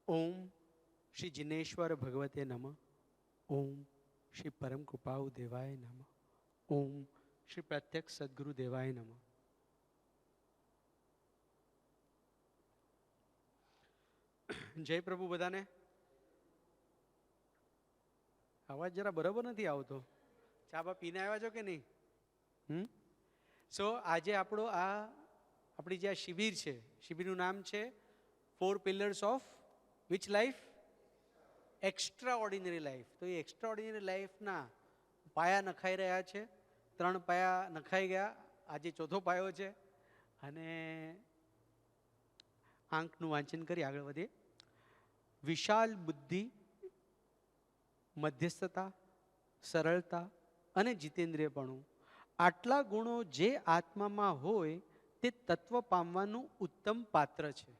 ઓમ શ્રી જિનેશ્વર ભગવતે નમઃ. ઓમ શ્રી પરમ કૃપાઉ દેવાય નમઃ. ઓમ શ્રી પ્રત્યક્ષ સદગુરુ દેવાય નમઃ. જય પ્રભુ બધાને. અવાજ જરા બરાબર નથી આવતો. ચા બા પીને આવ્યા છો કે નહીં? સો આજે આપણી જે આ શિબિર છે, શિબિરનું નામ છે 4 pillars of which life? Extra ordinary life. તો એ એક્સ્ટ્રા ઓર્ડિનરી લાઈફના પાયા નખાઈ રહ્યા છે. 3 પાયા નખાઈ ગયા, આજે 4થો પાયો છે. અને આંકનું વાંચન કરી આગળ વધીએ. વિશાલ બુદ્ધિ, મધ્યસ્થતા, સરળતા અને જીતેન્દ્રિયપણું, આટલા ગુણો જે આત્મામાં હોય તે તત્વ પામવાનું ઉત્તમ પાત્ર છે.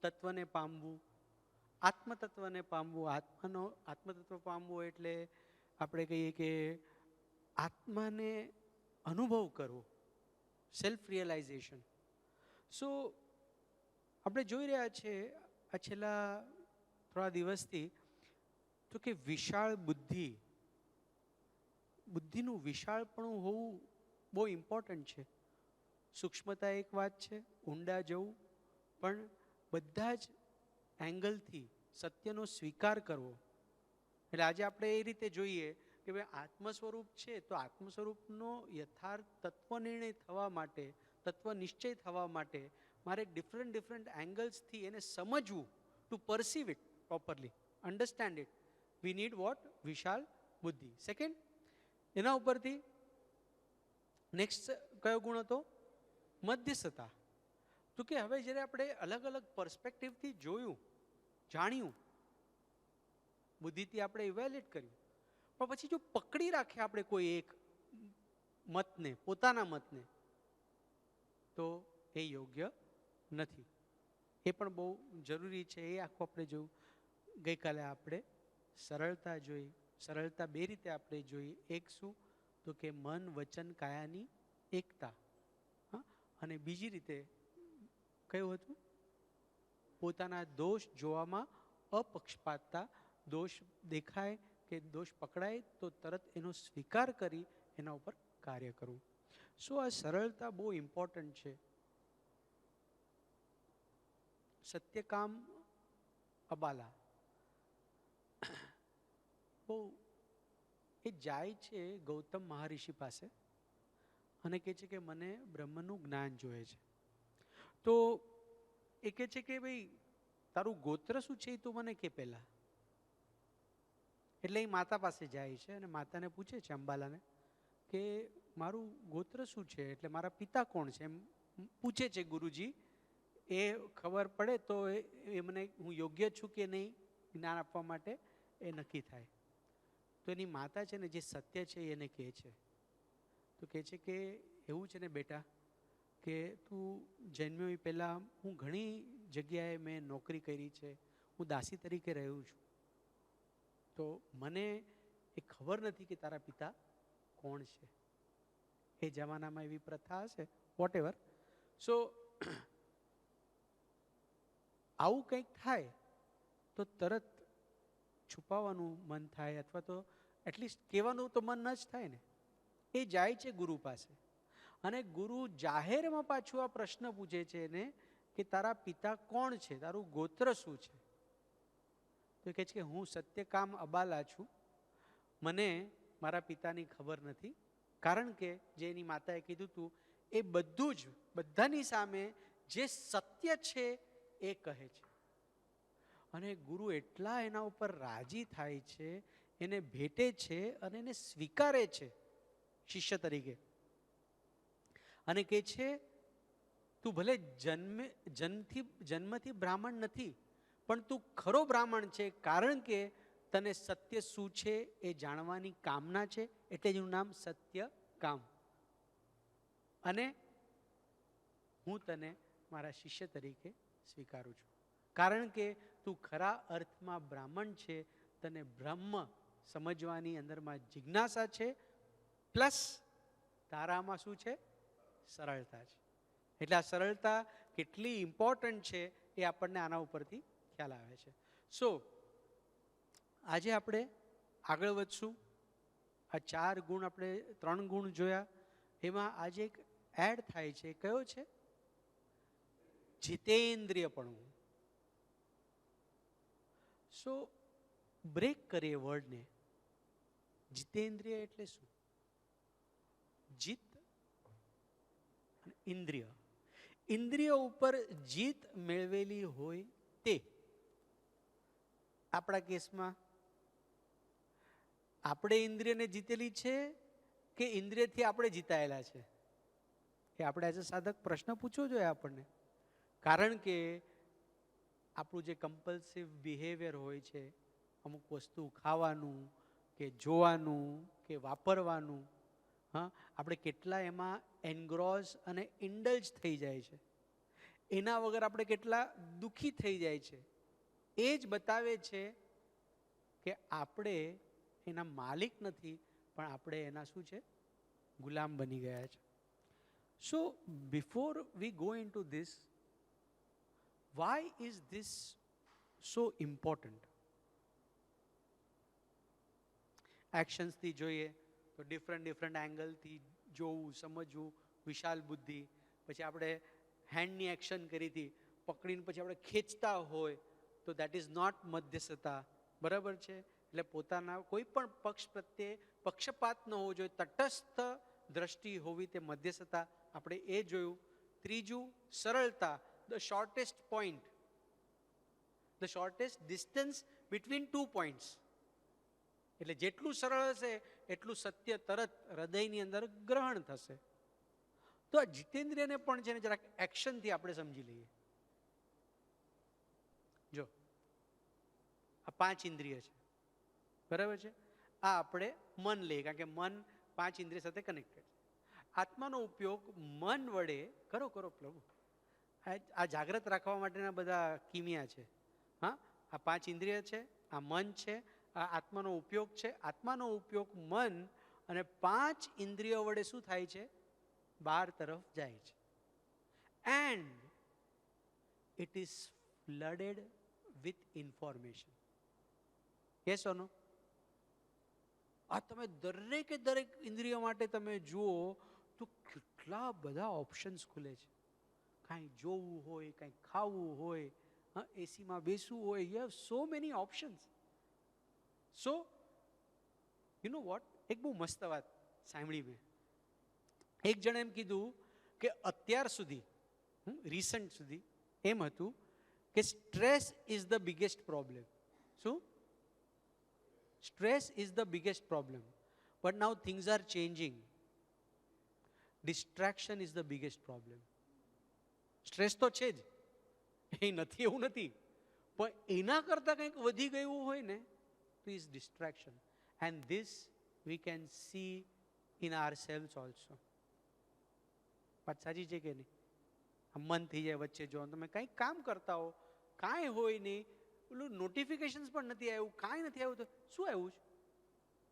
તત્વને પામવું, આત્મતત્વને પામવું, આત્મતત્વ પામવું એટલે આપણે કહીએ કે આત્માને અનુભવ કરવો, સેલ્ફ રિયલાઇઝેશન. સો આપણે જોઈ રહ્યા છીએ આ છેલ્લા થોડા દિવસથી તો કે વિશાળ બુદ્ધિનું વિશાળપણું હોવું બહુ ઇમ્પોર્ટન્ટ છે. સૂક્ષ્મતા એક વાત છે, ઊંડા જવું, પણ બધા જ એંગલથી સત્યનો સ્વીકાર કરવો. એટલે આજે આપણે એ રીતે જોઈએ કે ભાઈ આત્મ સ્વરૂપ છે, તો આત્મ સ્વરૂપનો યથાર્થ તત્વ નિર્ણય થવા માટે, તત્વ નિશ્ચય થવા માટે મારે ડિફરન્ટ એંગલ્સથી એને સમજવું, to perceive it properly, understand it. We need what? વિશાળ બુદ્ધિ. સેકન્ડ, એના ઉપરથી નેક્સ્ટ કયો ગુણ હતો? મધ્યસ્થતા. તો કે હવે જ્યારે આપણે અલગ અલગ પર્સપેક્ટિવથી જોયું, જાણ્યું, બુદ્ધિથી આપણે ઇવેલ્યુએટ કર્યું, પણ પછી જો પકડી રાખીએ આપણે કોઈ એક મતને, પોતાના મતને, તો એ યોગ્ય નથી. એ પણ બહુ જરૂરી છે. એ આખું આપણે જોયું. ગઈકાલે આપણે સરળતા જોઈ. સરળતા 2 રીતે આપણે જોઈ. એક શું? તો કે મન, વચન, કાયાની એકતા. અને બીજી રીતે કયું હતું? પોતાના દોષ જોવામાં અપક્ષપાતતા. દોષ દેખાય કે દોષ પકડાય તો તરત એનો સ્વીકાર કરી એના ઉપર કાર્ય કરવું. સો આ સરળતા બહુ ઇમ્પોર્ટન્ટ છે. સત્યકામ અબાલા બહુ એ જાય છે ગૌતમ મહારિષિ પાસે અને કહે છે કે મને બ્રહ્મનું જ્ઞાન જોઈએ છે. તો એ કહે છે કે ભાઈ તારું ગોત્ર શું છે એ તું મને કે પહેલા. એટલે એ માતા પાસે જાય છે અને માતાને પૂછે છે, અંબાલાને, કે મારું ગોત્ર શું છે, એટલે મારા પિતા કોણ છે એમ પૂછે છે. ગુરુજી એ ખબર પડે તો એ મને હું યોગ્ય છું કે નહીં જ્ઞાન આપવા માટે એ નક્કી થાય. તો એની માતા છે ને, જે સત્ય છે એને કહે છે. તો કહે છે કે એવું છે ને બેટા, કે તું જન્મ્યો એ પહેલાં હું ઘણી જગ્યાએ મેં નોકરી કરી છે, હું દાસી તરીકે રહ્યું છું, તો મને એ ખબર નથી કે તારા પિતા કોણ છે. એ જમાનામાં એવી પ્રથા હશે, વોટ એવર. સો આવું કંઈક થાય તો તરત છુપાવવાનું મન થાય, અથવા તો એટલીસ્ટ કહેવાનું તો મન ન જ થાય ને. એ જાય છે ગુરુ પાસે અને ગુરુ જાહેરમાં પાછું આ પ્રશ્ન પૂછે છે એને કે તારા પિતા કોણ છે, તારું ગોત્ર શું છે. તો કહે છે કે હું સત્યકામ અબાલા છું, મને મારા પિતાની ખબર નથી. કારણ કે જે એની માતાએ કીધું હતું એ બધું જ બધાની સામે જે સત્ય છે એ કહે છે. અને ગુરુ એટલા એના ઉપર રાજી થાય છે, એને ભેટે છે અને એને સ્વીકારે છે શિષ્ય તરીકે. અને કહે છે તું ભલે જન્મથી બ્રાહ્મણ નથી, પણ તું ખરો બ્રાહ્મણ છે, કારણ કે તને સત્ય શું છે એ જાણવાની કામના છે, એટલે જ એનું નામ સત્ય કામ. અને હું તને મારા શિષ્ય તરીકે સ્વીકારું છું, કારણ કે તું ખરા અર્થમાં બ્રાહ્મણ છે, તને બ્રહ્મ સમજવાની અંદરમાં જિજ્ઞાસા છે, પ્લસ તારામાં શું છે? સરળતા છે. એટલે આ સરળતા કેટલી ઇમ્પોર્ટન્ટ છે એ આપણને આના ઉપરથી ખ્યાલ આવે છે. સો આજે આપણે આગળ વધશું. આ 4 ગુણ આપણે 3 ગુણ જોયા, એમાં આજે એક એડ થાય છે. કયો છે? જીતેન્દ્રિયપણું. સો બ્રેક કરીએ વર્ડને. જીતેન્દ્રિય એટલે શું? જીત અને ઇન્દ્રિય. ઇન્દ્રિય ઉપર જીત મેળવેલી હોય તે. આપણા કેસમાં આપણે ઇન્દ્રિયને જીતેલી છે કે ઇન્દ્રિયથી આપણે જીતાયેલા છે? એ આપણે એઝ અ સાધક પ્રશ્ન પૂછવો જોઈએ આપણને. કારણ કે આપણું જે કમ્પલ્સિવ બિહેવિયર હોય છે, અમુક વસ્તુ ખાવાનું કે જોવાનું કે વાપરવાનું, હા, આપણે કેટલા એમાં એનગ્રોસ અને ઇન્ડલ્જ થઈ જાય છે, એના વગર આપણે કેટલા દુઃખી થઈ જાય છે, એ જ બતાવે છે કે આપણે એના માલિક નથી, પણ આપણે એના શું છે? ગુલામ બની ગયા છે. સો before we go in two this, why is this so important? એક્શન્સથી જોઈએ તો ડિફરન્ટ એંગલથી જોવું, સમજવું, વિશાલ બુદ્ધિ. પછી આપણે હેન્ડની એક્શન કરી હતી, પકડીને પછી આપણે ખેંચતા હોય તો દેટ ઇઝ નોટ મધ્યસ્થતા. બરાબર છે? એટલે પોતાના કોઈ પણ પક્ષ પ્રત્યે પક્ષપાત ન હોવો જોઈએ, તટસ્થ દ્રષ્ટિ હોવી, તે મધ્યસ્થતા. આપણે એ જોયું. ત્રીજું, સરળતા. The shortest point, the shortest distance between 2 points. એટલે જેટલું સરળ હશે એટલું સત્ય તરત હૃદયની અંદર ગ્રહણ થશે. તો આ જીતેન્દ્રિયને પણ છે ને જરાક એક્શનથી આપણે સમજી લઈએ. જો આ 5 ઇન્દ્રિય છે, બરાબર છે? આ આપણે મન લઈએ, કારણ કે મન 5 ઇન્દ્રિય સાથે કનેક્ટેડ છે. આત્માનો ઉપયોગ મન વડે કરો પ્રભુ. આ જાગ્રત રાખવા માટેના બધા કિમિયા છે. હા, આ 5 ઇન્દ્રિય છે, આ મન છે, આ આત્માનો ઉપયોગ છે. આત્માનો ઉપયોગ મન અને 5 ઇન્દ્રિયો વડે શું થાય છે? બહાર તરફ જાય છે. And it is flooded with information. Yes or no? આ તમે દરેક ઇન્દ્રિયો માટે તમે જુઓ તો કેટલા બધા ઓપ્શન્સ ખુલે છે. કાંઈ જોવું હોય, કાંઈ ખાવું હોય, એસીમાં બેસવું હોય, you have so many options. So you know vote, એક બહુ મસ્ત વાત સાંભળી મેં. એક જણે એમ કીધું કે અત્યાર સુધી, રિસન્ટ સુધી એમ હતું કે stress is the biggest problem. શું? Stress is the biggest problem. But now things are changing. Distraction is the biggest problem. Stress તો છે જ, એ નથી એવું નથી, પણ એના કરતાં કંઈક વધી ગયું હોય ને તો is distraction. And this we can see in our cells also. વાત સાચી છે કે નહીં? મન થઈ જાય વચ્ચે. જો તમે કંઈક કામ કરતા હો, કાંઈ હોય નહીં, પેલું નોટિફિકેશન્સ પણ નથી આવ્યું, કાંઈ નથી આવ્યું, તો શું આવ્યું છે?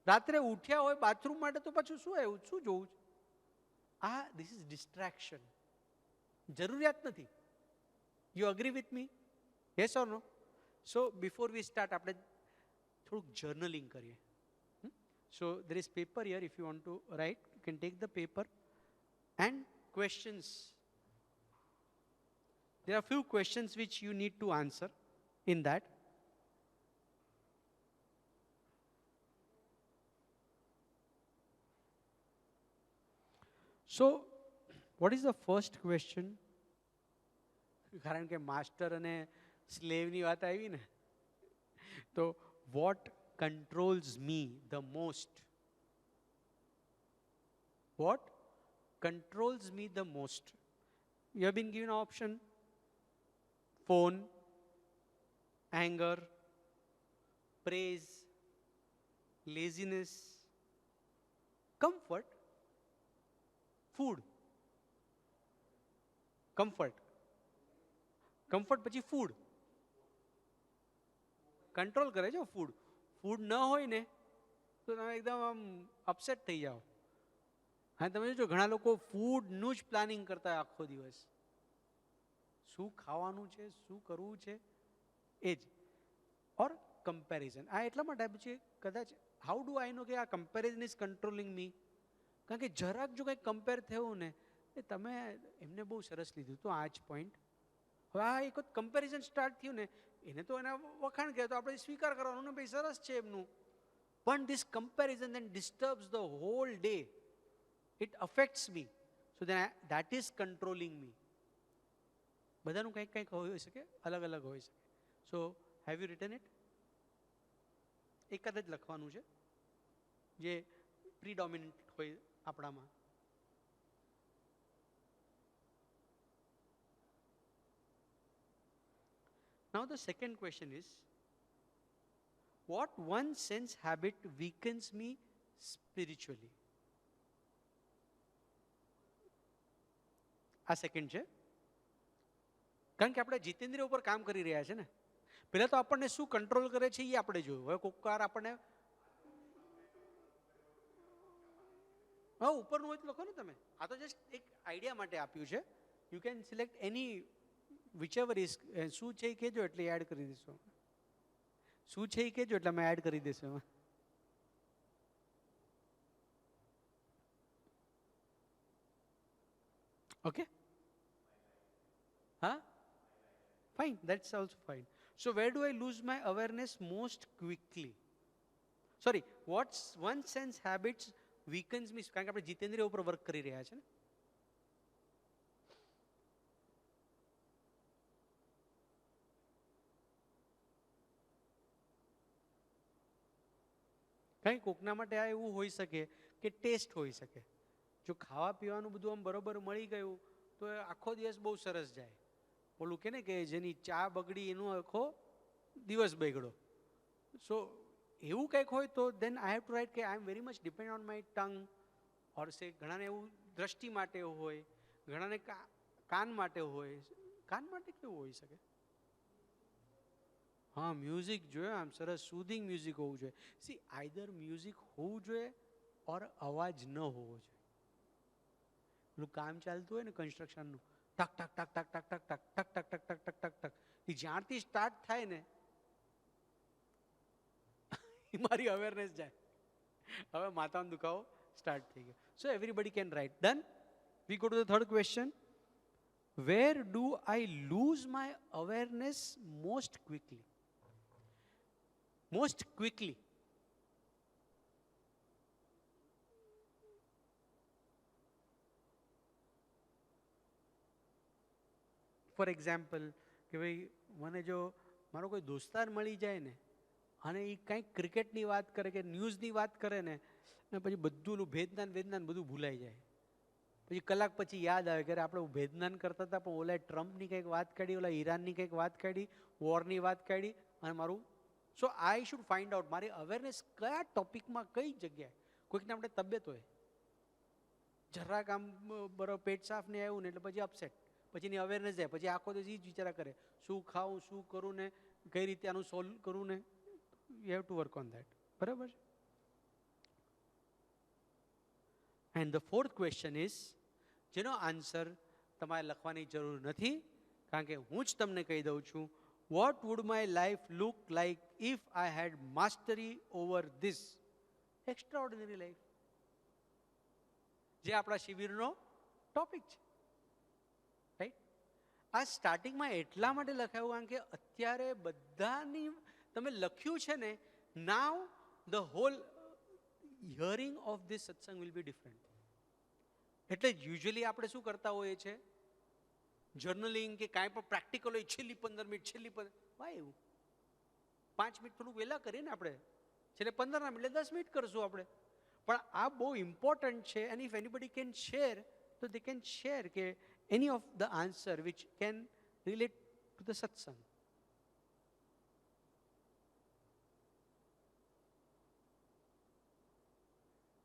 રાત્રે ઉઠ્યા હોય બાથરૂમ માટે તો પાછું શું આવ્યું, શું જોવું છે? આ ધીસ ઇઝ ડિસ્ટ્રેક્શન. જરૂરિયાત નથી. You agree with me? Yes or no? So before we start આપણે થોડુંક જર્નલિંગ કરીએ. સો there is paper here. If you want to write, you can take the paper and questions. There are few questions which you need to answer in that. So what is the first question? કારણ કે master અને સ્લેવની વાત આવી ને, તો what controls me the most? What controls me the most? You have been given an option: phone, anger, praise, laziness, comfort, food. Comfort પછી food control કરે છે. ફૂડ ન હોય ને તો તમે એકદમ આમ અપસેટ થઈ જાઓ. હા, તમે જો ઘણા લોકો ફૂડનું જ પ્લાનિંગ કરતા હોય આખો દિવસ. શું ખાવાનું છે, શું કરવું છે, એ જ. ઓર કમ્પેરિઝન. આ એટલા માટે આપ્યું છે કદાચ હાઉ ડુ આઈ નો કે આ કમ્પેરિઝન ઇઝ કંટ્રોલિંગ મી. કારણ કે જરાક જો કંઈક કમ્પેર થયું ને, એ તમે એમને બહુ સરસ લીધું તો આ જ પોઈન્ટ. હવે આ એક વખત કમ્પેરિઝન સ્ટાર્ટ થયું ને, એને તો એના વખાણ કહે તો આપણે સ્વીકાર કરવાનું ને, ભાઈ સરસ છે એમનું. પણ this comparison then disturbs the whole day. It affects me. So then that is controlling me. બધાનું કંઈક કંઈક હોઈ શકે, અલગ અલગ હોઈ શકે. સો હેવ યુ રિટન ઇટ? એક જ લખવાનું છે જે પ્રીડોમિનન્ટ હોય આપણામાં. Now the second question is, what one sense habit weakens me spiritually? આ સેકન્ડ છે, કારણ કે આપણે જીતેન્દ્રિય ઉપર કામ કરી રહ્યા છે ને. પહેલા તો આપણને શું કંટ્રોલ કરે છે એ આપણે જોયું. હવે કોઈક વાર આપણને ઉપરનું હોય તો લખો ને તમે. આ તો જસ્ટ એક આઈડિયા માટે આપ્યું છે. You can select any whichever is. શું છે એ કહેજો એટલે એડ કરી દઈશું. શું છે એ કહેજો એટલે અમે એડ કરી દઈશું એમાં. ઓકે, હા, fine, that's also fine. So where do I lose my awareness most quickly? Sorry, what's one sense habits weakens me? કારણ કે આપણે જીતેન્દ્રિય ઉપર વર્ક કરી રહ્યા છે ને. કંઈ કોકના માટે આ એવું હોઈ શકે કે ટેસ્ટ હોઈ શકે. જો ખાવા પીવાનું બધું આમ બરોબર મળી ગયું તો આખો દિવસ બહુ સરસ જાય. ઓલું કે ને કે જેની ચા બગડી એનો આખો દિવસ બગડો. સો એવું કંઈક હોય તો then I have to write કે I am very much depend on my tongue. Or say ઘણાને એવું દ્રષ્ટિ માટે હોય, ઘણાને કાન માટે હોય. કાન માટે કેવું હોઈ શકે? હા, મ્યુઝિક જોઈએ, આમ સરસ સુધિંગ મ્યુઝિક હોવું જોઈએ. સી આઈધર મ્યુઝિક હોવું જોઈએ ઓર અવાજ ન હોવો જોઈએ. પેલું કામ ચાલતું હોય ને કન્સ્ટ્રક્શનનું, ટક ટક ટક ટક ટક ટક ટક ટક ટક ટક ટક ટક ટક, એ જ્યારથી સ્ટાર્ટ થાય ને એ મારી અવેરનેસ જાય. હવે માથાનો દુખાવો સ્ટાર્ટ થઈ ગયો. So everybody can write. Done. We go to the third question. Where do I lose my awareness most quickly? Most quickly. For example કે ભાઈ મને જો મારો કોઈ દોસ્તાર મળી જાય ને અને એ કંઈક ક્રિકેટની વાત કરે કે ન્યૂઝની વાત કરે ને, પછી બધું વેદનાન બધું ભૂલાઈ જાય. પછી કલાક પછી યાદ આવે કે આપણે વેદનાન કરતા હતા પણ ઓલા ટ્રમ્પની કંઈક વાત કાઢી, ઓલા ઈરાનની કંઈક વાત કાઢી, વોરની વાત કાઢી અને મારું. સો આઈ શુડ ફાઇન્ડ આઉટ મારી અવેરનેસ કયા ટોપિકમાં કઈ જગ્યાએ. કોઈકને આપણે તબિયત હોય, જરાક આમ બરાબર પેટ સાફ નહીં આવ્યું ને એટલે પછી અપસેટ, પછી એની અવેરનેસ જાય, પછી આખો દિવસ એ જ વિચારા કરે શું ખાવું, શું કરું ને કઈ રીતે આનું સોલ્વ કરું ને. You have to work on that. બરાબર. And the fourth question is, જેનો આન્સર તમારે લખવાની જરૂર નથી કારણ કે હું જ તમને કહી દઉં છું. What would my life look like if I had mastery over this extraordinary life? જે આપણા શિબિરનો ટોપિક છે. રાઈટ. આ સ્ટાર્ટિંગમાં એટલા માટે લખાયું કારણ કે અત્યારે બધાની તમે લખ્યું છે ને, now the whole hearing of this satsang will be different. એટલે યુઝ્યુઅલી આપણે શું કરતા હોઈએ છીએ, જર્નલિંગ કે કાંઈ પણ પ્રેક્ટિકલ હોય છેલ્લી 15 મિનિટ, વાય એવું 5 મિનિટ થોડુંક વહેલા કરીએ ને આપણે, છેલ્લે 15 મિનિટ 10 મિનિટ કરશું આપણે. પણ આ બહુ ઇમ્પોર્ટન્ટ છે. And if anybody can share તો દે કેન શેર કે એની of the answer which can relate to the સત્સંગ.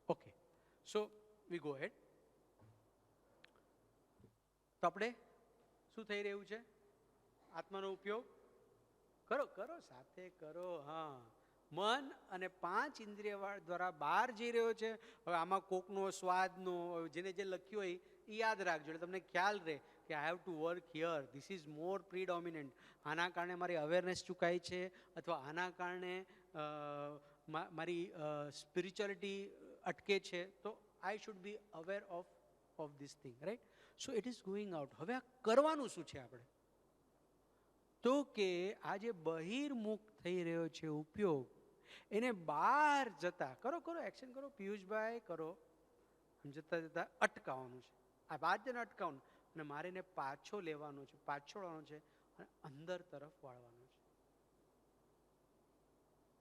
ઓકે, સો વી ગો હેડ. તો આપણે શું થઈ રહ્યું છે? આત્માનો ઉપયોગ કરો, કરો, સાથે કરો. હા, મન અને 5 ઇન્દ્રિય દ્વારા બહાર જઈ રહ્યો છે. હવે આમાં કોકનો સ્વાદનો જેને જે લખ્યું હોય એ યાદ રાખજો એટલે તમને ખ્યાલ રહે કે I have to work here, this is more predominant, આના કારણે મારી અવેરનેસ ચૂકાય છે, અથવા આના કારણે મારી સ્પિરિચ્યુઆલિટી અટકે છે, તો I should be aware of this thing, right? So it is going out. હવે આ કરવાનું શું છે આપણે? તો કે આ જે બહિર્મુખ થઈ રહ્યો છે ઉપયોગ, એને બહાર જતા કરો, એક્શન કરો, પિયુષભાઈ કરો, જતા જતા અટકાવવાનું છે. આ વાતને અટકાવવાનું, અને મારે એને પાછો લેવાનો છે, પાછોડવાનો છે, અને અંદર તરફ વાળવાનો છે.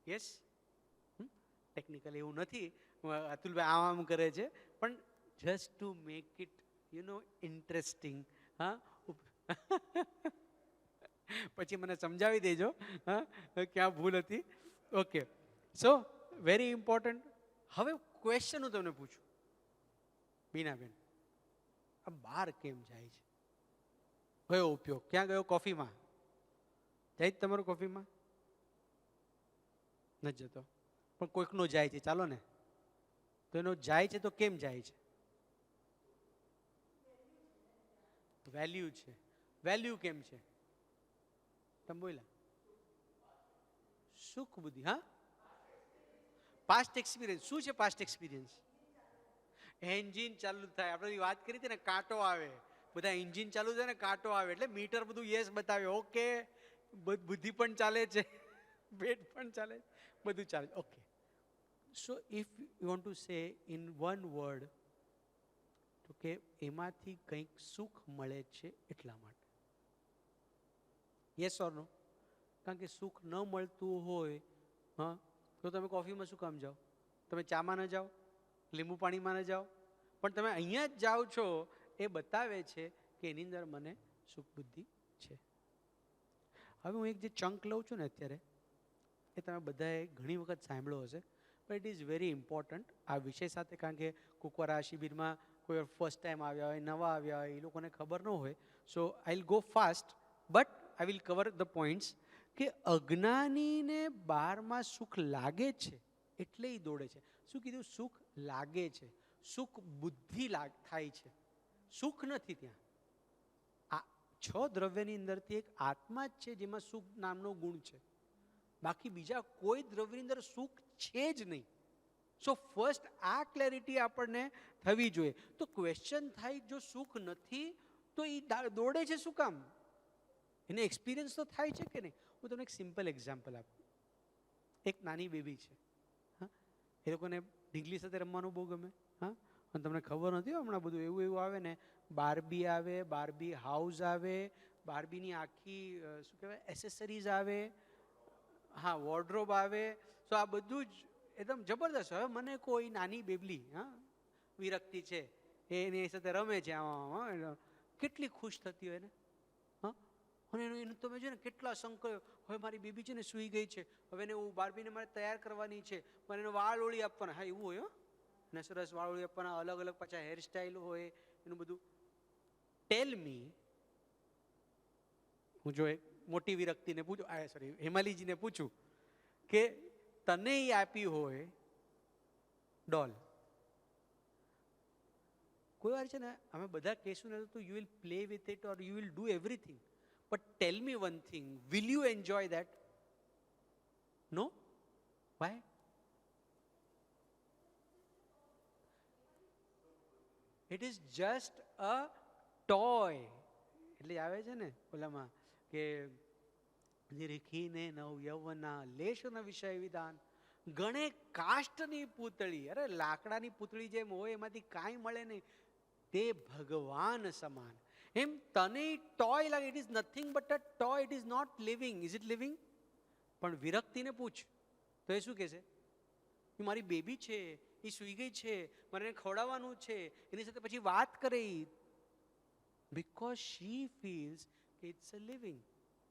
યસ, ટેકનિકલી એવું નથી, અતુલભાઈ આમ કરે છે, પણ just to make it interesting. હા, પછી મને સમજાવી દેજો ક્યાં ભૂલ હતી. ઓકે, સો વેરી ઇમ્પોર્ટન્ટ. હવે ક્વેશ્ચન હું તમને પૂછું, બીનાબેન, આ બહાર કેમ જાય છે? કયો ઉપયોગ? ક્યાં ગયો? કોફીમાં જાય જ તમારો? કોફીમાં નથી જતો, પણ કોઈકનો જાય છે, ચાલો ને. તો એનો જાય છે તો કેમ જાય છે? વેલ્યુ છે. વેલ્યુ કેમ છે? તમે બોલ્યા સુખ બુદ્ધિ. હા, પાસ્ટ એક્સપિરિયન્સ. શું છે પાસ્ટ એક્સપિરિયન્સ? એન્જિન ચાલુ થાય, આપણે વાત કરી હતી ને, કાંટો આવે, બધા એન્જિન ચાલુ થાય ને કાંટો આવે એટલે મીટર બધું યસ બતાવે, ઓકે, બુદ્ધિ પણ ચાલે છે, પેટ પણ ચાલે, બધું ચાલે. Okay, so if you want to say in one word, તો કે એમાંથી કંઈક સુખ મળે છે એટલા માટે. યસ ઓર નો? કારણ કે સુખ ન મળતું હોય, હા, તો તમે કોફીમાં શું કામ જાઓ? તમે ચામાં ન જાઓ? લીંબુ પાણીમાં ન જાઓ? પણ તમે અહીંયા જ જાઓ છો, એ બતાવે છે કે એની અંદર મને સુખ બુદ્ધિ છે. હવે હું એક જે ચંક લઉં છું ને અત્યારે, એ તમે બધાએ ઘણી વખત સાંભળ્યો હશે, પણ ઇટ ઇઝ વેરી ઇમ્પોર્ટન્ટ આ વિષય સાથે. કારણ કે કોકવાર આ શિબિરમાં કોઈ ફર્સ્ટ ટાઈમ આવ્યા હોય, નવા આવ્યા હોય, એ લોકોને ખબર ન હોય. So I will go fast, but I will cover the points. કે અજ્ઞાનીને બારમાં સુખ લાગે છે એટલે એ દોડે છે. શું કીધું? સુખ લાગે છે. સુખ બુદ્ધિ થાય છે, સુખ નથી ત્યાં. આ 6 દ્રવ્યની અંદરથી એક આત્મા જ છે જેમાં સુખ નામનો ગુણ છે. બાકી બીજા કોઈ દ્રવ્યની અંદર સુખ છે જ નહીં. સો ફર્સ્ટ આ ક્લેરિટી આપણને થવી જોઈએ. તો ક્વેશ્ચન થાય, જો સુખ નથી તો એ દોડે છે શું કામ? એને એક્સપિરિયન્સ તો થાય છે કે નહીં? હું તમને એક સિમ્પલ એક્ઝામ્પલ આપું. એક નાની બેબી છે, હા, એ લોકોને ઢીંગલી સાથે રમવાનું બહુ ગમે. હા, અને તમને ખબર નથી, હમણાં બધું એવું એવું આવે ને, બાર્બી આવે, બાર્બી હાઉસ આવે, બાર્બીની આખી શું કહેવાય એસેસરીઝ આવે, હા, વોર્ડરોબ આવે. તો આ બધું જ એકદમ જબરદસ્ત. હવે મને કોઈ નાની બેબલી, હા, વિરક્તિ છે, એની સાથે રમે છે, કેટલી ખુશ થતી હોય ને. હા, અને એનું તમે જો ને કેટલા સંકલ્પ. હવે મારી બેબી છે ને સૂઈ ગઈ છે, હવે એને હું બાર્બીને મારે તૈયાર કરવાની છે, પણ એને વાળ ઓળી આપવાના. હા, એવું હોય, ને સરસ વાળ ઓળી આપવાના, અલગ અલગ પાછા હેરસ્ટાઈલ હોય, એનું બધું. ટેલ મી, હું જો એક મોટી વિરક્તિને પૂછું, સોરી હેમાલીજીને પૂછું કે તને એ આપી હોય ડોલ, કોઈ વાર છે ને અમે બધા કહેશું ને તો you will play with it or you will do everything, but tell me one thing, will you enjoy that? No. Why? It is just a toy. એટલે આવે છે ને ઓલામાં કે નિરીખીને નવ યૌવના લેશના વિષય વિધાન, ગણે કાષ્ટની પૂતળી. અરે લાકડાની પૂતળી જેમ હોય, એમાંથી કાંઈ મળે નહીં, તે ભગવાન સમાન. એમ તને ટોય લાગે, it is nothing but a toy, it is not living. Is it living? પણ વિરક્તિને પૂછ તો એ શું કહેશે? એ મારી બેબી છે, એ સૂઈ ગઈ છે, મારે એને ખવડાવવાનું છે, એની સાથે પછી વાત કરે, બિકોઝ શી ફીલ્સ કે ઇટ્સ અ લિવિંગ.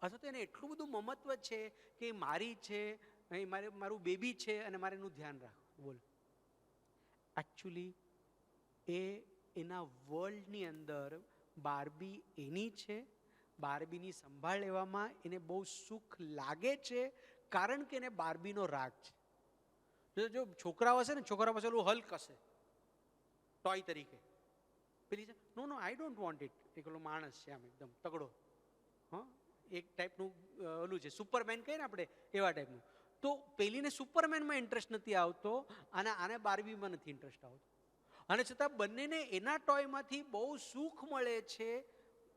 અથવા તો એને એટલું બધું મમત્વ છે કે મારી છે, મારું બેબી છે, અને મારે એનું ધ્યાન રાખવું. બોલો, એકચ્યુઅલી એ એના વર્લ્ડની અંદર બાર્બી એની છે, બાર્બીની સંભાળ લેવામાં એને બહુ સુખ લાગે છે, કારણ કે એને બાર્બીનો રાગ છે. જો છોકરાઓ હશે ને, છોકરા પાસે ઓલું હલ્ક હશે ટોય તરીકે, પેલી છે નો નો આઈ ડોન્ટ વોન્ટ ઇટ. એક ઓલો માણસ છે આમ એકદમ તગડો, હા, એક ટાઈપનું ઓલું છે સુપરમેન કહીએ ને આપણે એવા ટાઈપનું. તો પેલીને સુપરમેનમાં ઇન્ટરેસ્ટ નથી આવતો અને આને બાર્બીમાં નથી ઇન્ટરેસ્ટ આવતો, અને છતાં બંનેને એના ટોયમાંથી બહુ સુખ મળે છે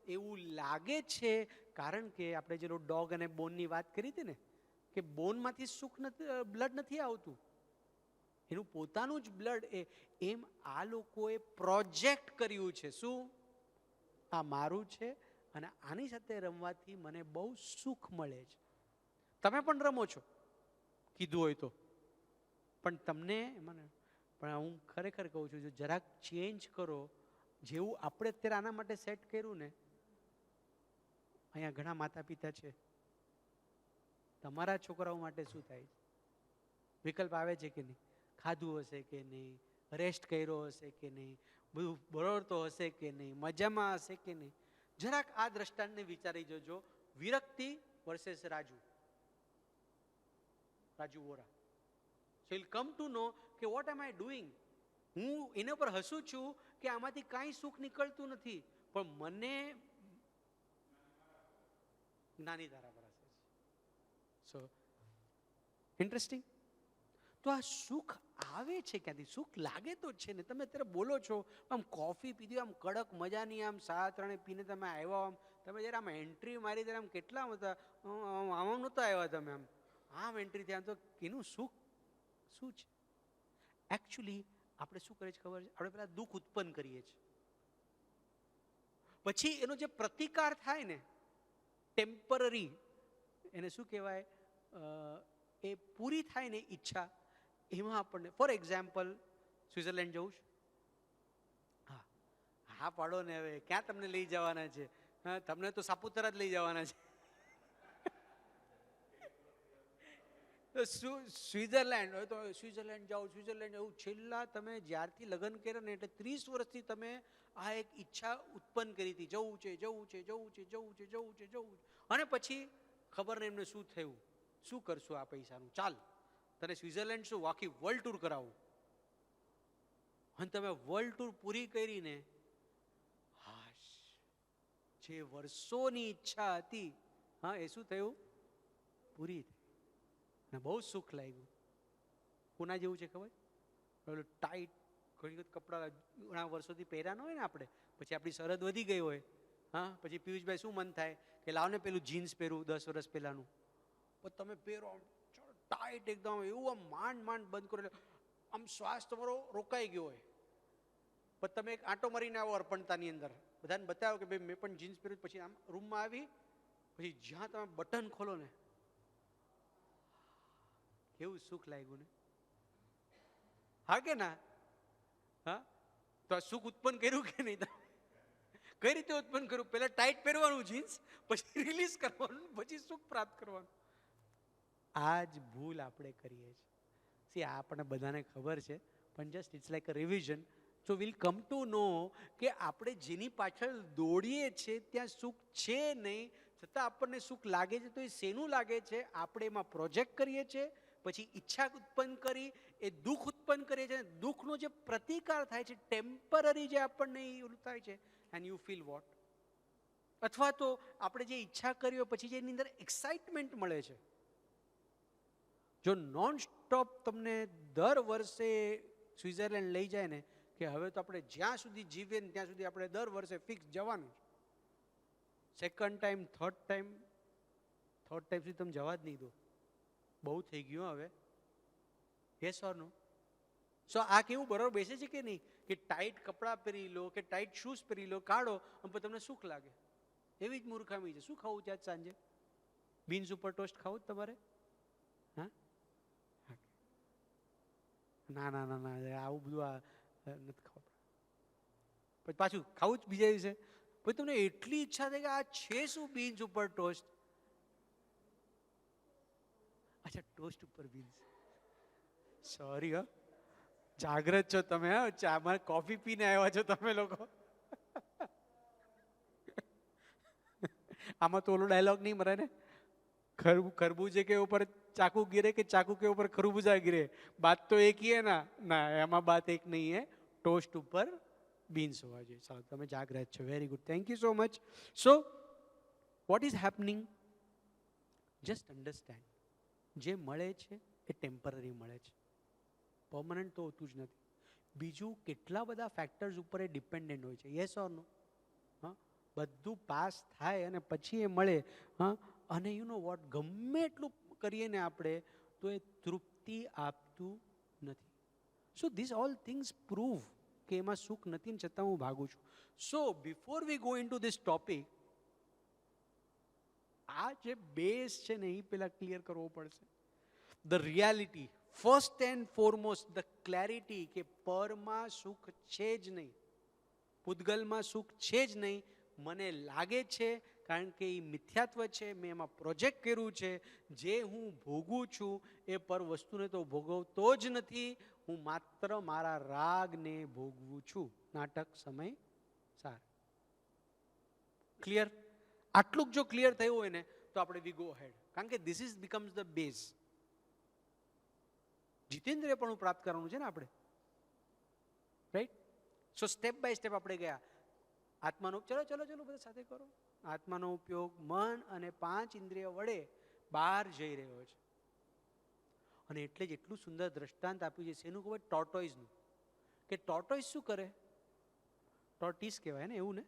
એવું લાગે છે. કારણ કે આપણે જે ડોગ અને બોનની વાત કરી હતી ને, કે બોનમાંથી સુખ નથી, બ્લડ નથી આવતું, એનું પોતાનું જ બ્લડ. એમ આ લોકોએ પ્રોજેક્ટ કર્યું છે. શું? આ મારું છે અને આની સાથે રમવાથી મને બહુ સુખ મળે છે. તમે પણ રમો છો કીધું હોય તો, પણ તમને મને પણ હું ખરેખર કહું છું, જો જરાક ચેન્જ કરો, જેવું આપણે અત્યારે આના માટે સેટ કર્યું ને, અહીંયા ઘણા માતા પિતા છે, તમારા છોકરાઓ માટે શું થાય છે? વિકલ્પ આવે છે કે નહીં? ખાધું હશે કે નહીં, રેસ્ટ કર્યો હશે કે નહીં, બધું બરોબર તો હશે કે નહીં, મજામાં હશે કે નહીં? જરાક આ દ્રષ્ટાંતને વિચારી જોજો. વિરક્તિ versus Raju Vora. So will come to know કે વોટ એમ આઈ ડુઈંગ. હું એના પર હસું છું કે આમાંથી કાંઈ સુખ નીકળતું નથી, પણ મને જ્ઞાની ધારા પર હશે. સો ઇન્ટરેસ્ટિંગ. તો આ સુખ આવે છે ક્યાંથી? સુખ લાગે તો છે ને. તમે અત્યારે બોલો છો, આમ કોફી પીધી, આમ કડક મજાની, આમ 7 પીને તમે આવ્યા, આમ તમે જયારે આમ એન્ટ્રી મારી ત્યારે આમ કેટલા હતા, આમ નહોતા આવ્યા તમે, આમ એન્ટ્રી થયા, તો એનું સુખ શું છે? એકચ્યુઅલી આપણે શું કરીએ છીએ ખબર છે? આપણે પેલા દુઃખ ઉત્પન્ન કરીએ છીએ, પછી એનો જે પ્રતિકાર થાય ને, ટેમ્પરરી, એને શું કહેવાય, એ પૂરી થાય ને ઈચ્છા, એમાં આપણને, ફોર એક્ઝામ્પલ, સ્વિટ્ઝરલેન્ડ જવું છે? હા હા પાડો ને. હવે ક્યાં તમને લઈ જવાના છે? હા, તમને તો સાપુતારા જ લઈ જવાના છે. સ્વિટ્ઝરલેન્ડ હોય તો સ્વિટ્ઝરલેન્ડ જાઓ, સ્વિટ્ઝરલેન્ડ. એવું છેલ્લા તમે જ્યારથી લગ્ન કર્યા ને, એટલે 30 વર્ષથી તમે આ એક ઈચ્છા ઉત્પન્ન કરી હતી, જવું છે, જવું છે, જવું છે, જવું છે, જવું છે, જવું છે. અને પછી ખબર નહીં એમને શું થયું, શું કરશું આ પૈસાનું, ચાલ તને સ્વિટ્ઝરલેન્ડ શું આખી વર્લ્ડ ટૂર કરાવું. અને તમે વર્લ્ડ ટૂર પૂરી કરીને, હાશ, જે વર્ષોની ઈચ્છા હતી, હા, એ શું થયું? પૂરી થઈ. ને બહુ સુખ લાગ્યું. કોના જેવું છે ખબર? પેલું ટાઈટ ઘણી વખત કપડાં ઘણા વર્ષોથી પહેર્યા ન હોય ને આપણે, પછી આપણી સરહદ વધી ગઈ હોય, હા, પછી પિયુષભાઈ શું મન થાય કે લાવ ને પેલું જીન્સ પહેરું 10 વર્ષ પહેલાનું, પણ તમે પહેરો ટાઈટ એકદમ, એવું આમ માંડ બંધ કરો, આમ શ્વાસ તમારો રોકાઈ ગયો હોય, પણ તમે એક આંટો મારીને આવો અર્પણતાની અંદર, બધાને બતાવો કે ભાઈ મેં પણ જીન્સ પહેર્યું. પછી આમ રૂમમાં આવી, પછી જ્યાં તમે બટન ખોલો ને, કેવું સુખ લાગ્યું ને? હા કે ના? હા, તો આ સુખ ઉત્પન્ન કર્યું કે નહીં? કઈ રીતે ઉત્પન્ન કર્યું? પહેલા ટાઈટ પહેરવાનું જીન્સ, પછી રિલીઝ કરવાનું, પછી સુખ પ્રાપ્ત કરવાનું. આ જ ભૂલ આપણે કરીએ છીએ. આ આપણને બધાને ખબર છે, પણ just it's like a revision. So will come to know કે આપણે જેની પાછળ દોડીએ છીએ ત્યાં સુખ છે નહીં, છતાં આપણને સુખ લાગે છે. તો એ શેનું લાગે છે? આપણે એમાં પ્રોજેક્ટ કરીએ છીએ, પછી ઈચ્છા ઉત્પન્ન કરી, એ દુઃખ ઉત્પન્ન કરીએ છીએ. દુઃખનો જે પ્રતિકાર થાય છે, ટેમ્પરરી જે આપણને એવું થાય છે, એન્ડ યુ ફીલ વોટ. અથવા તો આપણે જે ઈચ્છા કરી હોય પછી જેની અંદર એક્સાઇટમેન્ટ મળે છે. જો નોન સ્ટોપ તમને દર વર્ષે સ્વિટ્ઝરલેન્ડ લઈ જાય ને, કે હવે તો આપણે જ્યાં સુધી જીવીએ ને ત્યાં સુધી આપણે દર વર્ષે ફિક્સ જવાનું, સેકન્ડ ટાઈમ થર્ડ ટાઈમ સુધી તમે જવા જ નહીં દો, બહુ થઈ ગયું હવે. Yes or no? સો આ કેવું બરોબર બેસે છે કે નહીં? કે ટાઈટ કપડાં પહેરી લો કે ટાઈટ શૂઝ પહેરી લો, કાઢો અને તમને સુખ લાગે. એવી જ મૂર્ખામી છે. શું ખાવું ત્યાં સાંજે? બીન્સ ઉપર ટોસ્ટ ખાવું જ તમારે? હા, ના ના ના ના, આવું બધું આ નથી ખાવું. પછી પાછું ખાવું જ બીજા દિવસે. પછી તમને એટલી ઈચ્છા થાય કે આ છે શું બીન્સ ઉપર ટોસ્ટ? અચ્છા, ટોસ્ટ ઉપર બીન્સ. સોરી હા, જાગ્રત છો તમે. હા, ચા કોફી પીને આવ્યા છો તમે લોકો. આમાં તો ઓલો ડાયલોગ નહીં મરે ને, ખરબૂજે કે ઉપર ચાकू गिरे કે चाकू के ऊपर खरबूजा गिरे, बात तो एक ही है ना. ना, એમાં बात एक नहीं है. टोस्ट ઉપર બીન્સ હોવા જોઈએ. ચાલો, તમે જાગ્રત છો. Very good, thank you so much. So what is happening? Just understand, જે મળે છે એ ટેમ્પરરી મળે છે, પરમનન્ટ તો હોતું જ નથી. બીજું, કેટલા બધા ફેક્ટર્સ ઉપર એ ડિપેન્ડન્ટ હોય છે. યસ ઓર નો? હા, બધું પાસ થાય અને પછી એ મળે. હા, અને યુ નો વોટ, ગમે એટલું કરીએ ને આપણે તો એ તૃપ્તિ આપતું નથી. So this all things prove કે એમાં સુખ નથી ને છતાં હું ભાગું છું. સો before we go in two this topic, આ જે બેઝ છે ને એ પેલા ક્લિયર કરવો પડશે. The reality, first and foremost the clarity કે પરમાં સુખ છે જ નહીં, પૂતગલમાં સુખ છે જ નહીં. મને લાગે છે કારણ કે એ મિથ્યાત્વ છે, મેં એમાં પ્રોજેક્ટ કર્યું છે. જે હું ભોગું છું એ પર વસ્તુને તો ભોગવતો જ નથી, હું માત્ર મારા રાગને ભોગવું છું. નાટક, સમય, સાર. ક્લિયર? આટલું જો ક્લિયર થયું હોય ને તો આપણે વી ગો હેડ, કારણ કે this is becomes the base. જીતેન્દ્રિય પણ પ્રાપ્ત કરવાનું છે ને આપણે, right? So step by step આપણે ગયા. આત્માનો, ચલો ચલો ચલો બધા સાથે કરો. આત્માનો ઉપયોગ મન અને 5 ઇન્દ્રિય વડે બહાર જઈ રહ્યો છે. અને એટલે જ એટલું સુંદર દ્રષ્ટાંત આપ્યું છે. શેનું ખબર? ટોર્ટોઇઝનું. કે ટોર્ટોઇઝ શું કરે? ટોર્ટીસ કહેવાય ને, એવું ને?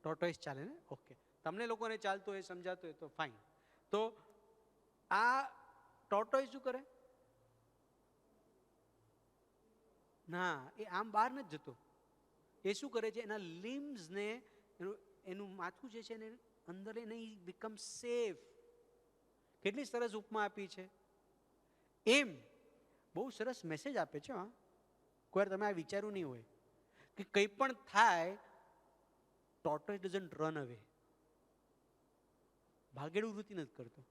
ટોર્ટોઇઝ ચાલે ને? ઓકે, તમને લોકોને ચાલતું હોય, સમજાતું હોય તો ફાઇન. તો આ ટોર્ટોઇઝ શું કરે? ના, એ આમ બહાર નથી જતો. એ શું કરે છે? એના લિમ્સને, એનું માથું જે છે ને અંદર એને બીકમ સેફ. કેટલી સરસ ઉપમા આપી છે. એમ બહુ સરસ મેસેજ આપે છે. હા, કોઈ વાર તમે આ વિચાર્યું નહીં હોય કે કંઈ પણ થાય, ટોર્ટોઇઝ ડઝન્ટ રન અવે, ભાગેડું વૃત્તિ નથી કરતો.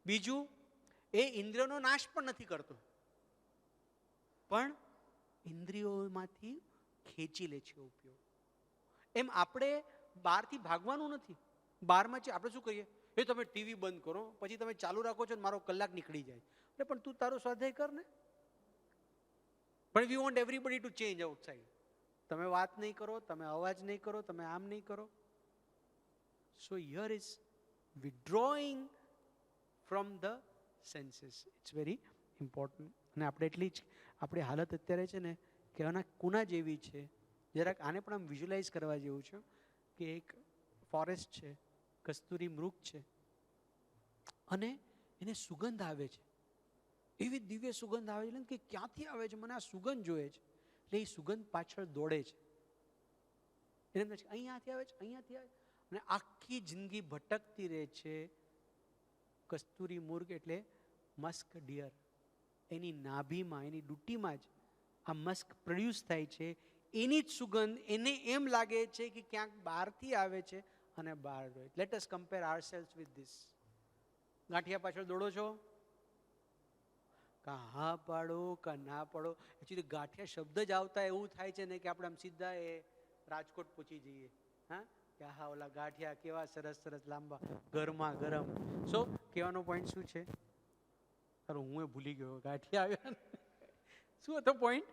બીજું, એ ઇન્દ્રિયોનો નાશ પણ નથી કરતો, પણ ઇન્દ્રિયોમાંથી ખેંચી લે છે ઉપયોગ. એમ આપણે બહારથી ભાગવાનું નથી. બહારમાં છે આપણે શું કહીએ? એ તમે ટીવી બંધ કરો, પછી તમે ચાલુ રાખો છો ને મારો કલાક નીકળી જાય. એટલે પણ તું તારો સ્વાધ્યાય કર ને. પણ we want everybody to change outside. તમે વાત નહીં કરો, તમે અવાજ નહીં કરો, તમે આમ નહીં કરો. So here is withdrawing from the senses. It's very important. અને આપણે એટલી જ આપણી હાલત અત્યારે છે ને કે આના કુના જેવી છે. જરાક આને પણ આમ વિઝ્યુલાઇઝ કરવા જેવું છે કે એક ફોરેસ્ટ છે, કસ્તુરી મૃગ છે, અને એને સુગંધ આવે છે. એવી દિવ્ય સુગંધ આવે છે કે ક્યાંથી આવે છે, મને આ સુગંધ જોઈએ છે. એટલે એ સુગંધ પાછળ દોડે છે. એને અહીંયાથી આવે છે, અહીંયાથી આવે છે, અને આખી જિંદગી ભટકતી રહે છે. કસ્તુરી મૃગ એટલે મસ્ક ડિયર. એની નાભીમાં, એની ડૂટીમાં જ આ મસ્ક પ્રોડ્યુસ થાય છે. એની જ સુગંધ એને એમ લાગે છે કે ક્યાંક બહારથી આવે છે અને બહાર દોડે. Let us compare ourselves with this. ગાંઠિયા પાછળ દોડો છો? કા હા પાડો કા ના પાડો. એકચ્યુઅલી ગાંઠિયા શબ્દ જ આવતા એવું થાય છે ને કે આપણે આમ સીધા એ રાજકોટ પહોંચી જઈએ. હા, કે હા ઓલા ગાંઠિયા કેવા સરસ સરસ લાંબા, ગરમા ગરમ. સો કહેવાનો પોઈન્ટ શું છે? હું ભૂલી ગયો. ગાંઠિયા આવ્યા. શું હતો પોઈન્ટ?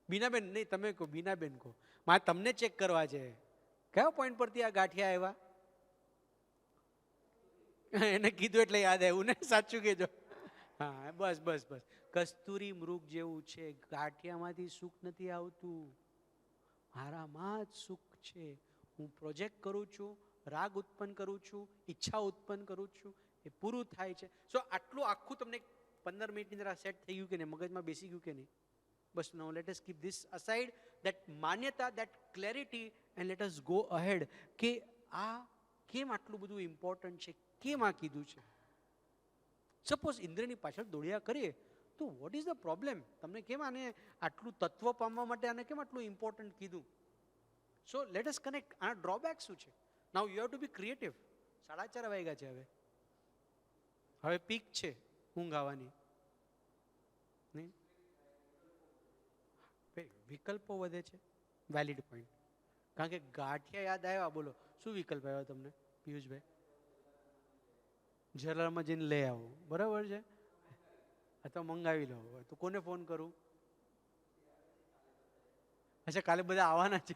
બીનાબેન નહીં, તમે કહો. બીનાબેન કહો. મારે તમને ચેક કરવા છે કયો પોઈન્ટ પરથી આ ગાંઠિયા આવ્યા. એને કીધું એટલે યાદ આવ્યું ને? સાચું કહેજો. હા, બસ બસ બસ. કસ્તુરી મૃગ જેવું છે. ગાંઠિયામાંથી સુખ નથી આવતું, મારામાં જ સુખ છે. હું પ્રોજેક્ટ કરું છું, રાગ ઉત્પન્ન કરું છું, ઈચ્છા ઉત્પન્ન કરું છું, એ પૂરું થાય છે. સો આટલું આખું તમને 15 મિનિટની અંદર સેટ થઈ ગયું કે નહીં? મગજમાં બેસી ગયું કે નહીં? બસ now let us keep this aside, that માન્યતા, that clarity, and let us go ahead. કે આ કેમ આટલું બધું ઇમ્પોર્ટન્ટ છે, કેમ આ કીધું છે? સપોઝ ઇન્દ્રિયની પાછળ દોડ્યા કરીએ તો વોટ ઇઝ ધ પ્રોબ્લેમ? તમને કેમ આને આટલું તત્વ પામવા માટે આને કેમ આટલું ઇમ્પોર્ટન્ટ કીધું? So let us connect. આના ડ્રોબેક શું છે? Now you have to be creative. 4:30 વાગ્યા છે. હવે પીક છે ઊંઘ આવવાની. નહીં, વિકલ્પો વધે છે. Valid point. કારણ કે ગાંઠિયા યાદ આવ્યા. બોલો, શું વિકલ્પ આવ્યો તમને પિયુષભાઈ? જલારામમાં જઈને લઈ આવો, બરાબર છે. અથવા મંગાવી લો. તો કોને ફોન કરું? અચ્છા, કાલે બધા આવવાના છે.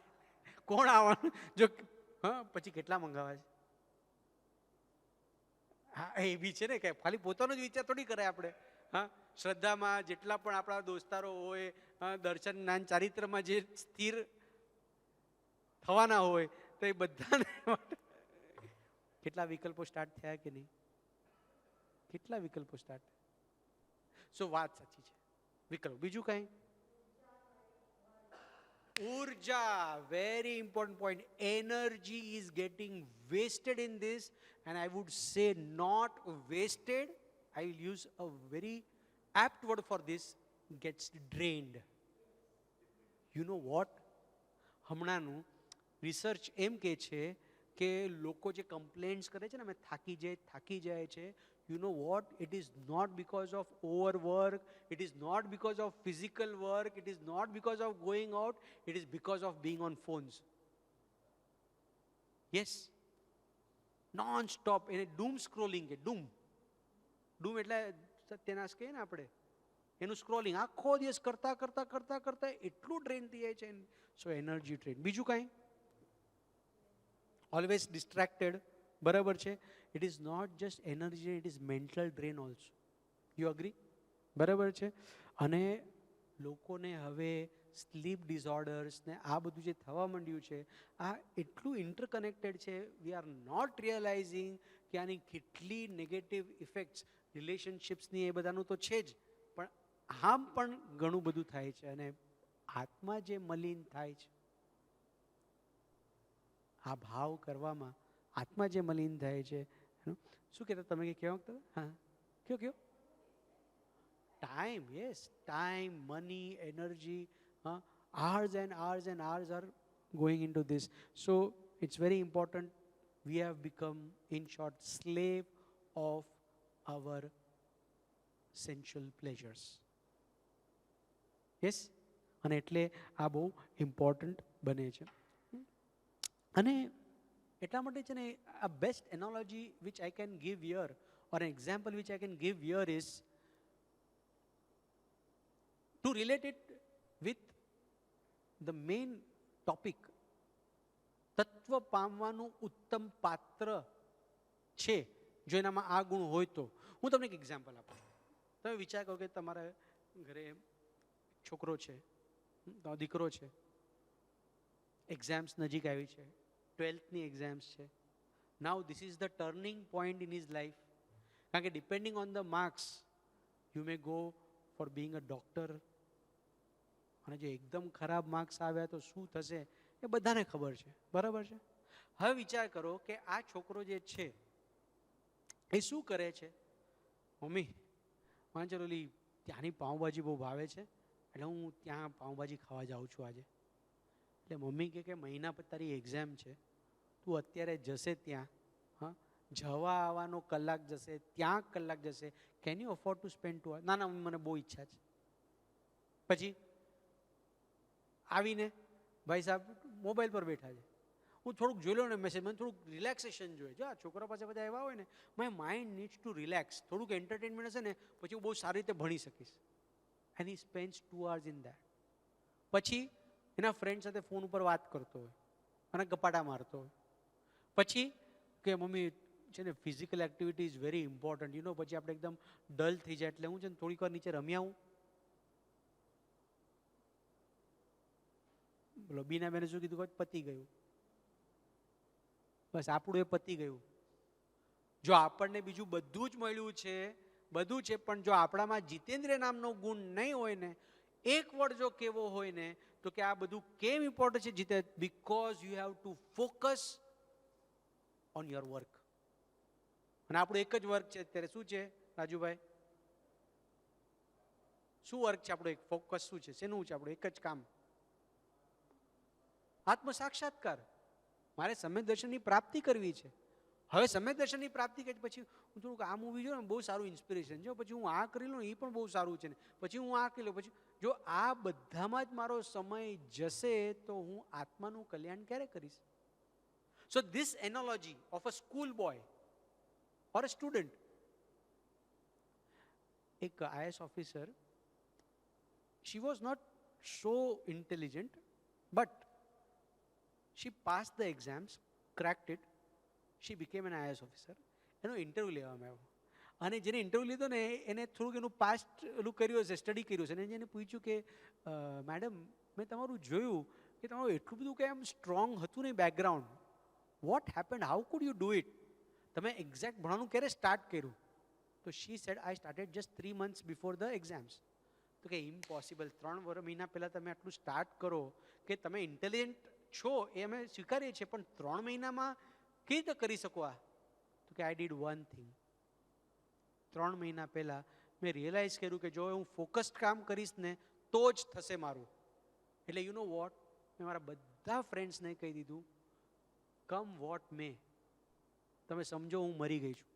કોણ આવવાનું? જો હા, પછી કેટલા મંગાવવા છે? હા, એ બી છે ને, કે ખાલી પોતાનો જ વિચાર થોડી કરે આપણે. હા, શ્રદ્ધામાં જેટલા પણ આપણા દોસ્તારો હોય, દર્શન જ્ઞાન ચારિત્રમાં જે સ્થિર થવાના હોય, તો એ બધાને કેટલા વિકલ્પો સ્ટાર્ટ થયા કે નહીં? કેટલા વિકલ્પો સ્ટાર્ટ? સો વાત સાચી છે, વિકલ્પ. બીજું કઈ? Urja, very important point. Energy is getting wasted in this, and I would say not wasted. I will use a very apt word for this, gets drained. You know what? હમણાંનું research એમ કહે છે કે લોકો જે complaints કરે છે ને, અમે થાકી જાય છે, you know what? It is not because of overwork, it is not because of physical work, it is not because of going out, it is because of being on phones. Yes, non stop એને doom scrolling કે doom એટલે સત્યનાશ કહીએ ને આપણે, એનું scrolling આખો દિવસ કરતા એટલું ડ્રેન થઈ જાય છે. So energy drain. બીજું કાંઈ? ઓલવેઝ ડિસ્ટ્રેક્ટેડ, બરાબર છે. It is not just energy, it is mental drain also. You agree? બરાબર છે. અને લોકોને હવે સ્લીપ ડિસઓર્ડર્સ ને આ બધું જે થવા માંડ્યું છે, આ એટલું ઇન્ટરકનેક્ટેડ છે. વી આર નોટ રિયલાઇઝિંગ કે આની કેટલી નેગેટિવ ઇફેક્ટ્સ રિલેશનશિપ્સની એ બધાનું તો છે જ, પણ આમ પણ ઘણું બધું થાય છે. અને આત્મા જે મલિન થાય છે, આ ભાવ કરવામાં આત્મા જે મલિન થાય છે, શું કહેતા તમે? કે કહેવા માંગતા? હા, કયો? Time. Yes, time, money, energy, hours and hours and hours are going into this. So it's very important. We have become, in short, slave of our sensual pleasures. Yes, અને એટલે આ બહુ ઇમ્પોર્ટન્ટ બને છે. અને એટલા માટે છે ને, આ best analogy which I can give your, or an example which I can give your is to relate it with the main topic. તત્વ પામવાનું ઉત્તમ પાત્ર છે જો એનામાં આ ગુણ હોય તો. હું તમને એક એક્ઝામ્પલ આપું. તમે વિચાર કરો કે તમારા ઘરે છોકરો છે, દીકરો છે, એક્ઝામ્સ નજીક આવી છે, 12th એક્ઝામ્સ છે. Now this is the turning point in his life. કારણ કે depending on the marks you may go for being a doctor. અને જો એકદમ ખરાબ માર્ક્સ આવ્યા તો શું થશે એ બધાને ખબર છે, બરાબર છે. હવે વિચાર કરો કે આ છોકરો જે છે એ શું કરે છે? મમ્મી વાંચો ઓલી ત્યાંની પાઉંભાજી બહુ ભાવે છે, એટલે હું ત્યાં પાઉંભાજી ખાવા જાઉં છું આજે. એટલે મમ્મી કે મહિના પછી તારી એક્ઝામ છે, તું અત્યારે જશે ત્યાં, હા, જવા આવવાનો કલાક જશે, ત્યાં કલાક જશે, can you afford two spend 2 hours? ના, મને બહુ ઈચ્છા છે. પછી આવીને ભાઈ સાહેબ મોબાઈલ પર બેઠા છે, હું થોડુંક જોઈ લઉં ને મેસેજ, મને થોડુંક રિલેક્સેશન જોઈએ. જો આ છોકરા પાસે બધા એવા હોય ને, my mind needs to relax, થોડુંક એન્ટરટેનમેન્ટ હશે ને પછી હું બહુ સારી રીતે ભણી શકીશ. And he spends 2 hours in that. પછી એના ફ્રેન્ડ સાથે ફોન ઉપર વાત કરતો હોય અને ગપાટા મારતો હોય. પછી કે મમ્મી છે ને physical activity is very important, you know. પછી આપણે એકદમ ડલ થઈ જાય એટલે હું છે ને થોડીક વાર નીચે રમી આવું. બોલો, બીના બેને શું કીધું? પતી ગયું. બસ આપણું એ પતી ગયું. જો આપણને બીજું બધું જ મળ્યું છે, બધું છે, પણ જો આપણામાં જીતેન્દ્રિય નામનો ગુણ નહીં હોય ને, એક વર્ડ જો કેવો હોય ને, તો કે આ બધું કેમ ઇમ્પોર્ટન્ટ છે જીતે? Because you have two focus on your work. અને આપણું એક જ વર્ક છે અત્યારે. શું છે રાજુભાઈ? શું વર્ક છે આપણું? એક ફોકસ શું છે? શેનું છે આપણું? એક જ કામ, આત્મ સાક્ષાત્કાર. મારે સમ્યક દર્શનની પ્રાપ્તિ કરવી છે. હવે સમ્યક દર્શનની પ્રાપ્તિ કરી પછી હું થોડુંક આ મૂવી જોઉં ને, બહુ સારું ઇન્સ્પિરેશન છે, પછી હું આ કરી લઉં એ પણ બહુ સારું છે ને, પછી હું આ કરી લઉં. પછી જો આ બધામાં જ મારો સમય જશે તો હું આત્માનું કલ્યાણ ક્યારે કરીશ? So this analogy of a school boy or a student. એક IAS officer, she was not so intelligent, But she passed the exams, cracked it, she became an IAS officer. એનો ઇન્ટરવ્યૂ લેવામાં આવ્યો અને જેને ઇન્ટરવ્યૂ લીધો ને એને થોડુંક એનું પાસ્ટ એલું કર્યું હશે, સ્ટડી કર્યું છે, અને જેને પૂછ્યું કે મેડમ મેં તમારું જોયું કે તમારું એટલું બધું કંઈ આમ સ્ટ્રોંગ હતું નહીં background, what happened, how could you do it, તમે એક્ઝેક્ટ ભણવાનું ક્યારે સ્ટાર્ટ કર્યું? તો she said I started just 3 months before the exams. તો કે ઇમ્પોસિબલ, 3 મહિના પહેલાં તમે આટલું સ્ટાર્ટ કરો કે તમે ઇન્ટેલિજન્ટ છો એ અમે સ્વીકારીએ છીએ, પણ 3 મહિનામાં કેવી રીતે કરી શકો આ? તો કે આઈ ડીડ વન થિંગ. 3 મહિના પહેલાં મેં રિયલાઇઝ કર્યું કે જો હું ફોકસ્ડ કામ કરીશ ને તો જ થશે મારું. એટલે યુ નો વોટ, મેં મારા બધા ફ્રેન્ડ્સને કહી દીધું, કમ વોટ મે, તમે સમજો હું મરી ગઈ છું,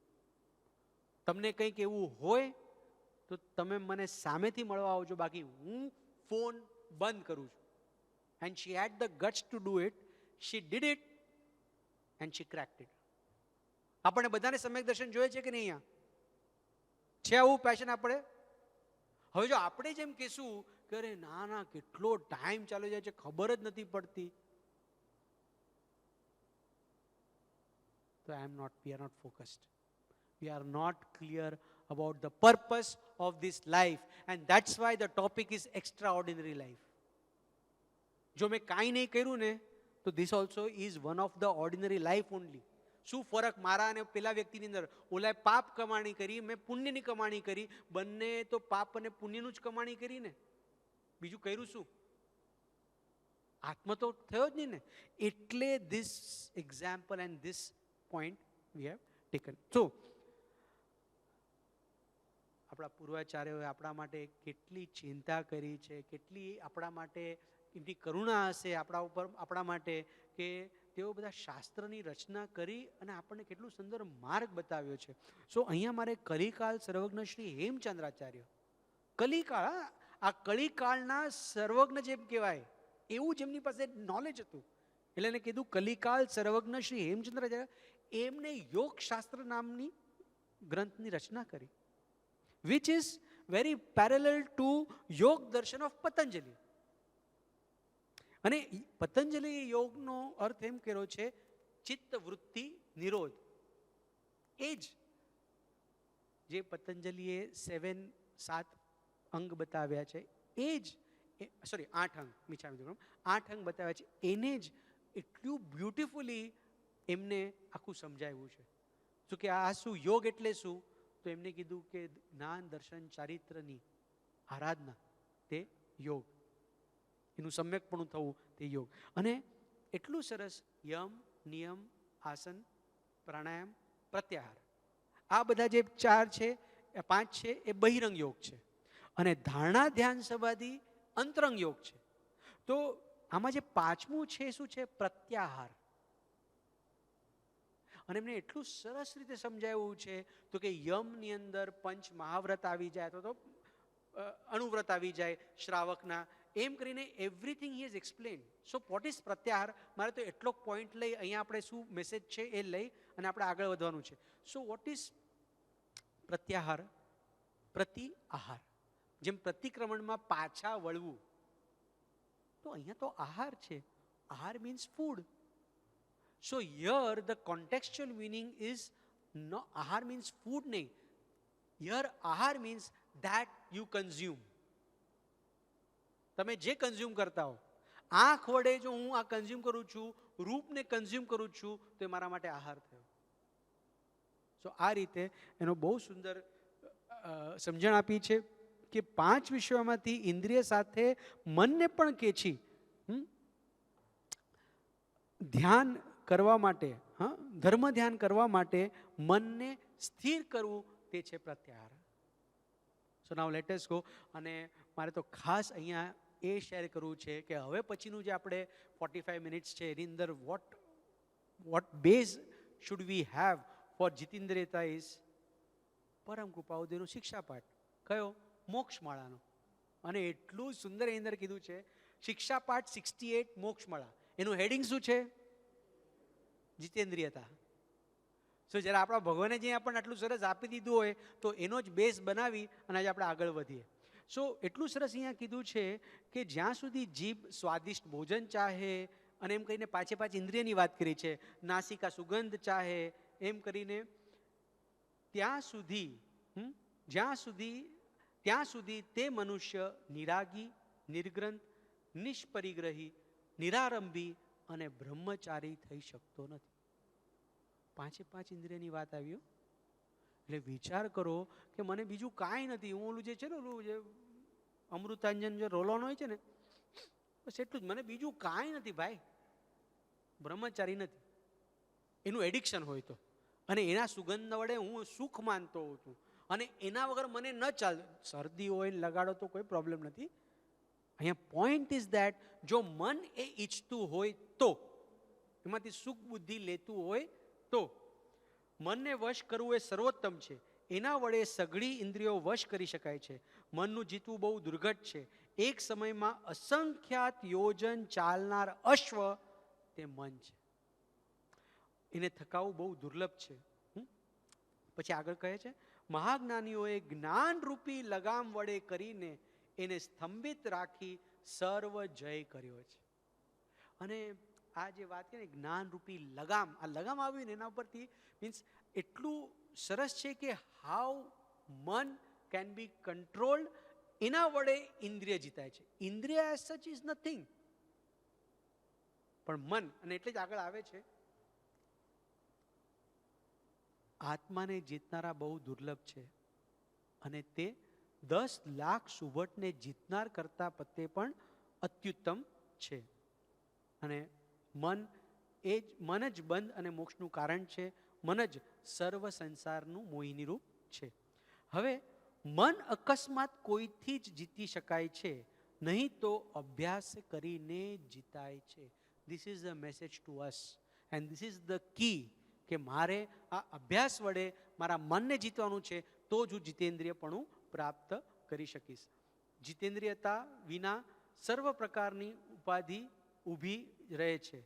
તમને કંઈક એવું હોય તો તમે મને સામેથી મળવા આવજો, બાકી હું ફોન બંધ કરું છું. And she had the guts to do it, she did it and she cracked it. આપણે બધાને સમ્યક દર્શન જોઈએ છે કે નહીં? અહીંયા છે આવું પેશન આપણે? હવે જો આપણે જેમ કહેશું કે અરે ના ના કેટલો ટાઈમ ચાલી જાય છે ખબર જ નથી પડતી, તો we are not focused, we are not clear about the purpose of this life, and that's why the topic is extraordinary life. જો મેં કાંઈ નહીં કર્યું ને તો this also is one of the ordinary life only. શું ફરક મારા અને પેલા વ્યક્તિની અંદર? ઓલાએ પાપ કમાણી કરી, મેં પુણ્યની કમાણી કરી, બંને તો પાપ અને પુણ્યનું જ કમાણી કરી ને, બીજું કર્યું શું? આત્મા તો થયો જ નહીં ને. એટલે this example and this point we have taken. So આપણા પૂર્વાચાર્યોએ આપણા માટે કેટલી ચિંતા કરી છે, કેટલી આપણા માટે એમની કરુણા હશે આપણા ઉપર, આપણા માટે, કે તેઓ બધા શાસ્ત્રની રચના કરી અને આપણને કેટલું સુંદર માર્ગ બતાવ્યો છે. સો અહીંયા મારે કલિકાળ સર્વજ્ઞ શ્રી હેમચંદ્રાચાર્ય, કલિકાળ, આ કલિકાળના સર્વજ્ઞ જેમ કહેવાય એવું જેમની પાસે નોલેજ હતું, એટલે એને કીધું કલિકાળ સર્વજ્ઞ શ્રી હેમચંદ્રાચાર્ય, એમને યોગ શાસ્ત્ર નામની ગ્રંથની રચના કરી, which is very parallel to યોગ દર્શન ઓફ પતંજલિ. અને પતંજલિ યોગનો અર્થ એમ કર્યો છે ચિત્ત વૃત્તિ નિરોધ. એ જ જે પતંજલિએ 7 અંગ બતાવ્યા છે, એ જ 8 અંગ, મીઠા 8 અંગ બતાવ્યા છે, એને જ એટલું બ્યુટિફુલી એમને આખું સમજાવ્યું છે. તો કે આ શું યોગ એટલે શું? તો એમને કીધું કે જ્ઞાન દર્શન ચારિત્રની આરાધના તે યોગ, એનું સમ્યકપણું થવું તે યોગ. અને એટલું સરસ યમ, નિયમ, આસન, પ્રાણાયામ, પ્રત્યાહાર, આ બધા જે 4 છે, 5 છે, એ બહિરંગ યોગ છે. અને ધારણા, ધ્યાન, સમાધિ અંતરંગ યોગ છે. તો આમાં જે 5મું છે શું છે? પ્રત્યાહાર. અને એમને એટલું સરસ રીતે સમજાવ્યું છે તો કે યમની અંદર પંચ મહાવ્રત આવી જાય, અથવા તો અણુવ્રત આવી જાય શ્રાવકના, એમ કરીને everything he has explain. So what is પ્રત્યાહાર? મારે તો એટલો પોઈન્ટ લઈ અહીંયા આપણે શું મેસેજ છે એ લઈ અને આપણે આગળ વધવાનું છે. સો વોટ ઇઝ પ્રત્યાહાર? પ્રતિ આહાર. જેમ પ્રતિક્રમણમાં પાછા વળવું, તો અહીંયા તો આહાર છે. આહાર means food. So here the contextual meaning is no, ahar means food nahi. Here ahar means that you consume. તમે જે કન્ઝ્યુમ કરતા હો, આંખ વડે જો હું આ કન્ઝ્યુમ કરું છું, રૂપને કન્ઝ્યુમ કરું છું, તો એ મારા માટે આહાર થયો. સો આ રીતે એનો બહુ સુંદર સમજણ આપી છે કે 5 વિષયોમાંથી ઇન્દ્રિય સાથે મનને પણ કેછી ધ્યાન કરવા માટે, ધર્મ ધ્યાન કરવા માટે મનને સ્થિર કરવું, તે છે પ્રત્યાહાર. સો નાઉ લેટ અસ ગો. અને મારે તો ખાસ અહીંયા એ શેર કરવું છે કે હવે પછીનું જે આપણે 45 મિનિટ્સ છે એની અંદર what base should we have for જીતેન્દ્રિયતા ઇઝ પરમ કૃપાઉદયનો શિક્ષાપાઠ. કયો? મોક્ષમાળાનો. અને એટલું સુંદર એની અંદર કીધું છે શિક્ષાપાઠ 68 મોક્ષમાળા. એનું હેડિંગ શું છે? જીતેન્દ્રિયતા. સો જ્યારે આપણા ભગવાને જે આપણને આટલું સરસ આપી દીધું હોય તો એનો જ બેઝ બનાવી અને આજે આપણે આગળ વધીએ. સો એટલું સરસ અહીંયા કીધું છે કે જ્યાં સુધી જીભ સ્વાદિષ્ટ ભોજન ચાહે, અને એમ કહીને પાછે પાછી ઇન્દ્રિયની વાત કરી છે, નાસિકા સુગંધ ચાહે એમ કરીને, ત્યાં સુધી તે મનુષ્ય નિરાગી, નિર્ગ્રંથ, નિષ્પરિગ્રહી, નિરારંભી અને બ્રહ્મચારી થઈ શકતો નથી. પાંચે પાંચ ઇન્દ્રિયની વાત આવી. એટલે વિચાર કરો કે મને બીજું કાંઈ નથી, હું ઓલું જે છે ને, ઓલું જે અમૃતાંજન જે રોલોન હોય છે ને, બસ એટલું જ, મને બીજું કાંઈ નથી ભાઈ. બ્રહ્મચારી નથી. એનું એડિક્શન હોય તો, અને એના સુગંધ વડે હું સુખ માનતો હોઉં છું, અને એના વગર મને ન ચાલ. શરદી હોય લગાડો તો કોઈ પ્રોબ્લેમ નથી. અહીંયા પોઈન્ટ ઇઝ ધેટ જો મન એ ઈચ્છતું હોય તો, એમાંથી સુખ બુદ્ધિ લેતું હોય તો, મનને વશ કરવું એ સર્વોત્તમ છે. એના વડે સઘળી ઇન્દ્રિયો વશ કરી શકાય છે. મનનું જીતવું બહુ દુર્ઘટ છે. એક સમયમાં અસંખ્યાત યોજન ચાલનાર અશ્વ તે મન છે. એને થકાવવું બહુ દુર્લભ છે. પછી આગળ કહે છે, મહાજ્ઞાનીઓએ જ્ઞાનરૂપી લગામ વડે કરીને એને સ્તંભિત રાખી સર્વ જય કર્યો છે. અને આ જે વાત છે ને, જ્ઞાનરૂપી લગામ, આ લગામ આવ્યું ને એના ઉપરથી મીન્સ એટલું સરસ છે કે હાઉ મન કેન બી કંટ્રોલ્ડ. એના વડે ઇન્દ્રિય જીતાય છે. ઇન્દ્રિય એઝ સચ ઇઝ નથિંગ, પણ મન, અને એટલે જ આગળ આવે છે, આત્માને જીતનારા બહુ દુર્લભ છે, અને તે 10 લાખ સુભટને જીતનાર કરતા પતે પણ અત્યુત્તમ છે. અને મન જ બંધ અને મોક્ષનું કારણ છે. મન જ સર્વ સંસારનું મોહિની રૂપ છે. હવે મન અકસ્માત કોઈથી જ જીતી શકાય છે, નહીં તો અભ્યાસ કરીને જીતાય છે. This is the message to us, and this is the key, કે મારે આ અભ્યાસ વડે મારા મનને જીતવાનું છે, તો જ હું જીતેન્દ્રિયપણું પ્રાપ્ત કરી શકીશ. જીતેન્દ્રિયતા વિના સર્વ પ્રકારની ઉપાધિ ઊભી રહે છે.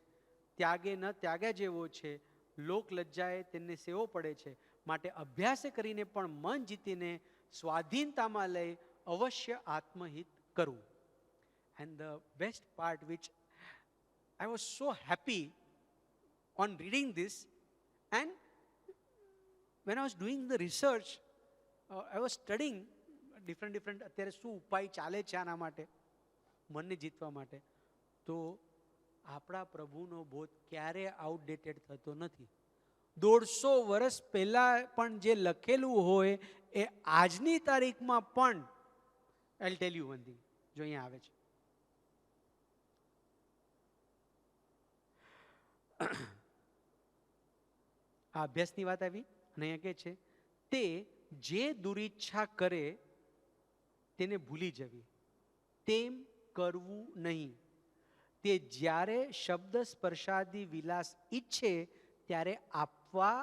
ત્યાગે ન ત્યાગ્યા જેવો છે, લોક લજ્જાએ તેને સેવો પડે છે. માટે અભ્યાસે કરીને પણ મન જીતીને સ્વાધીનતામાં લઈ અવશ્ય આત્મહિત કરવું. And the best part which I was so happy on reading this, and when I was doing the research, I was studying different અત્યારે શું ઉપાય ચાલે છે આના માટે, મનને જીતવા માટે. તો આપણા પ્રભુનો બોધ ક્યારે આઉટડેટેડ થતો નથી. 150 વર્ષ પહેલા પણ જે લખેલું હોય એ આજની તારીખમાં પણ, I'll tell you one thing, જો અહીંયા આવે છે, આ અભ્યાસની વાત આવી, અને અહીંયા કહે છે, તે જે દુરીચ્છા કરે તેને ભૂલી જવી, તેમ કરવું નહીં. તે જ્યારે શબ્દ સ્પર્શાદી વિલાસ ઈચ્છે ત્યારે આપવા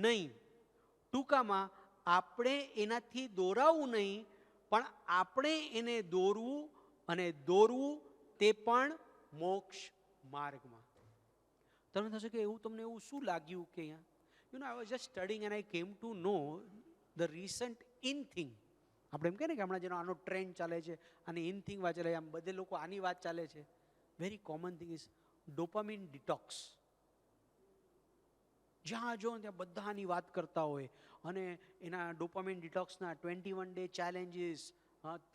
નહીં. ટૂંકામાં આપણે એનાથી દોરાવું નહીં, પણ આપણે એને દોરવું, અને દોરવું તે પણ મોક્ષ માર્ગમાં. તમને થશે કે તમને એવું શું લાગ્યું કે અહીંયા, I was just studying and I came to know the recent in thing. આપણે એમ કહે ને કે હમણાં જેનો આનો ટ્રેન્ડ ચાલે છે, અને ઇન થિંગ વાત ચાલે, આમ બધે લોકો આની વાત ચાલે છે. Very common thing is dopamine detox. જ્યાં જો ત્યાં બધાની વાત કરતા હોય, અને એના dopamine ડિટોક્સના 21 day challenges,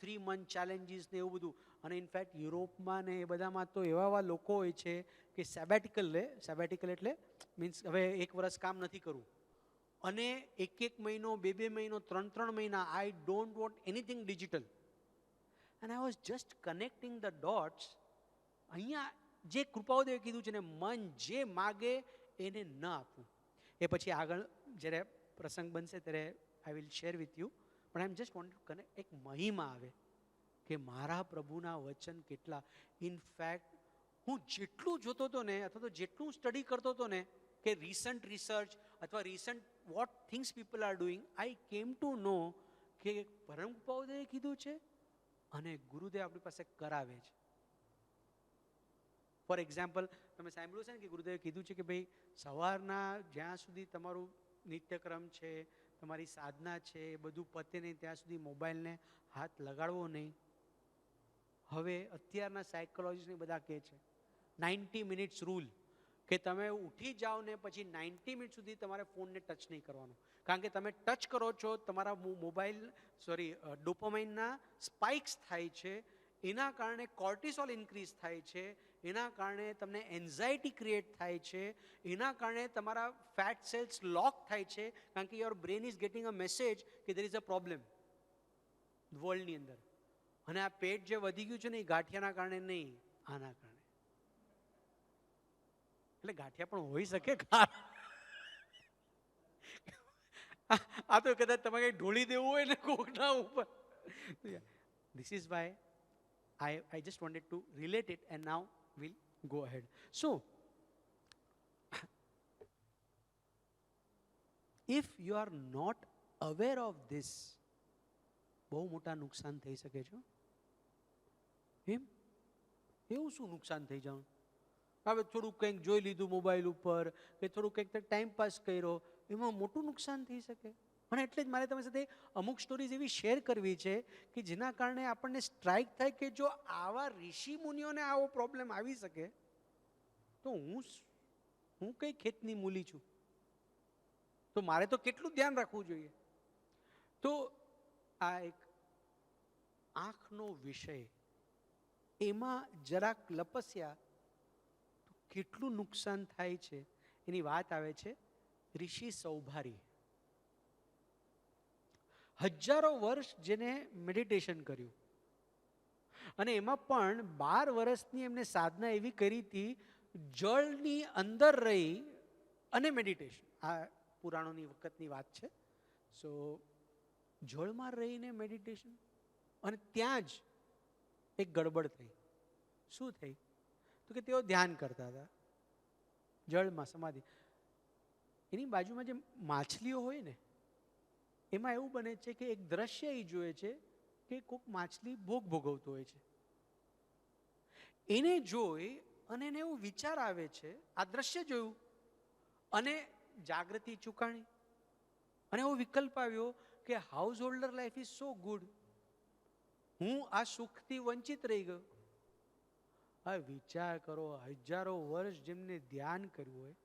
3 month challenges ને એવું બધું. અને ઇનફેક્ટ યુરોપમાં ને એ બધામાં તો એવા લોકો હોય છે કે સેબેટિકલ લે. સેબેટિકલ એટલે મીન્સ હવે 1 વર્ષ કામ નથી કરવું, અને 1 મહિનો, 2 મહિનો, 3 મહિના, I don't want anything digital. And I was just connecting the dots. અહીંયા જે કૃપાઓદેવે કીધું છે ને, મન જે માગે એને ન આપવું. એ પછી આગળ જ્યારે પ્રસંગ બનશે ત્યારે I will share with you, પણ I am just want to connect. એક મહિમા આવે કે મારા પ્રભુના વચન કેટલા. ઇનફેક્ટ હું જેટલું જોતો હતો ને, અથવા તો જેટલું સ્ટડી કરતો હતો ને, કે રિસન્ટ રિસર્ચ અથવા recent what things people are doing, I came to know કે પરમ કૃપાઓદેવે કીધું છે અને ગુરુદેવ આપણી પાસે કરાવે છે. ફોર એક્ઝામ્પલ, તમે સાંભળ્યું છે ને કે ગુરુદેવે કીધું છે કે ભાઈ સવારના જ્યાં સુધી તમારું નિત્યક્રમ છે, તમારી સાધના છે એ બધું પતે નહીં ત્યાં સુધી મોબાઈલને હાથ લગાડવો નહીં. હવે અત્યારના સાયકોલોજીસ્ટ બધા કહે છે 90 મિનિટ્સ રૂલ, કે તમે ઉઠી જાઓ ને પછી 90 મિનિટ સુધી તમારે ફોનને ટચ નહીં કરવાનો. કારણ કે તમે ટચ કરો છો, તમારા ડોપામાઇનના સ્પાઇક્સ થાય છે, એના કારણે કોર્ટિસોલ ઇન્ક્રીઝ થાય છે, એના કારણે તમને એન્ઝાયટી ક્રિએટ થાય છે, એના કારણે તમારા ફેટ સેલ્સ લોક થાય છે, કારણ કે your brain is getting a message કે દેર ઇઝ અ પ્રોબ્લેમ વર્લ્ડની અંદર. અને આ પેટ જે વધી ગયું છે ને એ ગાંઠિયાના કારણે નહીં, આના કારણે. એટલે ગાંઠિયા પણ હોઈ શકે. આ તો કદાચ તમે કઈ ઢોળી દેવું હોય ને કોકના ઉપર. This is why I just wanted to relate it, and now we'll go ahead. So, if you are not aware of this, બહુ મોટા નુકસાન થઈ શકે છે. એમ એવું શું નુકસાન થઈ જવાનું? હવે થોડુંક કંઈક જોઈ લીધું મોબાઈલ ઉપર, કે થોડુંક કંઈક ટાઈમ પાસ કર્યો, એમાં મોટું નુકસાન થઈ શકે. અને એટલે જ મારે તમારી સાથે અમુક સ્ટોરીઝ એવી શેર કરવી છે કે જેના કારણે આપણને સ્ટ્રાઇક થાય કે જો આવા ઋષિ મુનિઓને આવો પ્રોબ્લેમ આવી શકે તો હું કઈ ખેતની મૂલી છું, તો મારે તો કેટલું ધ્યાન રાખવું જોઈએ. તો આ એક આંખનો વિષય, એમાં જરાક લપસ્યા તો કેટલું નુકસાન થાય છે એની વાત આવે છે ઋષિ સૌભારી. હજારો વર્ષ જેને મેડિટેશન કર્યું, અને એમાં પણ 12 વર્ષની એમને સાધના એવી કરી હતી, જળની અંદર રહી અને મેડિટેશન. આ પુરાણોની વખતની વાત છે. સો જળમાં રહીને મેડિટેશન, અને ત્યાં જ એક ગડબડ થઈ. શું થઈ? તો કે તેઓ ધ્યાન કરતા હતા જળમાં, સમાધિ. એની બાજુમાં જે માછલીઓ હોય ને, એમાં એવું બને છે કે એક દ્રશ્ય એ જોવે છે કે કોઈક માછલી ભોગ ભોગવતો હોય છે. એને જોઈ અને એને એવું વિચાર આવે છે, આ દ્રશ્ય જોયું અને જાગૃતિ ચૂકાણી, અને એવો વિકલ્પ આવ્યો કે house holder life is so good, હું આ સુખથી વંચિત રહી ગયો. હવે વિચાર કરો, હજારો વર્ષ જેમને ધ્યાન કર્યું હોય,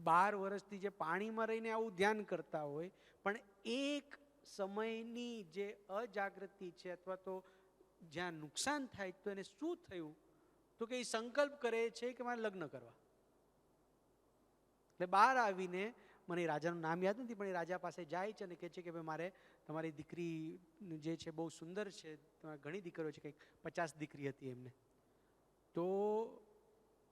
12 વર્ષથી જે પાણીમાં રહીને આવું ધ્યાન કરતા હોય, પણ એક સમયની જે અજાગૃતિ છે અથવા તો જ્યાં નુકસાન થાય, તો એને શું થયું? તો કે એ સંકલ્પ કરે છે કે મારે લગ્ન કરવા. એટલે બહાર આવીને, મને રાજાનું નામ યાદ નથી, પણ એ રાજા પાસે જાય છે અને કહે છે કે ભાઈ મારે તમારી દીકરી જે છે બહુ સુંદર છે, તમારી ઘણી દીકરીઓ છે, કંઈક 50 દીકરી હતી એમને. તો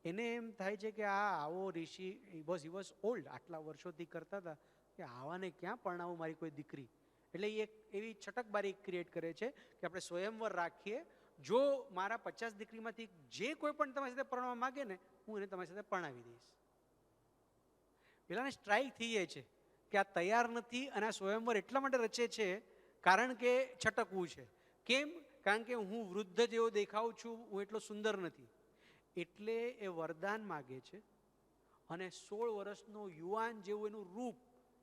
એને એમ થાય છે કે આવો ઋષિ, હી વોઝ ઓલ્ડ, આટલા વર્ષોથી કરતા હતા, કે આવાને ક્યાં પરણાવું મારી કોઈ દીકરી. એટલે એ એક એવી છટકબારી ક્રિએટ કરે છે કે આપણે સ્વયંવર રાખીએ, જો મારા 50 દીકરીમાંથી જે કોઈ પણ તમારી સાથે પરણવા માગે ને, હું એને તમારી સાથે પરણાવી દઈશ. પેલાને સ્ટ્રાઇક થઈ જાય છે કે આ તૈયાર નથી, અને આ સ્વયંવર એટલા માટે રચે છે કારણ કે છટકવું છે. કેમ? કારણ કે હું વૃદ્ધ જેવો દેખાઉં છું, હું એટલો સુંદર નથી. એટલે એ વરદાન માગે છે, અને 16 વર્ષનો યુવાન જેવું એનું રૂપ,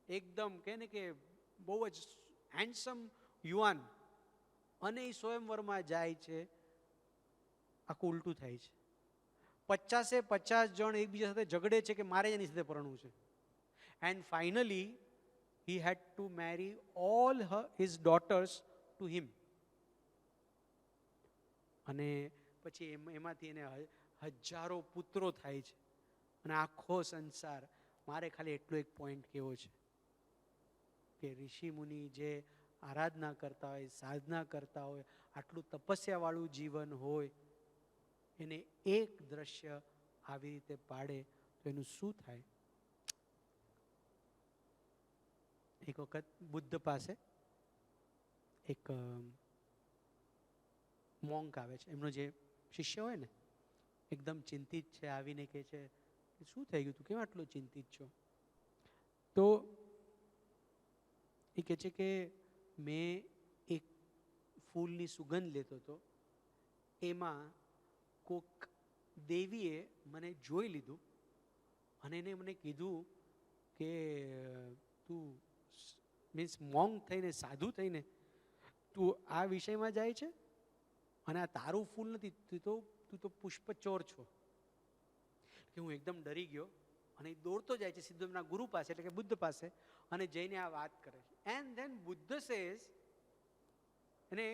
એકદમ કહે ને કે બહુ જ હેન્ડસમ યુવાન, અને એ સ્વયંવરમાં જાય છે. આખું ઉલટું થાય છે. 50 જણ એકબીજા સાથે ઝઘડે છે કે મારે એની સાથે પરણવું છે. And finally he had to marry all his daughters to him. અને પછી એમાંથી એને હજારો પુત્રો થાય છે, અને આખો સંસાર. મારે ખાલી એટલો એક પોઈન્ટ કેવો છે કે ઋષિ મુનિ જે આરાધના કરતા હોય, સાધના કરતા હોય, આટલું તપસ્યાવાળું જીવન હોય, એને એક દ્રશ્ય આવી રીતે પાડે તો એનું શું થાય? એક વખત બુદ્ધ પાસે એક મોંક આવે છે, એમનો જે શિષ્ય હોય ને, એકદમ ચિંતિત છે, આવીને કહે છે કે શું થઈ ગયું, તું કેમ આટલો ચિંતિત છો? તો એ કહે છે કે મેં એક ફૂલની સુગંધ લેતો હતો, એમાં કોક દેવીએ મને જોઈ લીધું, અને એને મને કીધું કે તું મીન્સ મોંગ થઈને, સાધુ થઈને તું આ વિષયમાં જાય છે અને આ તારું ફૂલ નથી, તું તો પુષ્પચોર છો. કે હું એકદમ ડરી ગયો અને દોડતો જાય છે સીધો એમના ગુરુ પાસે, એટલે કે બુદ્ધ પાસે, અને જઈને આ વાત કરે છે. એન્ડ ધેન બુદ્ધ સેઝ, અને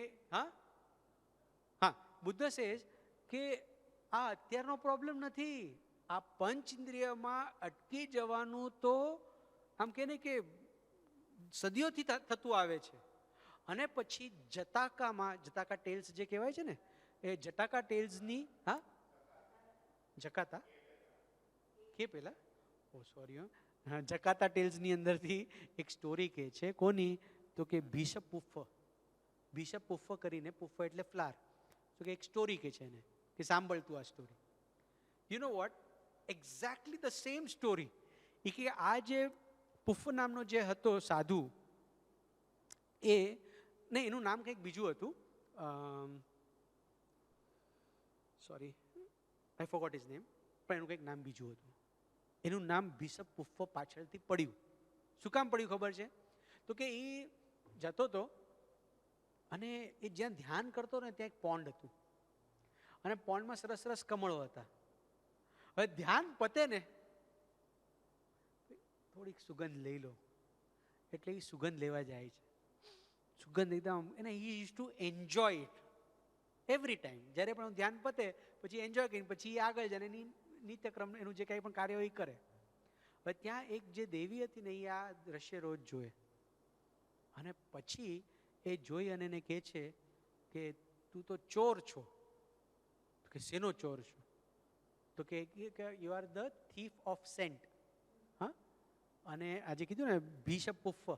બુદ્ધ સેઝ કે આ અત્યારનો પ્રોબ્લેમ નથી, આ પંચ ઇન્દ્રિયમાં અટકી જવાનું તો આમ કે ને કે સદીઓથી થતું આવે છે. અને પછી જટાકા ટેલ્સ જે કહેવાય છે ને, એ જટાકા ટેલ્સની જકાતા કે પેલા સોરી જકાતા ટેલ્સની અંદરથી એક સ્ટોરી કહે છે. કોની? તો કે ભીષપ પુફ્ફ કરીને, પુફ્ફ એટલે ફ્લાર, તો કે એક સ્ટોરી કહે છે એને કે સાંભળતું આ story. You know what, exactly the same story. એ કે આ જે પુફ્ફ નામનો જે હતો સાધુ, એનું નામ કંઈક બીજું હતું, sorry I forgot his name, પણ એનું કંઈક નામ બીજું હતું. એનું નામ ભીષપ પુફ્ફ પાછળથી પડ્યું. શું કામ પડ્યું ખબર છે? તો કે એ જતો હતો અને એ જ્યાં ધ્યાન કરતો ને ત્યાં એક પોન્ડ હતું, અને પોન્ડમાં સરસ સરસ કમળો હતા. હવે ધ્યાન પતે ને થોડીક સુગંધ લઈ લો, એટલે એ સુગંધ લેવા જાય છે. સુગંધ એકદમ, એને he use to enjoy it every time. જ્યારે પણ ધ્યાન પતે પછી એન્જોય કરીને પછી આગળ જાય, એની નિત્યક્રમ એનું જે કંઈ પણ કાર્ય હોય એ કરે. હવે ત્યાં એક જે દેવી હતી ને, એ આ દ્રશ્ય રોજ જોવે, અને પછી એ જોઈ અને એને કહે છે કે તું તો ચોર છો. કે શેનો ચોર છો? તો કે you are the thief of scent. અને આજે કીધું ને ભીષપ પુફ્ફ,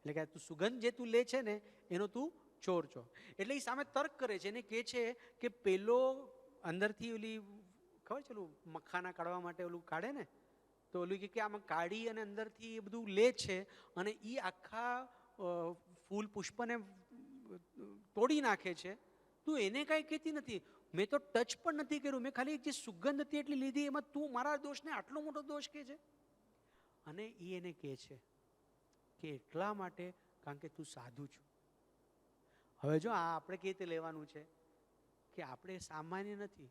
એટલે કે તું સુગંધ જે તું લે છે ને એનો તું ચોર છો. એટલે એ સામે તર્ક કરે છે, એને કહે છે કે પેલો અંદરથી ઓલી ખબર છે ઓલું મખાના કાઢવા માટે ઓલું કાઢે ને, તો ઓલું કે આમાં કાઢી અને અંદરથી એ બધું લે છે, અને એ આખા ફૂલ પુષ્પને તોડી નાખે છે. તું એને કાંઈ કહેતી નથી, મેં તો ટચ પણ નથી કર્યું, મેં ખાલી જે સુગંધ હતી એટલી લીધી, એમાં તું મારા દોષને આટલો મોટો દોષ કહે છે. અને એ એને કહે છે કે એટલા માટે કારણ કે તું સાધુ છો. હવે જો આ આપણે કેવી રીતે લેવાનું છે કે આપણે સામાન્ય નથી.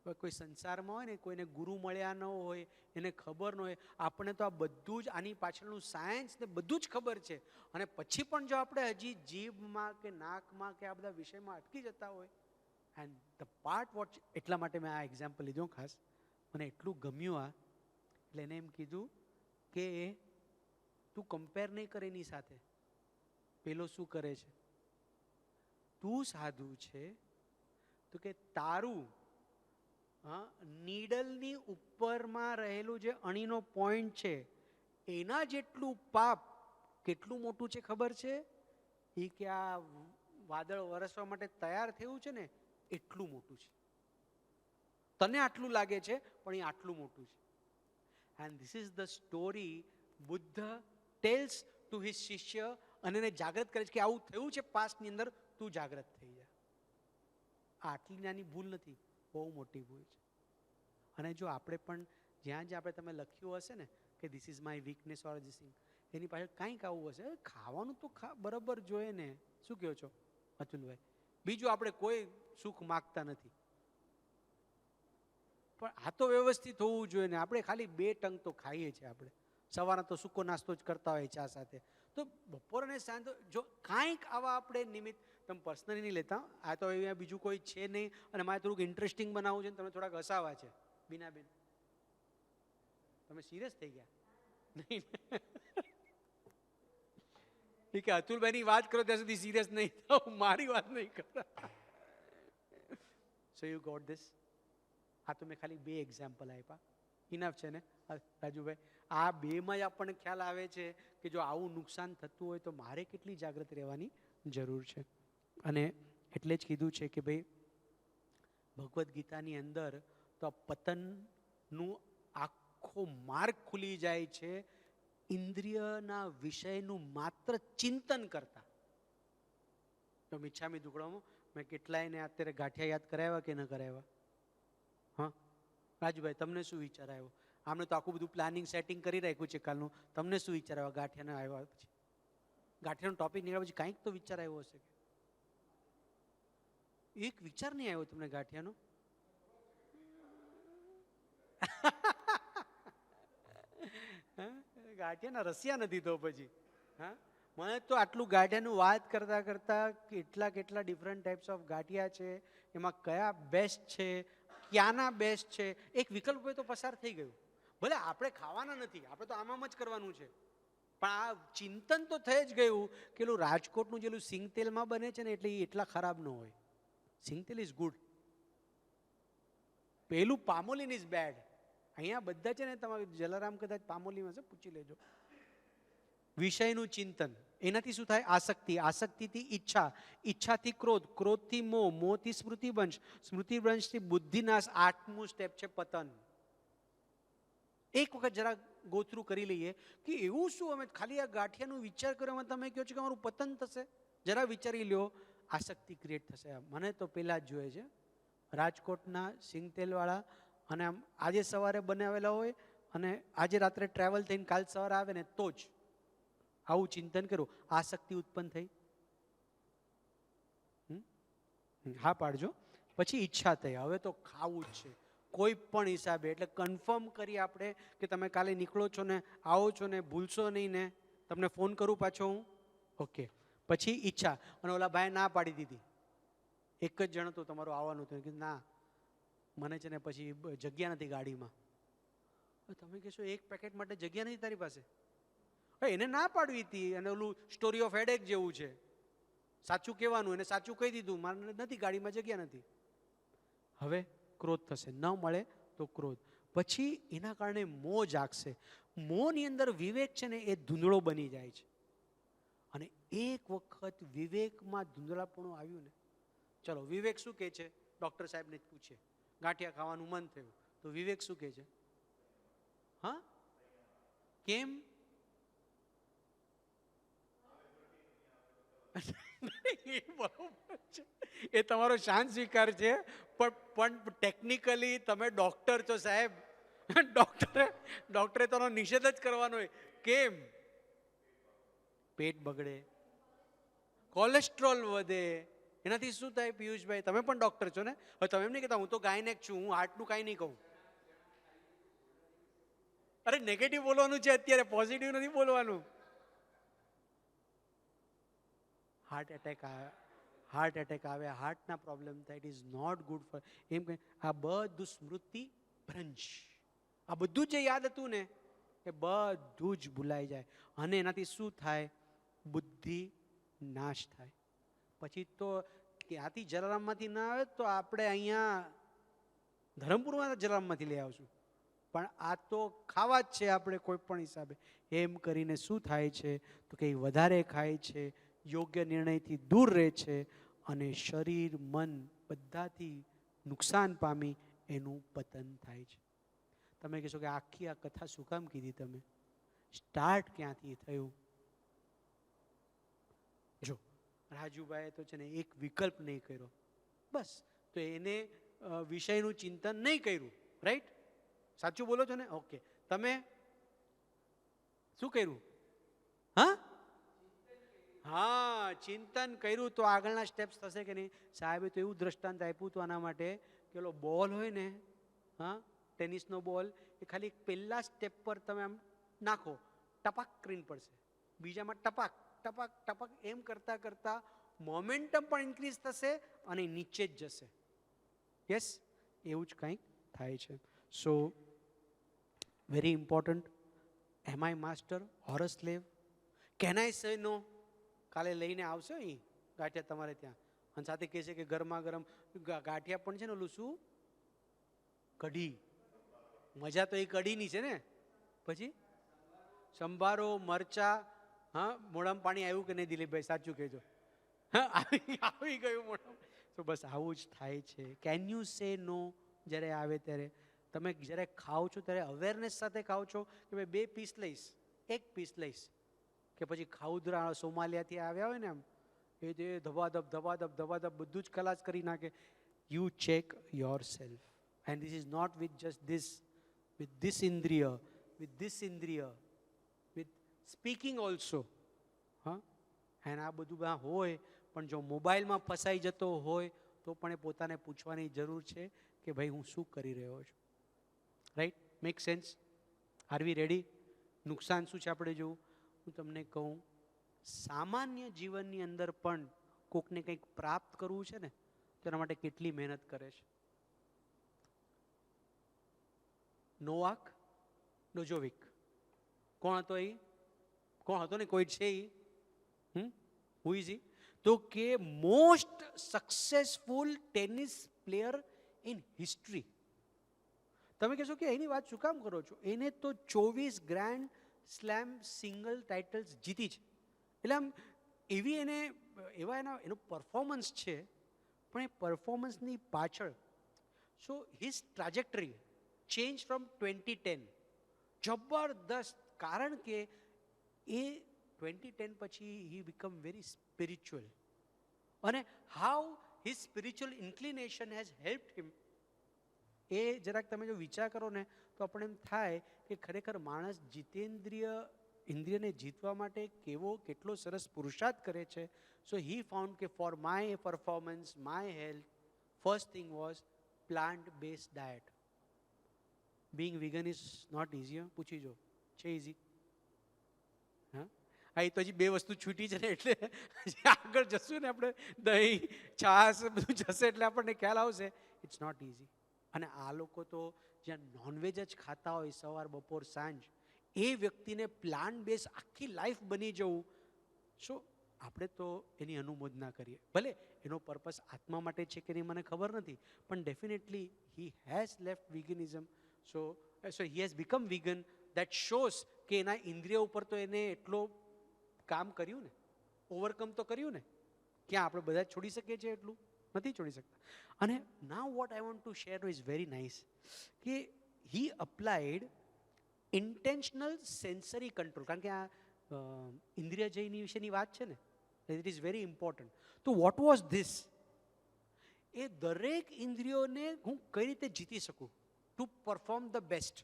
હવે કોઈ સંસારમાં હોય ને, કોઈને ગુરુ મળ્યા ન હોય, એને ખબર ન હોય, આપણે તો આ બધું જ આની પાછળનું સાયન્સ ને બધું જ ખબર છે, અને પછી પણ જો આપણે હજી જીભમાં કે નાકમાં કે આ બધા વિષયમાં અટકી જતા હોય, એન્ડ ધ પાર્ટ વોટ, એટલા માટે મેં આ એક્ઝામ્પલ લીધું ખાસ, મને એટલું ગમ્યું આ. એટલે એને એમ કીધું કે તું કમ્પેર નહીં કરે એની સાથે, પેલો શું કરે છે, તું સાધુ છે તો કે તારું નીડલની ઉપરમાં રહેલું જે અણીનો પોઈન્ટ છે એના જેટલું પાપ કેટલું મોટું છે ખબર છે? એ કે આ વાદળ વરસવા માટે તૈયાર થયું છે ને એટલું મોટું છે. તને આટલું લાગે છે પણ એ આટલું મોટું છે. And this is the story Buddha tells to his shishya, અને એને જાગૃત કરે છે કે આવું થયું છે પાસ્ટની અંદર, તું જાગૃત થઈ જા. આટલી નાની ભૂલ નથી, બહુ મોટી ભૂલ છે. અને જો આપણે પણ જ્યાં જ્યાં આપણે તમે લખ્યું હશે ને કે this is my weakness or this thing, એની પાછળ કાંઈક આવું હશે. ખાવાનું તો બરાબર જોઈએ ને, શું કહો છો અતુલભાઈ? બીજું આપણે કોઈ સુખ માગતા નથી, પણ આ તો વ્યવસ્થિત હોવું જોઈએ ને. આપણે ખાલી 2 ટંક તો ખાઈએ છીએ. આપણે સવારના તો સૂકો નાસ્તો જ કરતા હોય ચા સાથે, તો બપોર અને સાંજ જો કાંઈક આવા આપણે નિમિત્ત, તમે પર્સનલી નહીં લેતા, આ તો અહીંયા બીજું કોઈ છે નહીં, અને મારે થોડુંક ઇન્ટરેસ્ટિંગ બનાવવું છે ને તમે થોડાક હસાવા છે. બીનાબેન તમે સિરિયસ થઈ ગયા નહીં? કે અતુલભાઈની વાત કરો ત્યાં સુધી સિરિયસ નહીં થાવ, મારી વાત નહીં કરતા. So you got this. આ તો મેં ખાલી 2 એક્ઝામ્પલ આપ્યા, ઇનફ છે ને રાજુભાઈ? આ 2માં જ આપણને ખ્યાલ આવે છે કે જો આવું નુકસાન થતું હોય તો મારે કેટલી જાગૃત રહેવાની જરૂર છે. અને એટલે જ કીધું છે કે ભાઈ ભગવદ્ ગીતાની અંદર તો પતનનું આખો માર્ગ ખુલી જાય છે ઇન્દ્રિયના વિષયનું માત્ર ચિંતન કરતા. તો મિચ્છામી દુક્કડમમાં મેં કેટલાયને અત્યારે ગાંઠિયા યાદ કરાવ્યા કે ન કરાવ્યા? હા રાજુભાઈ, તમને શું વિચાર આવ્યો? આમને તો આખું બધું પ્લાનિંગ સેટિંગ કરી રાખ્યું છે કાલનું. તમને શું વિચાર આવ્યો ગાંઠિયાને આવ્યા પછી? ગાંઠિયાનો ટોપિક નીકળ્યા પછી કાંઈક તો વિચાર આવ્યો હશે. એક વિચાર નહીં આવ્યો તમને ગાંઠિયાનો? ગાંઠિયાના રસિયા નથી તો પછી. હા, મને તો આટલું ગાંઠિયાનું વાત કરતા કરતા કેટલા ડિફરન્ટ ટાઈપ્સ ઓફ ગાંઠિયા છે, એમાં કયા બેસ્ટ છે, ક્યાંના બેસ્ટ છે, એક વિકલ્પ હોય તો પસાર થઈ ગયું. ભલે આપણે ખાવાના નથી, આપણે તો આમ જ કરવાનું છે, પણ આ ચિંતન તો થઈ જ ગયું કે પેલું રાજકોટનું જેલું સિંગ તેલમાં બને છે ને એટલે એ એટલા ખરાબ ન હોય. સિંગ તેલ ઇઝ ગુડ, પેલું પામોલિન ઇઝ બેડ. અહીંયા બધા છે ને, તમારે જલારામ કદાચ પામોલીમાં છે, પૂછી લેજો. વિષયનું ચિંતન, એનાથી શું થાય? આસક્તિ, આસક્તિથી ઈચ્છા, ઈચ્છાથી ક્રોધ, ક્રોધથી મોહ, મોહથી સ્મૃતિભ્રંશ, સ્મૃતિભ્રંશથી બુદ્ધિનાશ. 8મું સ્ટેપ છે પતન. એક વખત જરા ગોથરું કરી લઈએ કે એવું શું અમે ખાલી આ ગાંઠિયાનું વિચાર કરવામાં તમે કહો છો કે અમારું પતન થશે. જરા વિચારી લ્યો, આસક્તિ ક્રિએટ થશે. મને તો પહેલા જ જોઈએ છે રાજકોટના સિંગતેલવાળા, અને આમ આજે સવારે બનાવેલા હોય અને આજે રાત્રે ટ્રાવેલ થઈને કાલ સવારે આવે ને તો જ આવું ચિંતન કરું. આસક્તિ ઉત્પન્ન થઈ, હા પાડજો. પછી ઈચ્છા થઈ, હવે તો ખાવું જ છે કોઈ પણ હિસાબે. એટલે કન્ફર્મ કરી આપણે કે તમે કાલે નીકળો છો ને, આવો છો ને, ભૂલશો નહીં ને, તમને ફોન કરું પાછો હું. ઓકે. પછી ઈચ્છા, અને ઓલા ભાઈ ના પાડી દીધી. એક જ જણ હતું તમારું આવવાનું હતું, કે ના મને છે ને પછી જગ્યા નથી ગાડીમાં. તમે કહેશો એક પેકેટ માટે જગ્યા નથી તારી પાસે? એને ના પાડવી હતી, અને ઓલું સ્ટોરી ઓફ હેડેક જેવું છે. સાચું કહેવાનું, એને સાચું કહી દીધું, મારે નથી ગાડીમાં જગ્યા નથી. હવે ક્રોધ થશે, ન મળે તો ક્રોધ. પછી એના કારણે મોહ જાગશે. મોહની અંદર વિવેક છે ને એ ધૂંધળો બની જાય છે. અને એક વખત વિવેકમાં ધૂંધળાપણું આવ્યું ને, ચલો વિવેક શું કહે છે? ડૉક્ટર સાહેબને જ પૂછે, ગાંઠિયા ખાવાનું મન થયું તો વિવેક શું કહે છે? હા, કેમ? એ બરોબર છે, એ તમારો શાંત સ્વીકાર છે, પણ ટેકનિકલી તમે ડોક્ટર છો સાહેબ. ડોક્ટરે તો નિષેધ જ કરવાનો હોય. કેમ? પેટ બગડે, કોલેસ્ટ્રોલ વધે. એનાથી શું થાય પિયુષભાઈ? તમે પણ ડોક્ટર છો ને? હવે તમે એમ નહીં કહેતા હું તો ગાયનેક છું, હું હાર્ટનું કાંઈ નહીં કહું. અરે નેગેટિવ બોલવાનું છે અત્યારે, પોઝિટિવ નથી બોલવાનું. હાર્ટ એટેક આવે, હાર્ટના પ્રોબ્લેમ થાય, it is not good for. એમ કે આ બધું સ્મૃતિ ભ્રંશ, આ બધું જે યાદ હતું ને એ બધું જ ભૂલાઈ જાય. અને એનાથી શું થાય? બુદ્ધિ નાશ થાય. પછી તો ત્યાંથી જલારામમાંથી ના આવે તો આપણે અહીંયા ધરમપુરમાં જલારામમાંથી લઈ આવશું. પણ આ તો ખાવા જ છે આપણે કોઈ પણ હિસાબે. એમ કરીને શું થાય છે તો કે વધારે ખાય છે, યોગ્ય નિર્ણયથી દૂર રહે છે, અને શરીર મન બધાથી નુકસાન પામી એનું પતન થાય છે. તમે કહેશો કે આખી આ કથા શું કામ કીધી તમે? સ્ટાર્ટ ક્યાંથી થયું? જો રાજુભાઈએ તો છે ને એક વિકલ્પ નહીં કર્યો, બસ. તો એને વિષયનું ચિંતન નહીં કર્યું, રાઈટ? સાચું બોલો છો ને? ઓકે. તમે શું કર્યું? હા, ચિંતન કર્યું તો આગળના સ્ટેપ્સ થશે કે નહીં? સાહેબે તો એવું દ્રષ્ટાંત આપ્યું હતું આના માટે કે ઓલો બોલ હોય ને, હા, ટેનિસનો બોલ, એ ખાલી પહેલા સ્ટેપ પર તમે આમ નાખો, ટપાક કરીને પડશે. બીજામાં ટપાક ટપાક ટપાક એમ કરતા કરતા મોમેન્ટમ પણ ઇન્ક્રીઝ થશે અને નીચે જ જશે. યસ, એવું જ કંઈક થાય છે. So very important. Am I master or a slave? Can I say no? કાલે લઈને આવશે અહીં ગાંઠિયા તમારે ત્યાં, અને સાથે કહે છે કે ગરમા ગરમ ગાંઠિયા પણ છે ને, ઓલું શું, કઢી. મજા તો એ કઢીની છે ને. પછી સંભારો, મરચા. હા, મોઢામાં પાણી આવ્યું કે નહીં દિલીપભાઈ? સાચું કહેજો. હા, આવી ગયું મોઢામાં. તો બસ આવું જ થાય છે. કેન યુ સે નો જ્યારે આવે ત્યારે? તમે જ્યારે ખાઓ છો ત્યારે અવેરનેસ સાથે ખાઓ છો કે ભાઈ 2 પીસ લઈશ, 1 પીસ લઈશ, કે પછી ખાઉદરા સોમાલિયાથી આવ્યા હોય ને એમ એ ધબાધબ બધું જ ખલાસ કરી નાખે. You check yourself. And this is not with just this, with this indriya, with speaking also. હા, અને આ બધું હોય પણ જો મોબાઈલમાં ફસાઈ જતો હોય તો પણ એ પોતાને પૂછવાની જરૂર છે કે ભાઈ હું શું કરી રહ્યો છું. Right? Make sense? Are we ready? નુકસાન શું છે આપણે જોવું. હું તમને કહું, સામાન્ય જીવનની અંદર પણ કોકને કંઈક પ્રાપ્ત કરવું છે ને તેના માટે કેટલી મહેનત કરે છે. નોવાક જોજોવિક કોણ હતો? એ કોણ હતો ને? કોઈ છે એ? Who is he? તો કે most successful tennis player in history. તમે કહેશો કે એની વાત શું કામ કરો છો? એને તો 24 ગ્રાન્ડ સ્લેમ સિંગલ ટાઇટલ્સ જીતી છે. એટલે આમ એવી એનો પરફોર્મન્સ છે. પણ એ પરફોર્મન્સની પાછળ હિઝ ટ્રાજેક્ટરી ચેન્જ ફ્રોમ 2010 જબરદસ્ત. કારણ કે એ 2010 પછી હી બીકમ વેરી સ્પિરિચ્યુઅલ, અને how his spiritual inclination has helped him. એ જરાક તમે જો વિચાર કરો ને તો આપણે એમ થાય કે ખરેખર માણસ ઇન્દ્રિયને જીતવા માટે કેટલો સરસ પુરુષાર્થ કરે છે. સો હી ફાઉન્ડ કે for my performance, my health, first thing was plant base diet. Being vegan is not easy. પૂછી જો છે ઇઝી? હા, એ તો હજી 2 વસ્તુ છૂટી છે ને, એટલે આગળ જશું ને આપણે, દહીં છાશ બધું જશે એટલે આપણને ખ્યાલ આવશે. It's not easy. અને આ લોકો તો જ્યાં નોનવેજ જ ખાતા હોય સવાર બપોર સાંજ, એ વ્યક્તિને પ્લાન્ટ બેઝ આખી લાઈફ બની જવું, શું આપણે તો એની અનુમોદના કરીએ. ભલે એનો પર્પસ આત્મા માટે છે કે નહીં મને ખબર નથી, પણ definitely he has left veganism. So he has become vegan. That shows કે એના ઇન્દ્રિયો ઉપર તો એને એટલો કામ કર્યું ને, ઓવરકમ તો કર્યું ને. ક્યાં આપણે બધા છોડી શકીએ છીએ? એટલું નથી છોડી શકતા. અને નાઉ what I want to share is very nice કે હી અપ્લાઇડ ઇન્ટેન્શનલ સેન્સરી કંટ્રોલ. કારણ કે આ ઇન્દ્રિય જયની વિશેની વાત છે ને, ઇટ ઇઝ વેરી ઇમ્પોર્ટન્ટ. તો વોટ વોઝ ધીસ? એ દરેક ઇન્દ્રિયોને હું કઈ રીતે જીતી શકું ટુ પરફોર્મ ધ બેસ્ટ.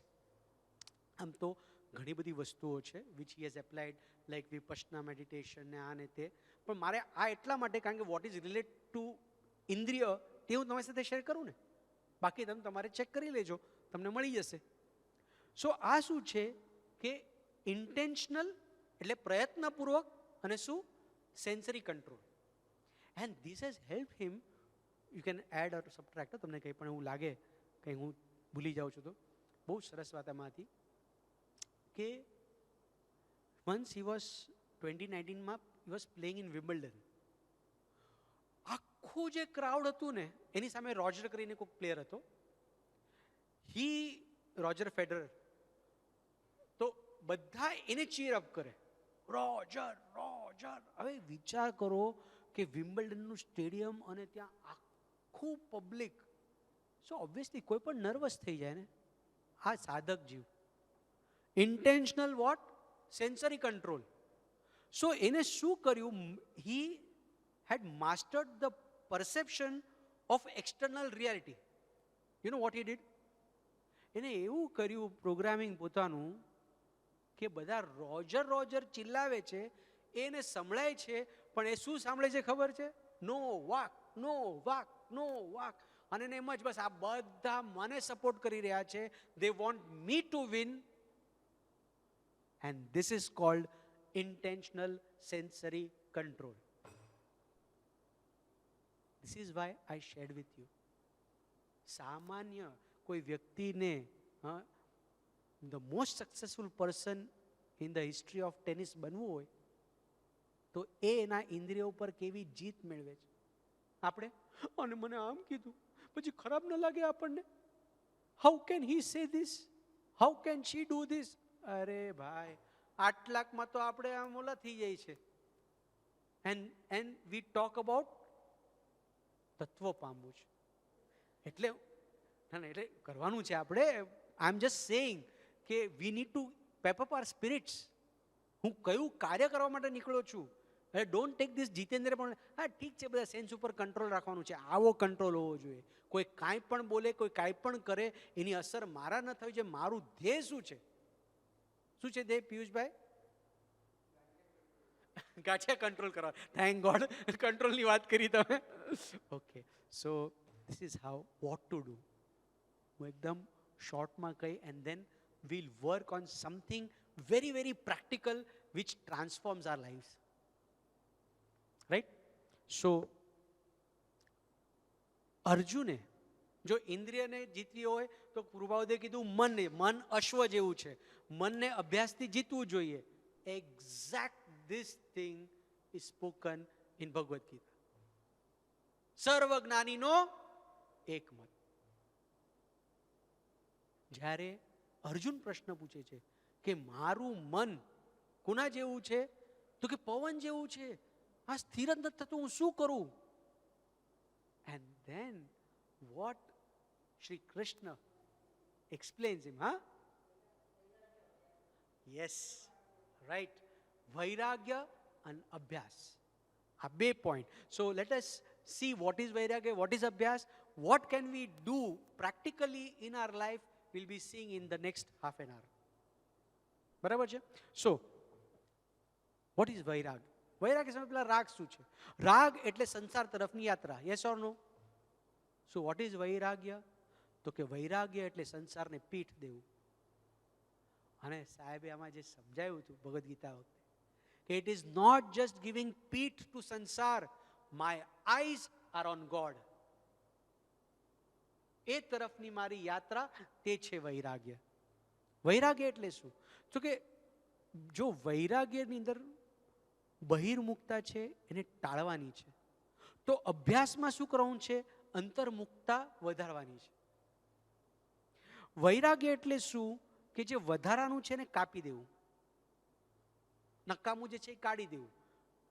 આમ તો ઘણી બધી વસ્તુઓ છે which he has applied, like Vipassana meditation ને આ ને તે. પણ મારે આ એટલા માટે, કારણ કે વોટ ઇઝ રિલેટ ટુ ઇન્દ્રિય તે હું તમારી સાથે શેર કરું ને. બાકી તમે તમારે ચેક કરી લેજો, તમને મળી જશે. સો આ શું છે કે ઇન્ટેન્શનલ એટલે પ્રયત્નપૂર્વક, અને શું sensory control. And this has help him. You can add or subtract. તમને કંઈ પણ એવું લાગે, કંઈ હું ભૂલી જાઉં છું તો. બહુ સરસ વાત એમાં હતી કે વન્સ હી વોઝ 2019માં he was playing in Wimbledon. આખું જે ક્રાઉડ હતું ને, એની સામે રોજર કરીને કોઈક પ્લેયર હતો, રોજર ફેડરર. તો બધા એને ચીર અપ કરે, રોજર રોજર. હવે વિચાર કરો કે વિમ્બલ્ડનનું સ્ટેડિયમ અને ત્યાં આખું પબ્લિક. સો ઓબ્વિયસલી કોઈ પણ નર્વસ થઈ જાય ને. આ સાધક જીવ. Intentional what? Sensory control. So એને શું કર્યું? હી had mastered the perception of external reality. You know what he did? એને એવું કર્યું પ્રોગ્રામિંગ પોતાનું કે બધા રોજર રોજર ચિલ્લાવે છે, એને સંભળાય છે, પણ એ શું સાંભળે છે ખબર છે? નો વાક, નો વાક, નો વાક. અને એને એમ જ બસ આ બધા મને સપોર્ટ કરી રહ્યા છે. They want me to win. And this is called intentional sensory control. This is why I shared with you. સામાન્ય કોઈ વ્યક્તિને the most successful person in the history of tennis બનવું હોય તો એ એના ઇન્દ્રિયો ઉપર કેવી જીત મેળવે છે. આપણે અને મને આમ કીધું પછી ખરાબ ન લાગે આપણને. How can he say this? How can she do this? અરે ભાઈ, આટલાકમાં તો આપણે આમ ઓલા થઈ જાય છે. એન્ડ વી ટોક અબાઉટ તત્વ પામવું છે. એટલે કરવાનું છે આપણે. આઈ એમ જસ્ટ સેઇંગ કે we need to pep up our spirits. હું કયું કાર્ય કરવા માટે નીકળ્યો છું. ડોન્ટ ટેક ધીસ જીતેન્દ્ર પણ હા ઠીક છે, બધા સેન્સ ઉપર કંટ્રોલ રાખવાનું છે. આવો કંટ્રોલ હોવો જોઈએ. કોઈ કાંઈ પણ બોલે, કોઈ કાંઈ પણ કરે, એની અસર મારા ન થવી જોઈએ. મારું ધ્યેય શું છે? શું છે ધ્યેય પિયુષભાઈ? ગાંઠિયા કંટ્રોલ કરવા. થેન્ક ગોડ કંટ્રોલની વાત કરી તમે. Okay, so this is how what to do. હું એકદમ શોર્ટમાં કહી and then will work on something very very practical which transforms our lives. Right? So અર્જુને જો ઇન્દ્રિયને જીતવી હોય તો કૃપાવદે કીધું મન અશ્વ જેવું છે, મનને અભ્યાસથી જીતવું જોઈએ. Exact this thing is spoken in Bhagavad Gita. સર્વ જ્ઞાનીનો એક મત. જ્યારે અર્જુન પ્રશ્ન પૂછે છે કે મારું મન કોના જેવું છે, તો કે પવન જેવું છે, આ સ્થિર જ નથી થતું, હું શું કરું? And then what Shri Krishna explains him, huh? Yes, right. Vairagya and Abhyas. A બે point. So let us see what is Vairagya, what is Abhyas, what can we do practically in our life. We'll be seeing in the next half an hour. બરાબર છે? So what is Vairagya? વૈરાગ્ય સમય પેલા રાગ શું છે? રાગ એટલે સંસાર તરફની યાત્રા. Yes or no? So what is vairagya? તો કે વૈરાગ્ય એટલે સંસારને પીઠ દેવું. અને સાહેબે આમાં જે સમજાયું હતું ભગવદ્ ગીતા વખતે કે it is not just giving પીઠ ટુ સંસાર, my eyes are on God. એ તરફની મારી યાત્રા, તે છે વૈરાગ્ય. વૈરાગ્ય એટલે શું? તો કે જો વૈરાગ્યની અંદર બહિર્મુખતા છે એને ટાળવાની છે, તો અભ્યાસમાં શું કરવાનું છે? અંતર્મુખતા વધારવાની છે. વૈરાગ્ય એટલે શું? કે જે વધારાનું છે એને કાપી દેવું, નકામું જે છે એ કાઢી દેવું.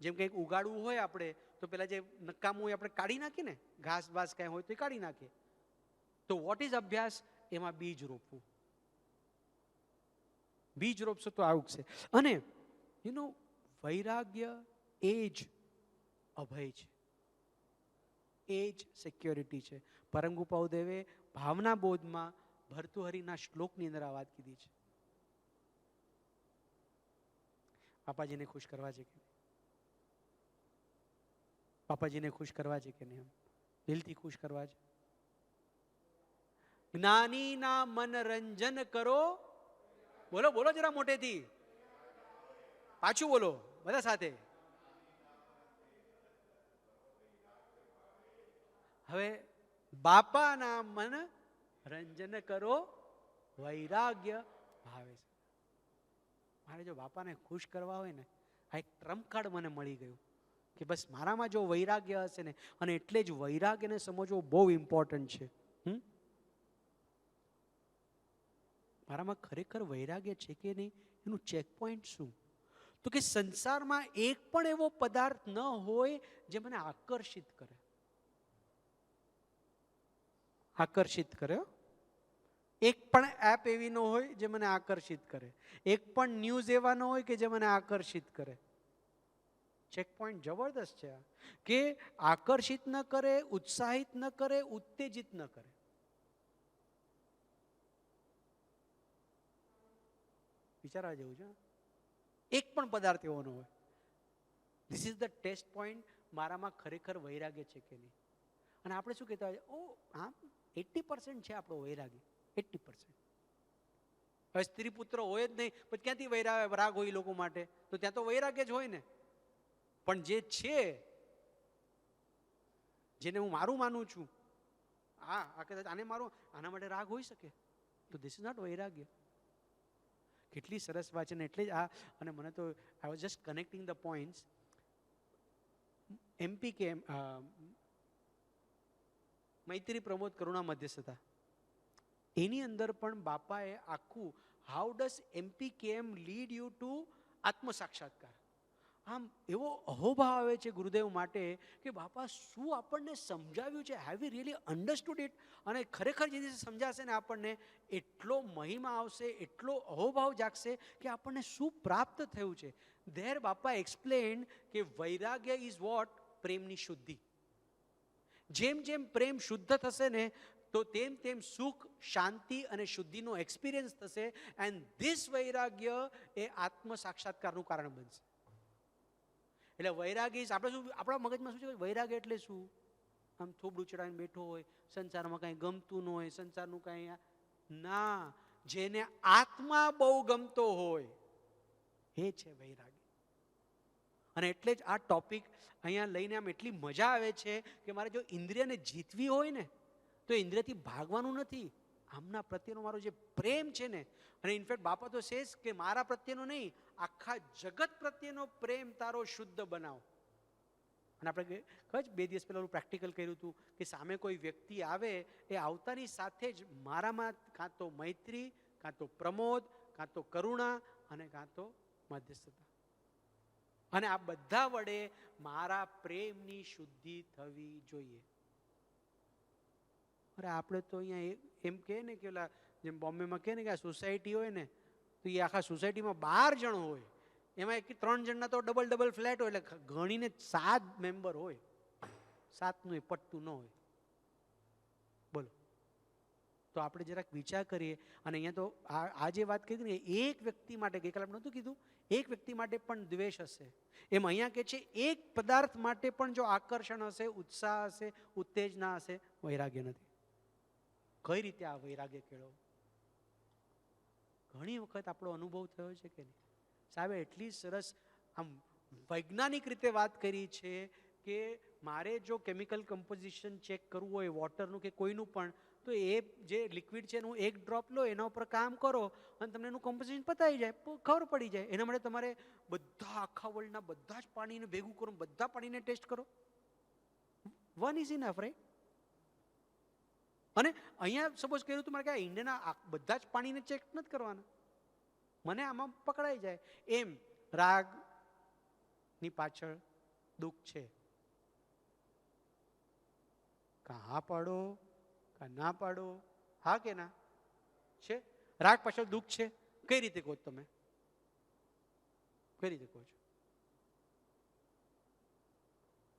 જેમ કે ઉગાડવું હોય આપણે તો પેલા જે નકામું હોય આપણે કાઢી નાખીએ ને, ઘાસ બાસ કાંઈ હોય તો એ કાઢી નાખીએ. તો વોટ ઇઝ અભ્યાસ? એમાં બીજ રોપવું. બીજ રોપશો તો આવું છે. અને યુ નો વૈરાગ્ય એ જ અભય છે, એ જ સિક્યોરિટી છે. પરમ ગુપાઉદેવે ભાવના બોધમાં ભર્તૃહરિના શ્લોકની અંદર આ વાત કીધી છે. પાપાજીને ખુશ કરવા છે કે પાપાજીને ખુશ કરવા છે કે નહીં? દિલથી ખુશ કરવા છે. જ્ઞાનીના મનરંજન કરો. બોલો બોલો જરા મોટેથી, પાછું બોલો બધા સાથે. હવે બાપાના મન રંજન કરો, વૈરાગ્ય ભાવે છે. મારે જો બાપાને ખુશ કરવા હોય ને, આ એક ટ્રમ્પ કાર્ડ મને મળી ગયું કે બસ મારામાં જો વૈરાગ્ય હશે ને, અને એટલે જ વૈરાગ્યને સમજવો બહુ ઇમ્પોર્ટન્ટ છે. મારામાં ખરેખર વૈરાગ્ય છે કે નહીં એનું ચેક પોઈન્ટ શું? તો કે સંસારમાં એક પણ એવો પદાર્થ ન હોય જે મને આકર્ષિત કરે. આકર્ષિત કરે. એક પણ એપ એવી ન હોય જે મને આકર્ષિત કરે. એક પણ ન્યૂઝ એવા ન હોય કે જે મને આકર્ષિત કરે. ચેક પોઈન્ટ જબરદસ્ત છે આ, કે આકર્ષિત ન કરે, ઉત્સાહિત ન કરે, ઉત્તેજિત ન કરે. વિચારવા જેવું છે. એક પણ પદાર્થ એવો ન હોય. This is the test point મારામાં ખરેખર વૈરાગ્ય છે કે નહીં. અને આપણે શું કહેતા હોય, ઓ હા 80% છે આપણો વૈરાગ્ય, 80%. હવે સ્ત્રી પુત્ર હોય જ નહીં, પછી ક્યાંથી રાગ હોય લોકો માટે? તો ત્યાં તો વૈરાગ્ય જ હોય ને. પણ જે છે, જેને હું મારું માનું છું, આને મારું, આના માટે રાગ હોઈ શકે, તો ધીસ ઇઝ નોટ વૈરાગ્ય. કેટલી સરસ વાત છે ને. એટલે જ આ, અને મને તો I was just connecting the points. MP કે મૈત્રી પ્રમોદ કરુણા મધ્યસ્થતા, એની અંદર પણ બાપાએ આખું how does MPKM lead you to આત્મ સાક્ષાત્કાર. આમ એવો અહોભાવ આવે છે ગુરુદેવ માટે કે બાપા શું આપણને સમજાવ્યું છે, have we really understood it? અને ખરેખર જે દિવસે સમજાશે ને આપણને, એટલો મહિમા આવશે, એટલો અહોભાવ જાગશે કે આપણને શું પ્રાપ્ત થયું છે. ધેર બાપા એક્સપ્લેન કે વૈરાગ્ય ઇઝ વોટ? પ્રેમની શુદ્ધિ. જેમ જેમ પ્રેમ શુદ્ધ થશે ને, તો તેમ તેમ સુખ, શાંતિ અને શુદ્ધિનો એક્સપિરિયન્સ થશે. એન્ડ ધીસ વૈરાગ્ય એ આત્મ સાક્ષાત્કારનું કારણ બનશે. એટલે વૈરાગી આપણે શું, આપણા મગજમાં શું છે, વૈરાગ એટલે શું? આમ થોબડું ચડાવીને બેઠો હોય, સંસારમાં કાંઈ ગમતું ન હોય, સંસારનું કાંઈ ના, જેને આત્મા બહુ ગમતો હોય એ છે વૈરાગી. અને એટલે જ આ ટોપિક અહીંયા લઈને આમ એટલી મજા આવે છે કે મારે જો ઇન્દ્રિયને જીતવી હોય ને તો ઇન્દ્રિયથી ભાગવાનું નથી. આમના પ્રત્યેનો મારો જે પ્રેમ છે ને, અને ઇનફેક્ટ બાપા તો શેષ કે મારા પ્રત્યેનો નહીં, આખા જગત પ્રત્યેનો પ્રેમ તારો શુદ્ધ બનાવો. અને આપણે કદાચ 2 દિવસ પહેલા પ્રેક્ટિકલ કર્યું હતું કે સામે કોઈ વ્યક્તિ આવે, એ આવતાની સાથે જ મારામાં કાં તો મૈત્રી, કાં તો પ્રમોદ, કાં તો કરુણા અને કાં તો મધ્યસ્થતા, અને આ બધા વડે મારા પ્રેમની શુદ્ધિ થવી જોઈએ. અરે આપણે તો અહીંયા એમ કહે ને કે ઓલા જેમ બોમ્બેમાં કહે ને કે આ સોસાયટી હોય ને તો એ આખા સોસાયટીમાં 12 જણ હોય, એમાં 3 જણના તો ડબલ ફ્લેટ હોય, એટલે ગણીને 7 મેમ્બર હોય, 7નું પટ્ટું ન હોય. બોલો, તો આપણે જરાક વિચાર કરીએ. અને અહીંયા તો આ જે વાત કરી ને, એક વ્યક્તિ માટે, ગઈકાલે આપણે નહોતું કીધું એક વ્યક્તિ માટે પણ દ્વેષ હશે, એમ અહીંયા કે છે એક પદાર્થ માટે પણ જો આકર્ષણ હશે, ઉત્સાહ હશે, ઉત્તેજના હશે, વૈરાગ્ય નથી. કઈ રીતે આ વૈરાગ્ય કેળવો? ઘણી વખત આપણો અનુભવ થયો છે કે નહીં? સાહેબ એટલી સરસ આમ વૈજ્ઞાનિક રીતે વાત કરી છે કે મારે જો કેમિકલ કમ્પોઝિશન ચેક કરવું હોય વોટરનું કે કોઈનું પણ, તો એ જે લિક્વિડ છે એનું 1 ડ્રોપ લો, એના ઉપર કામ કરો અને તમને એનું કમ્પોઝિશન પતાવી જાય, ખબર પડી જાય. એના માટે તમારે બધા આખા વર્લ્ડના બધા જ પાણીને ભેગું કરો, બધા પાણીને ટેસ્ટ કરો. 1 ઇઝ ઇનફ, રાઈટ? અને અહીંયા સપોઝ કર્યું તું મારે કે ઇન્ડિયાના બધા જ પાણીને ચેક નથી કરવાના, મને આમાં પકડાઈ જાય. એમ રાગની પાછળ દુઃખ છે, કાં હા પાડો કાં ના પાડો, હા કે ના છે? રાગ પાછળ દુઃખ છે. કઈ રીતે કહો તમે? કઈ રીતે કહો છો?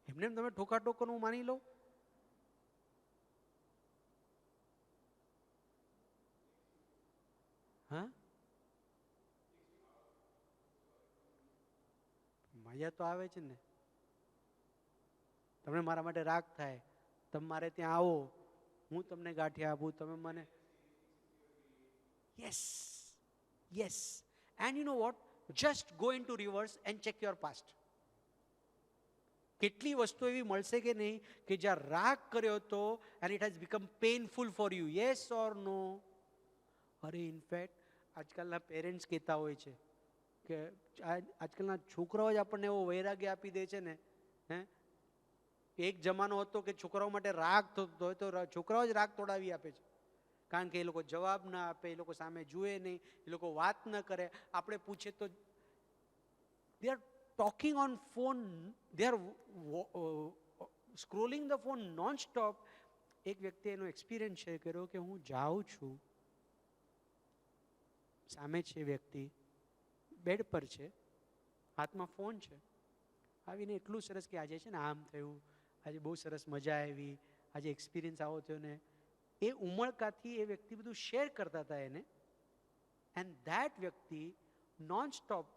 એમને તમે ઠોકા ટોકનું માની લો? હા, મજા તો આવે છે ને. તમને મારા માટે રાગ થાય, તમે મારે ત્યાં આવો, હું તમને ગાંઠિયા આપું, તમે મને. Yes, yes. And you know what, just go in to reverse and check your past. કેટલી વસ્તુ એવી મળશે કે નહીં કે જ્યાં રાગ કર્યો હતો and it has become painful for you? Yes or no? અરે ઇનફેક્ટ આજકાલના પેરેન્ટ્સ કહેતા હોય છે કે આજકાલના છોકરાઓ જ આપણને એવો વૈરાગ્ય આપી દે છે ને. હે, એક જમાનો હતો કે છોકરાઓ માટે રાગ થતો હોય તો છોકરાઓ જ રાગ તોડાવી આપે છે, કારણ કે એ લોકો જવાબ ના આપે, એ લોકો સામે જુએ નહીં, એ લોકો વાત ન કરે. આપણે પૂછે તો they are talking on phone, they are scrolling the phone non stop. એક વ્યક્તિએ એનો એક્સપિરિયન્સ શેર કર્યો કે હું જાઉં છું, સામે છે વ્યક્તિ, બેડ પર છે, હાથમાં ફોન છે, આવીને એટલું સરસ કે આજે છે ને આમ થયું, આજે બહુ સરસ મજા આવી, આજે એક્સપિરિયન્સ આવો થયો ને. એ ઉમળકાથી એ વ્યક્તિ બધું શેર કરતા હતા એને. એન્ડ ધેટ વ્યક્તિ non stop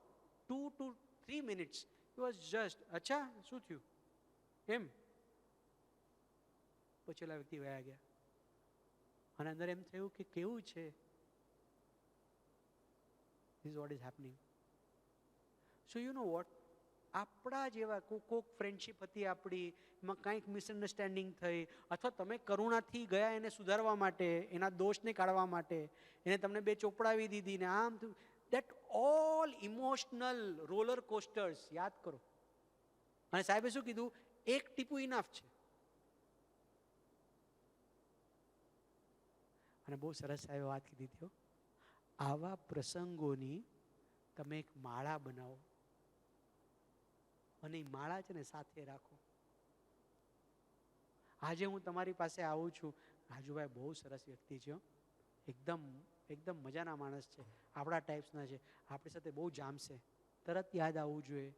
2 to 3 minutes he was just અચ્છા શું થયું એમ. પછી ઓલા વ્યક્તિ વયા ગયા અને અંદર એમ થયું કે કેવું છે, this is what is happening. So you know what, આપણા જેવા કોક ફ્રેન્ડશિપ હતી આપણી, એમાં કંઈક મિસઅન્ડરસ્ટેન્ડિંગ થઈ, અથવા તમે કરુણાથી ગયા એને સુધારવા માટે, એના દોષને કાઢવા માટે, એને તમને 2 ચોપડાવી દીધી ને આમ, દેટ ઓલ ઇમોશનલ રોલર કોસ્ટર્સ યાદ કરો. અને સાહેબે શું કીધું? 1 ટીપું ઇનફ છે. અને બહુ સરસ સાહેબે વાત કીધી હતી, આવા પ્રસંગોની તમે એક માળા બનાવો અને એ માળા છે ને સાથે રાખો. આજે હું તમારી પાસે આવું છું, રાજુભાઈ બહુ સરસ વ્યક્તિ છે, એકદમ મજાના માણસ છે, આપણા ટાઈપ્સના છે, આપણી સાથે બહુ જામશે, તરત યાદ આવવું જોઈએ,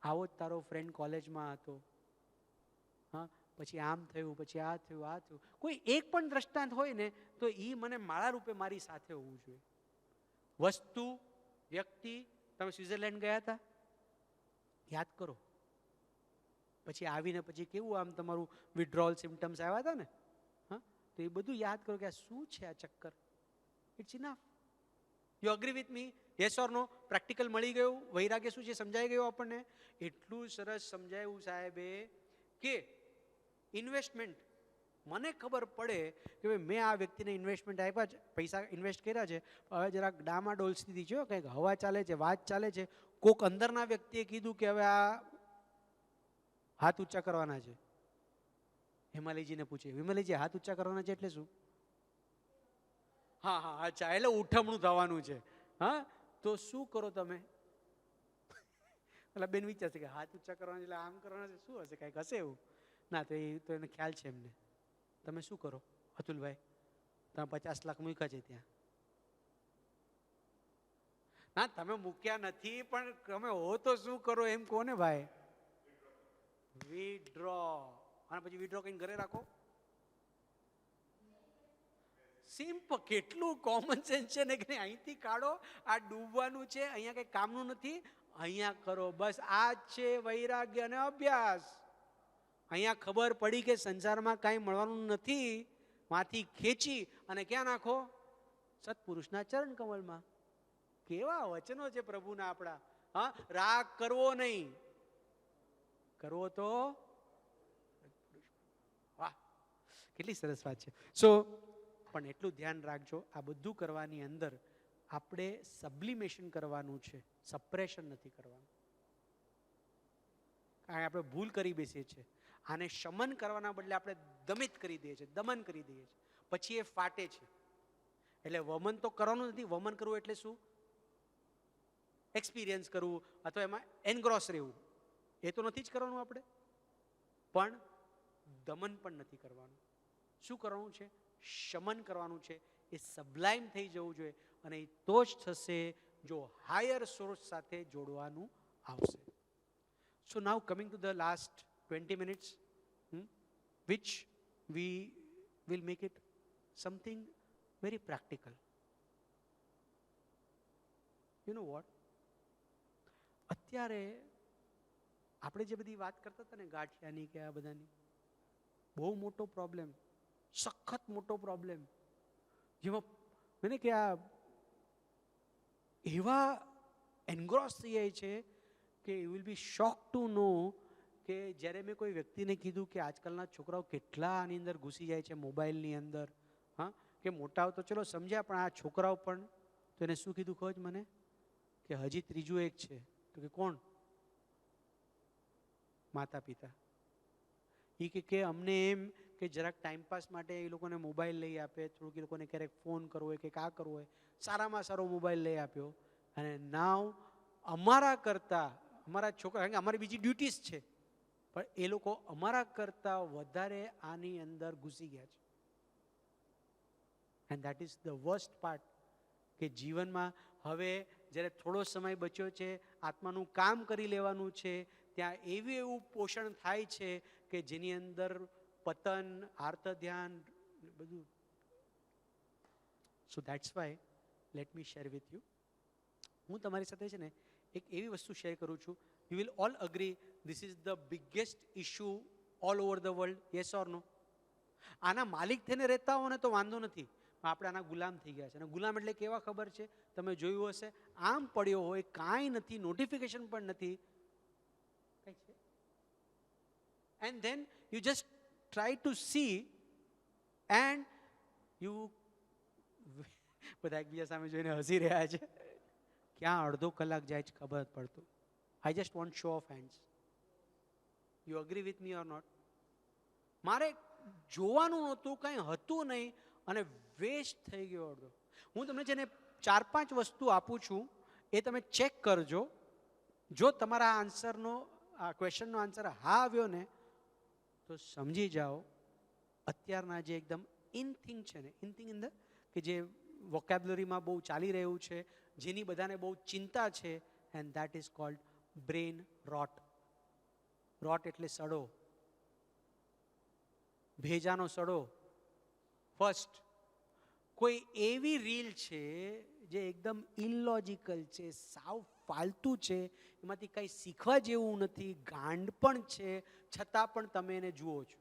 આવો જ તારો ફ્રેન્ડ કોલેજમાં હતો, હા પછી આમ થયું, પછી આ થયું, આ થયું. કોઈ એક પણ દ્રષ્ટાંત હોય ને તો એ મને માળા રૂપે મારી સાથે હોવું જોઈએ. વસ્તુ, વ્યક્તિ, તમે સ્વિટ્ઝરલેન્ડ ગયા હતા, યાદ કરો, પછી આવીને પછી કેવું આમ તમારું વિડ્રોલ સિમ્ટમ્સ આવ્યા હતા ને, હા, તો એ બધું યાદ કરો કે આ શું છે આ ચક્કર. It's enough. You agree with me? Yes or no? Practical મળી ગયું? વૈરાગ્ય શું છે સમજાઈ ગયું આપણને? એટલું સરસ સમજાયું સાહેબે કે ઇન્વેસ્ટમેન્ટ, મને ખબર પડે કે ભાઈ મેં આ વ્યક્તિને ઇન્વેસ્ટમેન્ટ આપ્યા છે, પૈસા ઇન્વેસ્ટ કર્યા છે, હવે જરાક ડામાડોલ સ્થિતિ છે, કંઈક હવા ચાલે છે, વાત ચાલે છે, કોક અંદરના વ્યક્તિએ કીધું કે હવે આ હાથ ઊંચા કરવાના છે. હિમાલયજીને પૂછે, હિમાલયજી હાથ ઊંચા કરવાના છે એટલે શું? હા હા અચ્છા, એટલે ઉઠમણું થવાનું છે. હા, તો શું કરો તમે? એટલે બેન વિચારશે કે હાથ ઊંચા કરવાના એટલે આમ કરવાના છે, શું હશે, કંઈક હશે એવું. ના, તો એ તો એને ખ્યાલ છે એમને. તમે શું કરો અતુલભાઈ? તમે 50 લાખ મૂક્યા છે ત્યાં. ના, તમે મૂક્યા નથી, પણ તમે હો તો શું કરો એમ કોને ભાઈ? વિડ્રો. અને પછી વિડ્રો કઈ ઘરે રાખો. સિમ્પલ. કેટલું કોમન સેન્સ છે ને કે અહીંથી કાઢો, આ ડૂબવાનું છે, અહીંયા કઈ કામનું નથી, અહીંયા કરો. બસ આ જ છે વૈરાગ્ય અને અભ્યાસ. અહીંયા ખબર પડી કે સંસારમાં કાંઈ મળવાનું નથી, માંથી ખેંચી અને ક્યાં નાખો? સત્પુરુષના ચરણ કમળમાં. કેવા વચનો છે પ્રભુના આપણા. હા, રાગ કરવો નહીં, કરવો તો વાહ, કેટલી સરસ વાત છે. સો પણ એટલું ધ્યાન રાખજો, આ બધું કરવાની અંદર આપણે સબ્લિમેશન કરવાનું છે, સપ્રેશન નથી કરવાનું. કારણ આપણે ભૂલ કરી બેસીએ છીએ. આને શમન કરવાના બદલે આપણે દમિત કરી દઈએ છીએ, દમન કરી દઈએ છીએ, પછી એ ફાટે છે. એટલે વમન તો કરવાનું નથી. વમન કરવું એટલે શું? એક્સપિરિયન્સ કરવું અથવા એમાં એનગ્રોસ રહેવું, એ તો નથી જ કરવાનું આપણે. પણ દમન પણ નથી કરવાનું. શું કરવાનું છે? શમન કરવાનું છે. એ સબ્લાઇમ થઈ જવું જોઈએ, અને એ તો જ થશે જો હાયર સોર્સ સાથે જોડવાનું આવશે. So now coming to the last 20 minutes, which we will make it something very practical. You know what? અત્યારે આપણે જે બધી વાત કરતા હતા ને ગાંઠિયાની કે આ બધાની, બહુ મોટો પ્રોબ્લેમ, સખત મોટો પ્રોબ્લેમ, જેમાં મને કે આ એવા એન્ગ્રોસ થઈ જાય છે કે you will be shock to know કે જ્યારે મેં કોઈ વ્યક્તિને કીધું કે આજકાલના છોકરાઓ કેટલા આની અંદર ઘૂસી જાય છે મોબાઈલની અંદર, હા, કે મોટાઓ તો ચલો સમજ્યા, પણ આ છોકરાઓ પણ, તો એને શું કીધું ખબર મને? કે હજી ત્રીજું એક છે. તો કે કોણ? માતા પિતા. એ કે અમને એમ કે જરાક ટાઈમપાસ માટે એ લોકોને મોબાઈલ લઈ આપે, થોડુંક એ લોકોને ક્યારેક ફોન કરવો હોય કે કા કરવો હોય, સારામાં સારો મોબાઈલ લઈ આપ્યો. અને નાવ અમારા કરતા, અમારા છોકરા, કારણ કે અમારી બીજી ડ્યુટીઝ છે, પણ એ લોકો અમારા કરતા વધારે આની અંદર ઘૂસી ગયા છે. And that is the worst part, કે જીવનમાં હવે જ્યારે થોડો સમય બચ્યો છે, આત્માનું કામ કરી લેવાનું છે, ત્યાં એવું પોષણ થાય છે કે જેની અંદર પતન, આર્ત ધ્યાન બધું. સો that's why let me share with you. હું તમારી સાથે છે ને એક એવી વસ્તુ શેર કરું છું. You will all agree this is the biggest issue all over the world. Yes or no? આના માલિક થઈને રહેતા હો ને તો વાંધો નથી, આપણે આના ગુલામ થઈ ગયા છે. અને ગુલામ એટલે કેવા ખબર છે? તમે જોયું હશે, આમ પડ્યો હોય, કાંઈ નથી, નોટિફિકેશન પણ નથી, કઈ છે, and then you just try to C and you બધા એકબીજા સામે જોઈને હસી રહ્યા છે. ક્યાં અડધો કલાક જાય છે ખબર જ પડતું. I just want show of hands. You agree with me or not? મારે જોવાનું નહોતું, કંઈ હતું નહીં, અને વેસ્ટ થઈ ગયો અડધો. હું તમને છે ને 4-5 વસ્તુ આપું છું, એ તમે ચેક કરજો. જો તમારા આન્સરનો, આ ક્વેશ્ચનનો આન્સર હા આવ્યો ને, તો સમજી જાઓ અત્યારના જે એકદમ ઇન થિંગ છે ને, ઇન થિંગ ઇન ધ, કે જે વોકેબ્યુલરીમાં બહુ ચાલી રહ્યું છે, જેની બધાને બહુ ચિંતા છે, and that is called brain rot. Rot એટલે સડો, ભેજાનો સડો. ફર્સ્ટ, કોઈ એવી રીલ છે જે એકદમ ઇલોજિકલ છે, સાવ ફાલતુ છે, એમાંથી કંઈ શીખવા જેવું નથી, ગાંડ પણ છે, છતાં પણ તમે એને જુઓ છો.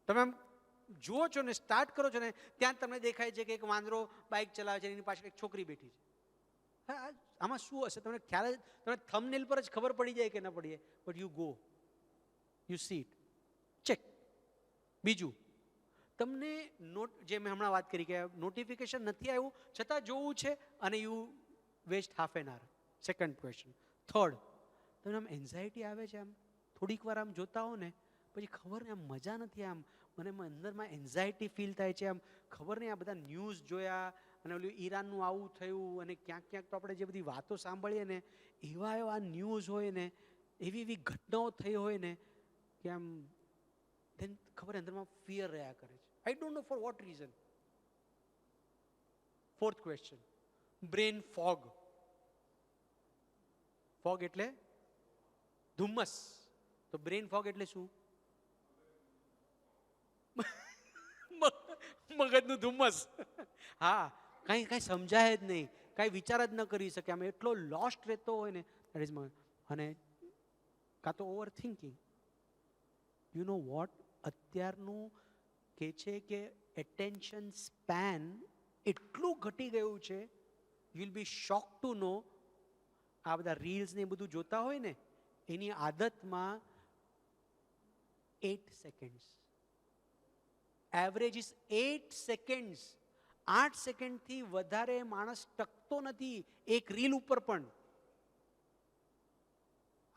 તમે આમ જુઓ છો ને, સ્ટાર્ટ કરો છો ને, ત્યાં તમને દેખાય છે કે એક વાંદરો બાઇક ચલાવે છે, એની પાછળ એક છોકરી બેઠી છે. હા, આમાં શું હશે તમને ખ્યાલ જ, તમને થંબનેલ પર જ ખબર પડી જાય કે ન પડી જાય, but you go, you C it, check. બીજું, તમને જે મેં હમણાં વાત કરી કે નોટિફિકેશન નથી આવ્યું છતાં જોવું છે અને you waste half an hour. Second question. Third, તમને આમ એન્ઝાયટી આવે છે, આમ થોડીક વાર આમ જોતા હો ને પછી ખબર ને આમ મજા નથી, આમ મને અંદરમાં એન્ઝાયટી ફીલ થાય છે, આમ ખબર નહીં આ બધા ન્યૂઝ જોયા અને ઓલું ઈરાનનું આવું થયું અને ક્યાંક ક્યાંક તો આપણે જે બધી વાતો સાંભળીએ ને એવા એવા ન્યૂઝ હોય ને, એવી એવી ઘટનાઓ થઈ હોય ને કે આમ then ખબર અંદરમાં ફિયર રહ્યા કરે છે. I don't know for what reason. Fourth question, brain fog. Fog એટલે ધુમ્મસ. તો બ્રેન ફોગ એટલે શું? મગજનું ધુમ્મસ. હા, કઈ સમજાય જ નહીં, કઈ વિચાર જ ન કરી શકે, આમ એટલો લોસ્ટ રહેતો હોય ને, દેટ ઇઝ મગજ. અને કાં તો over thinking. You know vote, અત્યારનું કે છે કે એટેન્શન સ્પેન એટલું ઘટી ગયું છે, you will be shock to know. આ બધા રીલ્સ ને બધું જોતા હોય ને એની આદતમાં 8 સેકન્ડ્સ, એવરેજ ઇઝ 8 સેકન્ડ્સ. 8 સેકન્ડથી વધારે માણસ ટકતો નથી એક રીલ ઉપર પણ.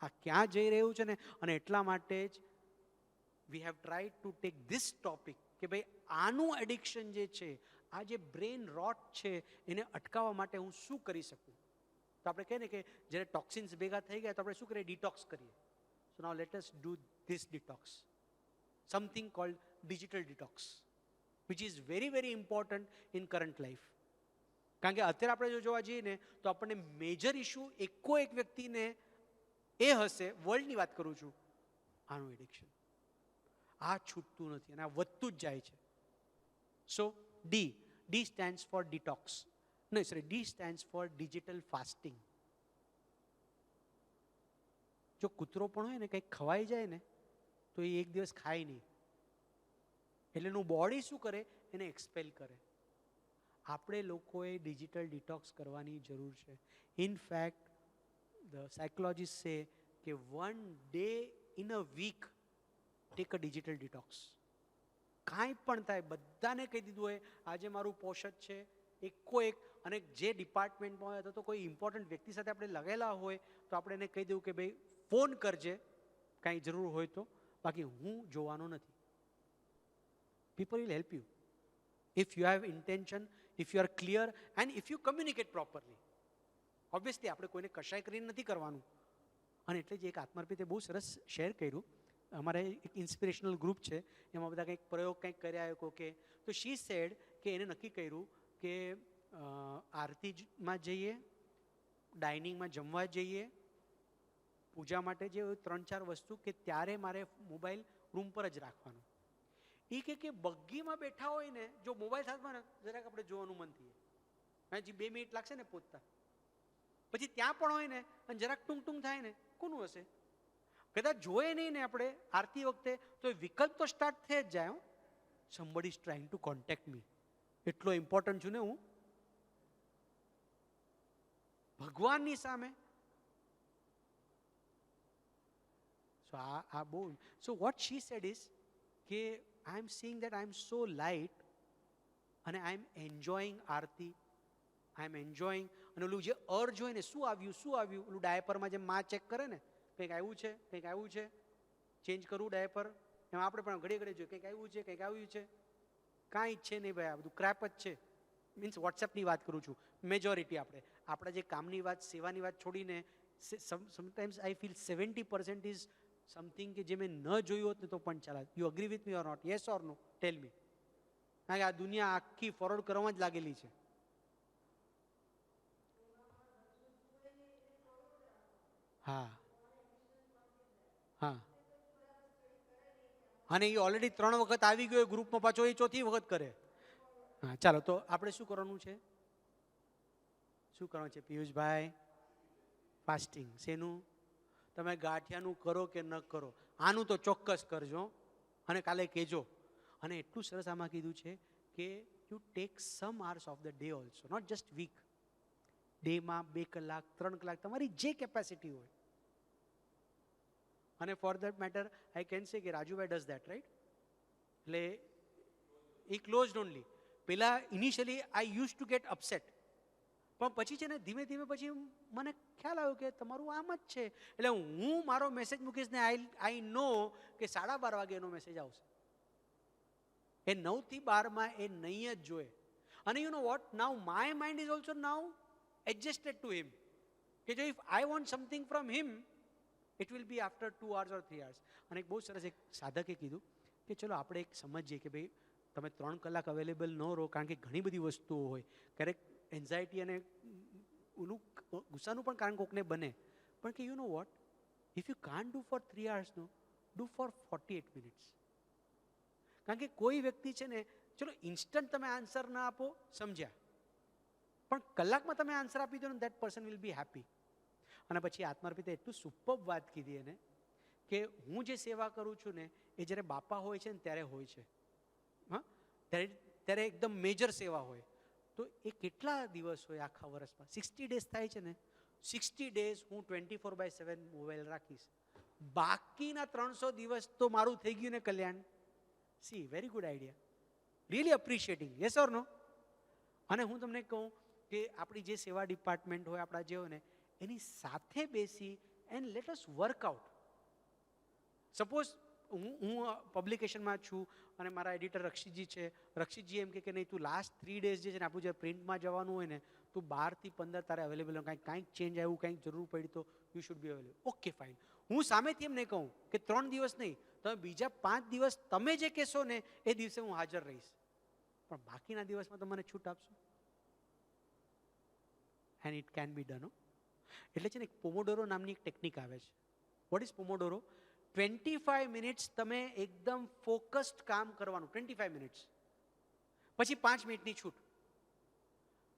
આ ક્યાં જઈ રહ્યું છે ને, અને એટલા માટે જ we have tried to take this topic કે ભાઈ આનું એડિક્શન જે છે, આ જે બ્રેન રોટ છે, એને અટકાવવા માટે હું શું કરી શકું. તો આપણે કહીએ ને કે જ્યારે ટોક્સિન્સ ભેગા થઈ ગયા તો આપણે શું કરીએ? ડિટોક્સ કરીએ. So now let us do this detox, something called digital detox, which is very very important in current life. કારણ કે અત્યારે આપણે જો જોવા જઈએ ને તો આપણને મેજર ઇશ્યુ એકો એક વ્યક્તિને એ હશે, વર્લ્ડની વાત કરું છું, આનું એડિક્શન. આ છૂટતું નથી અને આ વધતું જ જાય છે. સો ડી સ્ટેન્ડ્સ ફોર ડિટોક્સ. નહીં sorry, D stands four digital fasting. જો કૂતરો પણ હોય ને કંઈક ખવાઈ જાય ને તો એ એક દિવસ ખાય નહીં, એટલે એનું બોડી શું કરે? એને એક્સપેલ કરે. આપણે લોકોએ ડિજિટલ ડિટોક્સ કરવાની જરૂર છે. ઇનફેક્ટ ધ સાયકોલોજીસ્ટ સે કે 1 day in a week take a digital detox. કાંઈ પણ થાય, બધાને કહી દીધું હોય આજે મારું પોષક છે એકો એક, અને જે ડિપાર્ટમેન્ટમાં હોય અથવા તો કોઈ ઇમ્પોર્ટન્ટ વ્યક્તિ સાથે આપણે લગેલા હોય તો આપણે એને કહી દેવું કે ભાઈ ફોન કરજે કાંઈ જરૂર હોય તો, બાકી હું જોવાનો નથી. People will help you if you have intention, if you R clear and if you communicate properly. Obviously આપણે કોઈને કશાય કરીને નથી કરવાનું. અને એટલે જ એક આત્માર્પિતે બહુ સરસ શેર કર્યું. અમારે એક ઇન્સ્પિરેશનલ ગ્રુપ છે, એમાં બધા કંઈક પ્રયોગ કંઈક કર્યા કહો કે, તો શી સેડ કે એને નક્કી કર્યું કે આરતીમાં જઈએ, ડાઇનિંગમાં જમવા જઈએ, પૂજા માટે જે 3-4 વસ્તુ કે ત્યારે મારે મોબાઈલ રૂમ પર જ રાખવાનો. એ કે બગ્ગીમાં બેઠા હોય ને જો મોબાઈલ સાથમાં ને જરાક આપણે જોવાનું મન થઈએ, હજી 2 મિનિટ લાગશે ને પહોંચતા, પછી ત્યાં પણ હોય ને અને જરાક ટૂંગ થાય ને કોનું હશે? કદાચ જોઈએ નહીં ને આપણે આરતી વખતે તો એ વિકલ્પ તો સ્ટાર્ટ થઈ જ જાય. somebody is trying to contact me. એટલો ઇમ્પોર્ટન્ટ છું ને હું ભગવાનની સામે. સો આ બહુ. So what she said is કે I am seeing that I am so light અને I M enjoying Aarti, I M enjoying. અને ઓલું જે અર્જ હોય ને શું આવ્યું ઓલું ડાયપરમાં જે માં ચેક કરે ને કંઈક આવ્યું છે ચેન્જ કરવું ડાયપર, એમાં આપણે પણ ઘડીએ જોઈએ કંઈક આવ્યું છે, કાંઈ છે નહીં ભાઈ, આ બધું ક્રેપ જ છે. મીન્સ વોટ્સએપની વાત કરું છું. મેજોરિટી આપણા જે કામની વાત, સેવાની વાત છોડીને sometimes I feel 70% is something કે જે મેં ન જોયું હોત ને તો પણ ચાલે. You agree with me or not? Yes or no? Tell me. કારણ કે આ દુનિયા આખી ફોરવર્ડ કરવામાં જ લાગેલી છે. હા હા, અને એ ઓલરેડી 3 વખત આવી ગયો ગ્રુપમાં, પાછો એ 4થી વખત કરે. હા, ચાલો તો આપણે શું કરવાનું છે? શું કરવાનું છે પિયુષભાઈ? ફાસ્ટિંગ. શેનું? તમે ગાંઠિયાનું કરો કે ન કરો, આનું તો ચોક્કસ કરજો અને કાલે કહેજો. અને એટલું સરસ આમાં કીધું છે કે you take some hours of the day also, not just week. ડેમાં 2 કલાક 3 કલાક તમારી જે કેપેસિટી હોય. અને for that matter I can say કે રાજુભાઈ ડઝ ધેટ, રાઈટ? એટલે એ ક્લોઝડ ઓનલી. પેલા initially I use to get upset, પણ પછી છે ને ધીમે ધીમે પછી મને ખ્યાલ આવ્યો કે તમારું આમ જ છે. એટલે હું મારો મેસેજ મૂકીશ ને આઈ નો કે 12:30 વાગે એનો મેસેજ આવશે. એ 9 થી 12 એ નહીં જ જોઈએ. અને you know vote, now my mind is also now adjusted to him, કે જો if I want something from him it will be after 2 hours or 3 hours. અને એક બહુ સરસ એક સાધકે કીધું કે ચલો આપણે એક સમજીએ કે ભાઈ તમે 3 કલાક અવેલેબલ ન રહો, કારણ કે ઘણી બધી વસ્તુઓ હોય. ક્યારેક એન્ઝાયટી અને ઓલું ગુસ્સાનું પણ કારણ કોકને બને, પણ કે you know what, if you can't do for 3 hours no, do for 48 minutes. કારણ કે કોઈ વ્યક્તિ છે ને, ચલો ઇન્સ્ટન્ટ તમે આન્સર ના આપો સમજ્યા, પણ કલાકમાં તમે આન્સર આપી દો ને, that person will be happy. અને પછી આત્માર્પિતે એટલું સુપર વાત કીધી એને કે હું જે સેવા કરું છું ને એ જ્યારે બાપા હોય છે ને ત્યારે હોય છે. હા, ત્યારે એકદમ મેજર સેવા હોય. તો એ કેટલા દિવસ હોય આખા વર્ષમાં? 60 days થાય છે ને. 60 days હું 24/7 મોબાઈલ રાખીશ. બાકીના 300 દિવસ તો મારું થઈ ગયું ને કલ્યાણ. See, very good idea, really appreciating. Yes or no? અને હું તમને કહું કે આપણી જે સેવા ડિપાર્ટમેન્ટ હોય, આપણા જે હોય ને, એની સાથે બેસી and let us workout. Suppose હું પબ્લિકેશનમાં છું અને મારા એડિટર રક્ષિતજી છે. રક્ષિતજી એમ કે નહીં, તું લાસ્ટ 3 days જે છે ને આપણું જે પ્રિન્ટમાં જવાનું હોય ને, તું 12 થી 15 તારે અવેલેબલ હોય. કાંઈક ચેન્જ આવ્યું, કાંઈક જરૂર પડી તો you should be available. Okay fine. હું સામેથી એમ નહીં કહું કે 3 દિવસ નહીં, તમે બીજા 5 દિવસ તમે જે કહેશો ને એ દિવસે હું હાજર રહીશ, પણ બાકીના દિવસમાં તો મને છૂટ આપશો. And it can be done. એટલે છે ને પોમોડોરો નામની એક ટેકનિક આવે છે. What is પોમોડોરો? 25 minutes તમે એકદમ ફોકસ્ડ કામ કરવાનું, 25 minutes, પછી 5 મિનિટની છૂટ,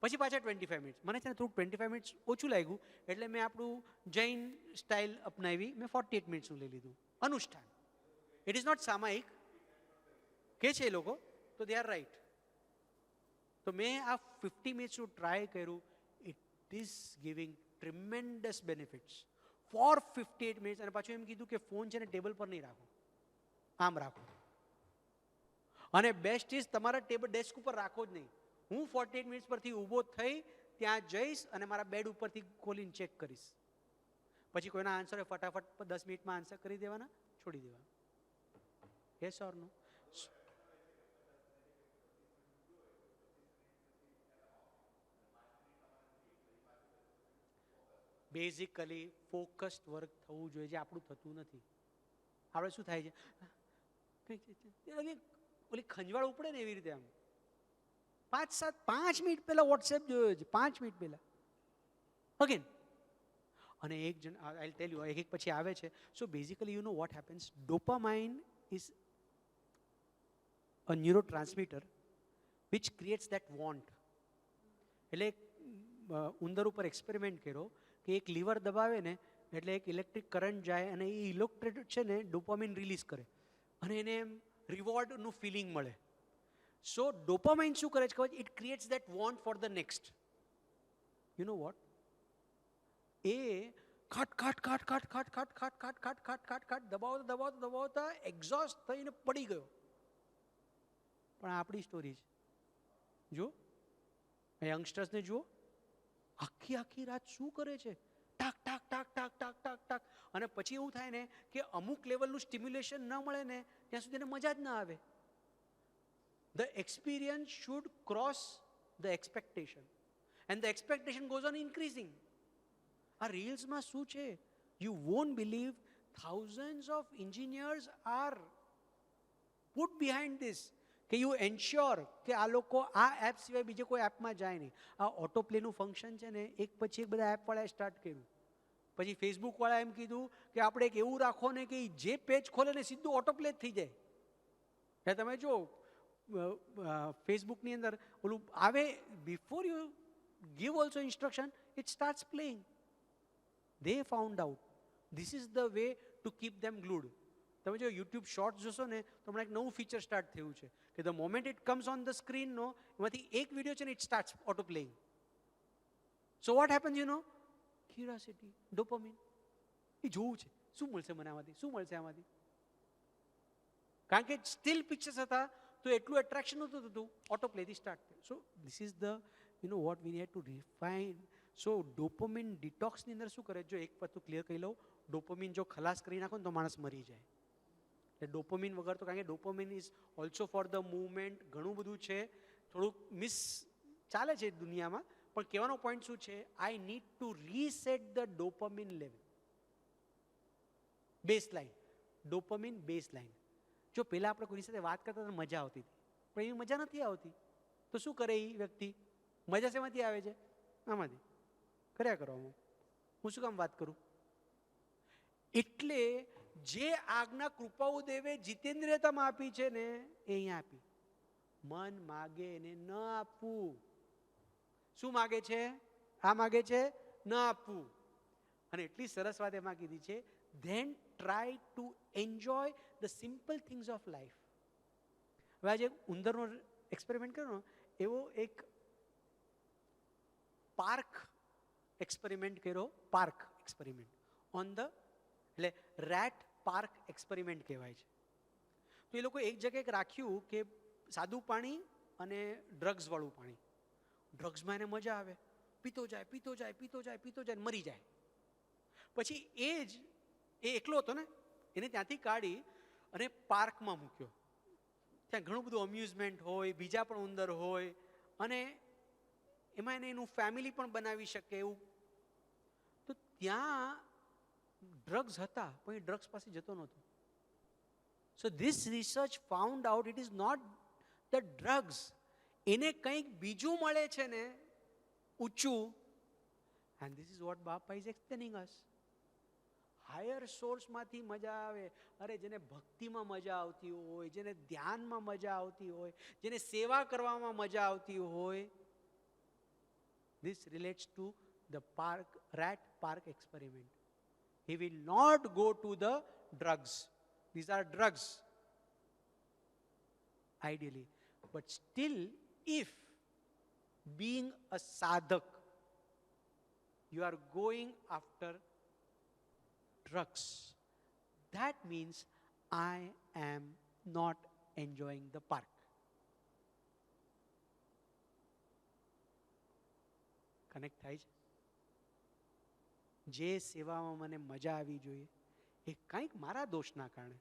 પછી પાછા 25 minutes. મને છે ને થોડું 25 minutes ઓછું લાગ્યું એટલે મેં આપણું જૈન સ્ટાઇલ અપનાવી, મેં 48 મિનિટ્સનું લઈ લીધું અનુષ્ઠાન. ઇટ ઇઝ નોટ સામાયિક કે છે એ લોકો, તો દે આર રાઈટ. તો મેં આ 50 મિનિટ્સનું ટ્રાય કર્યું. It is giving tremendous benefits for 58 minutes. અને પાછું એમ કીધું કે ફોન છે ને ટેબલ પર નહીં રાખો, આમ રાખો. અને બેસ્ટ ઇઝ તમારા ટેબલ ડેસ્ક ઉપર રાખો જ નહીં. હું 48 મિનિટ્સ પરથી ઊભો થઈ ત્યાં જઈશ અને મારા બેડ ઉપરથી ખોલીને ચેક કરીશ. પછી કોઈના આન્સર હોય ફટાફટ 10 મિનિટમાં આન્સર કરી દેવાના, છોડી દેવાના. Yes or no? Basically focused work થવું જોઈએ, જે આપણું થતું નથી. આપણે શું થાય છે, ઓલી ખંજવાળ ઉપડે ને એવી રીતે આમ 5 મિનિટ પહેલા વોટ્સએપ જોયો છે, 5 મિનિટ પહેલા અગેન. અને એક જણ આઈ ટેલ યુ, એક પછી આવે છે. So basically you know what happens, dopamine is a neurotransmitter which creates that want. એટલે ઉંદર ઉપર એક્સપેરિમેન્ટ કર્યો કે એક લીવર દબાવે ને એટલે એક ઇલેક્ટ્રિક કરંટ જાય અને એ ઇલેક્ટ્રિક છે ને ડોપામાઇન રિલીઝ કરે અને એને એમ રિવોર્ડનું ફિલિંગ મળે. સો ડોપામાઇન શું કરે છે ખબર? It creates that want for the next. You know what, એ ખાટ ખાટ ખાટ ખાટ ખાટ ખાટ ખાટ ખાટ ખાટ ખાટ ખાટ ખાટ દબાવતા દબાવતા દબાવતા એક્ઝોસ્ટ થઈને પડી ગયો. પણ આપણી સ્ટોરી છે જો, એ યંગસ્ટર્સને જુઓ, આખી આખી રાત શું કરે છે, ટાક ટાક ટાક ટાક ટાક ટાક ટાક. અને પછી એવું થાય ને કે અમુક લેવલનું સ્ટિમ્યુલેશન ન મળે ને ત્યાં સુધી એને મજા જ ના આવે. The experience should cross the expectation and the expectation goes on increasing. આ રીલ્સમાં શું છે, you want believe, thousands of engineers are put behind this કે યુ એન્શ્યોર કે આ લોકો આ એપ સિવાય બીજે કોઈ એપમાં જાય નહીં. આ ઓટો પ્લેનું ફંક્શન છે ને એક પછી એક બધા એપવાળાએ સ્ટાર્ટ કર્યું. પછી ફેસબુકવાળા એમ કીધું કે આપણે એક એવું રાખો ને કે જે પેજ ખોલે ને સીધું ઓટો પ્લે જ થઈ જાય. તમે જો ફેસબુકની અંદર ઓલું આવે, before you give also instruction it starts playing. They found out this is the way to keep them glued. તમે જો યુટ્યુબ શોર્ટ્સ જોશો ને તો હમણાં એક નવું ફીચર સ્ટાર્ટ થયું છે કે the moment it comes on the સ્ક્રીનનો એમાંથી એક વિડીયો છે ને it starts auto playing. So what happens you know? Curiosity, dopamine. એ જોવું છે, શું મળશે મને આમાંથી, શું મળશે આમાંથી. કારણ કે સ્ટીલ પિક્ચર્સ હતા તો એટલું એટ્રેક્શન નહોતું થતું, ઓટો પ્લેથી સ્ટાર્ટ થયું. So this is the what we had to refine. So dopamine ડિટોક્સની અંદર શું કરે, જો એક વસ્તુ ક્લિયર કહી લઉં, ડોપામિન જો ખલાસ કરી નાખો ને તો માણસ મરી જાય. એટલે ડોપામિન વગર તો, કારણ કે dopamine is also for the movement, ઘણું બધું છે, થોડુંક મિસ ચાલે છે દુનિયામાં. પણ કહેવાનો પોઈન્ટ શું છે, I need to reset the dopamine level. Base line, dopamine base line. જો પહેલાં આપણે કોઈની સાથે વાત કરતા તો મજા આવતી હતી, પણ એવી મજા નથી આવતી. તો શું કરે એ વ્યક્તિ? મજા શેમાંથી આવે છે? આમાંથી. કર્યા કરો. હું શું કામ વાત કરું? એટલે જે આજ્ઞા કૃપાળુદેવે જીતેન્દ્રિયતામાં આપી છે ને એ અહીંયા આપી. મન માગે એને ન આપવું. શું માગે છે? આ માગે છે ન આપવું. અને એટલી સરસ વાત એમાં કીધી છે, then try to enjoy the simple things of life. હવે આજે ઉંદરનો એક્સપેરિમેન્ટ કર્યો એવો એક પાર્ક એક્સપેરિમેન્ટ કર્યો. પાર્ક એક્સપેરિમેન્ટ ઓન ધ, એટલે રેટ પાર્ક એક્સપેરિમેન્ટ કહેવાય છે. તો એ લોકો એક જગ્યાએ રાખ્યું કે સાદું પાણી અને ડ્રગ્સ વાળું પાણી. ડ્રગ્સમાં એને મજા આવે, પીતો જાય પીતો જાય પીતો જાય પીતો જાય, મરી જાય. પછી એ એકલો હતો ને, એને ત્યાંથી કાઢી અને પાર્કમાં મૂક્યો. ત્યાં ઘણું બધું અમ્યુઝમેન્ટ હોય, બીજા પણ ઉંદર હોય, અને એમાં એને એનું ફેમિલી પણ બનાવી શકે એવું. તો ત્યાં ડ્રગ્સ હતા પણ એ ડ્રગ્સ પાસે જતો નહોતો. So this research found out it is not the drugs. એને કંઈક બીજું મળે છે ને ઊંચું. And this is what Bapa is explaining us. Higher સોર્સમાંથી મજા આવે. અરે જેને ભક્તિમાં મજા આવતી હોય, જેને ધ્યાનમાં મજા આવતી હોય, જેને સેવા કરવામાં મજા આવતી હોય, this relates to the rat park experiment. He will not go to the drugs. These are drugs ideally, but still if being a sadhak you are going after drugs, that means I am not enjoying the park. Connect થાય છે? જે સેવામાં મને મજા આવી જોઈએ એ કંઈક મારા દોષના કારણે,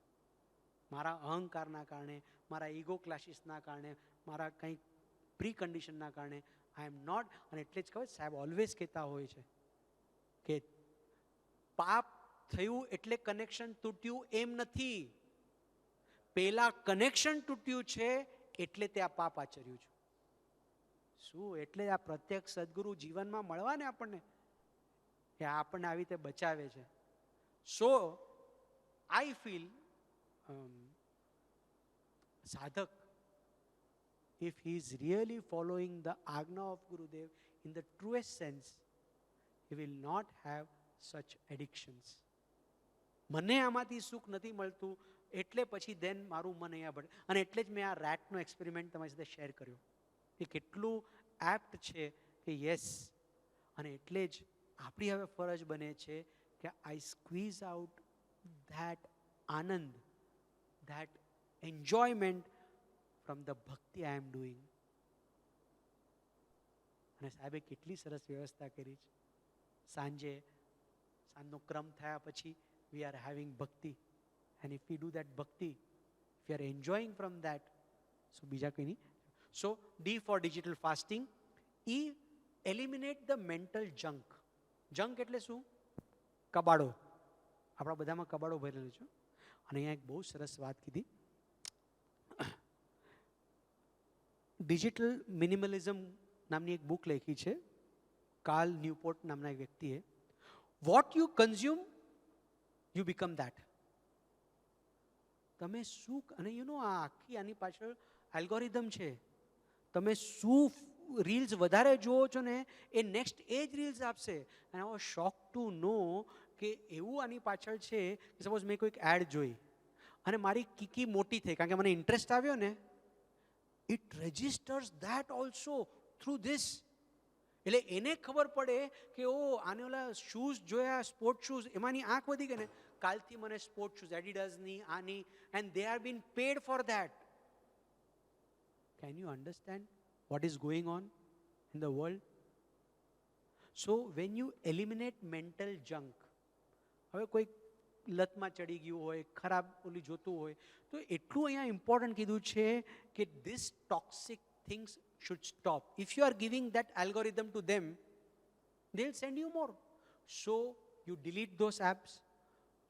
મારા અહંકારના કારણે, મારા ઈગો ક્લાસીસના કારણે, મારા કંઈક પ્રી કન્ડિશનના કારણે આઈ એમ નોટ. અને એટલે જ કહે સાહેબ ઓલવેઝ કહેતા હોય છે કે પાપ થયું એટલે કનેક્શન તૂટ્યું એમ નથી. પહેલા કનેક્શન તૂટ્યું છે એટલે તે આ પાપ આચર્યું છે. શું? એટલે આ પ્રત્યક્ષ સદગુરુ જીવનમાં મળવા ને આપણને, એ આપણને આવી રીતે બચાવે છે. સો આઈ ફીલ સાધક, if he is really following the આજ્ઞા of Gurudev in the truest sense, he will not have such addictions. મને આમાંથી સુખ નથી મળતું એટલે પછી દેન મારું મન અહીંયા ભળે. અને એટલે જ મેં આ રેટનો એક્સપેરિમેન્ટ તમારી સાથે શેર કર્યો. એ કેટલું એપ્ટ છે કે યસ. અને એટલે જ આપણી હવે ફરજ બને છે કે આઈ સ્ક્વીઝ આઉટ ધેટ આનંદ, ધેટ એન્જોયમેન્ટ ફ્રોમ ધ ભક્તિ આઈ એમ ડુઈંગ. અને સાહેબે કેટલી સરસ વ્યવસ્થા કરી છે. સાંજનો ક્રમ થયા પછી we are having bhakti, and if we do that bhakti, if we are enjoying from that, so બીજા કંઈ નહીં. So D for digital fasting. E, eliminate the mental junk. Junk એટલે શું? કબાડો. આપણા બધામાં કબાડો ભરેલો છે. અને અહીંયા એક બહુ સરસ વાત કીધી. ડિજિટલ મિનિમલિઝમ નામની એક બુક લખી છે કાર્લ ન્યુપોર્ટ નામના એક વ્યક્તિએ. What you consume you become that. તમે શું, અને યુ નો આ આખી આની પાછળ એલ્ગોરિધમ છે. તમે શું રીલ્સ વધારે જુઓ છો ને એ નેક્સ્ટ એ જ રીલ્સ આપશે. અને I was shock to know કે એવું આની પાછળ છે કે સપોઝ મેં કોઈક એડ જોઈ અને મારી કીકી મોટી થઈ કારણ કે મને ઇન્ટરેસ્ટ આવ્યો ને, it registers that also through this. એટલે એને ખબર પડે કે ઓ આને ઓલા શૂઝ જોયા, સ્પોર્ટ શૂઝ, એમાંની આંખ વધી ગઈ ને, કાલથી મને સ્પોર્ટ શૂઝ એડિડાસની આની, and they are been paid for that. Can you understand what is going on in the world? So when you eliminate mental junk, હવે કોઈ લતમાં ચડી ગયું હોય, ખરાબ ઓલી જોતું હોય, તો એટલું અહીંયા ઇમ્પોર્ટન્ટ કીધું છે કે this toxic things should stop. If you are giving that algorithm to them, they'll send you more. So you delete those apps,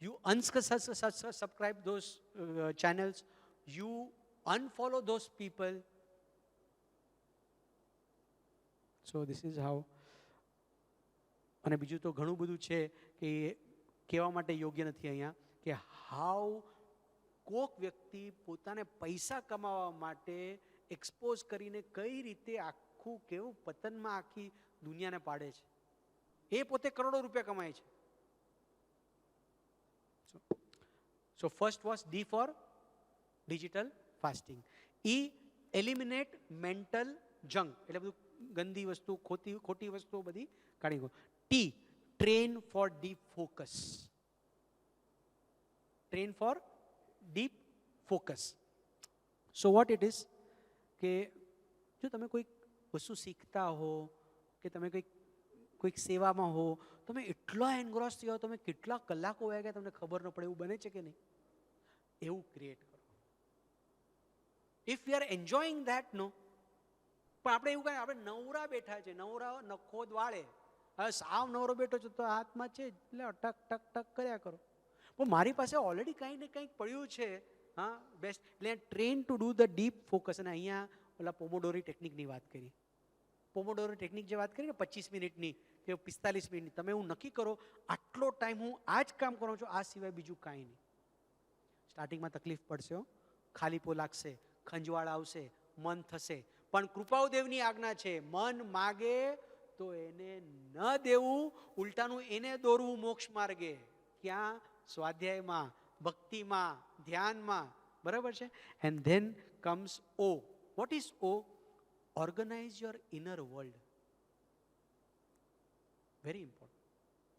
you unsubscribe those channels, you unfollow those people. So this is how. અને બીજું તો ઘણું બધું છે કે કહેવા માટે યોગ્ય નથી અહીંયા કે હાઉ કોક વ્યક્તિ પોતાને પૈસા કમાવા માટે એક્સપોઝ કરીને કઈ રીતે આખું કેવું પતનમાં આખી દુનિયાને પાડે છે. એ પોતે કરોડો રૂપિયા કમાય છે. So first was D for digital fasting. E eliminate mental junk, એટલે બધું ગંદી વસ્તુ, ખોટી વસ્તુઓ બધી કાઢી ગયો. T train for deep focus. Train for deep focus. So what it is કે જો તમે કોઈક વસ્તુ શીખતા હો કે તમે કોઈક સેવામાં હો, તમે એટલા એન્ગ્રોસ થયા હો, તમે કેટલા કલાકો વયા ગયા તમને ખબર ન પડે, એવું બને છે કે નહીં? એવું ક્રિએટ કરો. If you are enjoying that, no. પણ આપણે એવું કાંઈ, આપણે નવરા બેઠા છે, નવરા નખો વાળે, હવે સાવ નવરો બેઠો છો તો હાથમાં છે એટલે ટક ટક ટક કર્યા કરો. પણ મારી પાસે ઓલરેડી કંઈક ને કંઈક પડ્યું છે. હા, બેસ્ટ. એટલે train to do the deep focus. અને અહીંયા ઓલા પોમોડોરી ટેકનિકની વાત કરી. પોમોડોરી ટેકનિક જે વાત કરી ને 25 મિનિટની કે 45 મિનિટની, તમે હું નક્કી કરો આટલો ટાઈમ હું આ જ કામ કરું છું, આ સિવાય બીજું કાંઈ નહીં. સ્ટાર્ટિંગમાં તકલીફ પડશે, ખાલીપો લાગશે, ખંજવાળ આવશે, મન થશે, પણ કૃપાળુદેવની આજ્ઞા છે મન માગે તો એને ન દેવું, ઉલટાનું એને દોરવું મોક્ષ માર્ગે. ક્યાં? સ્વાધ્યાયમાં, ભક્તિમાં, ધ્યાનમાં. બરાબર છે? And then comes O. What is O? Organize your inner world. Very important.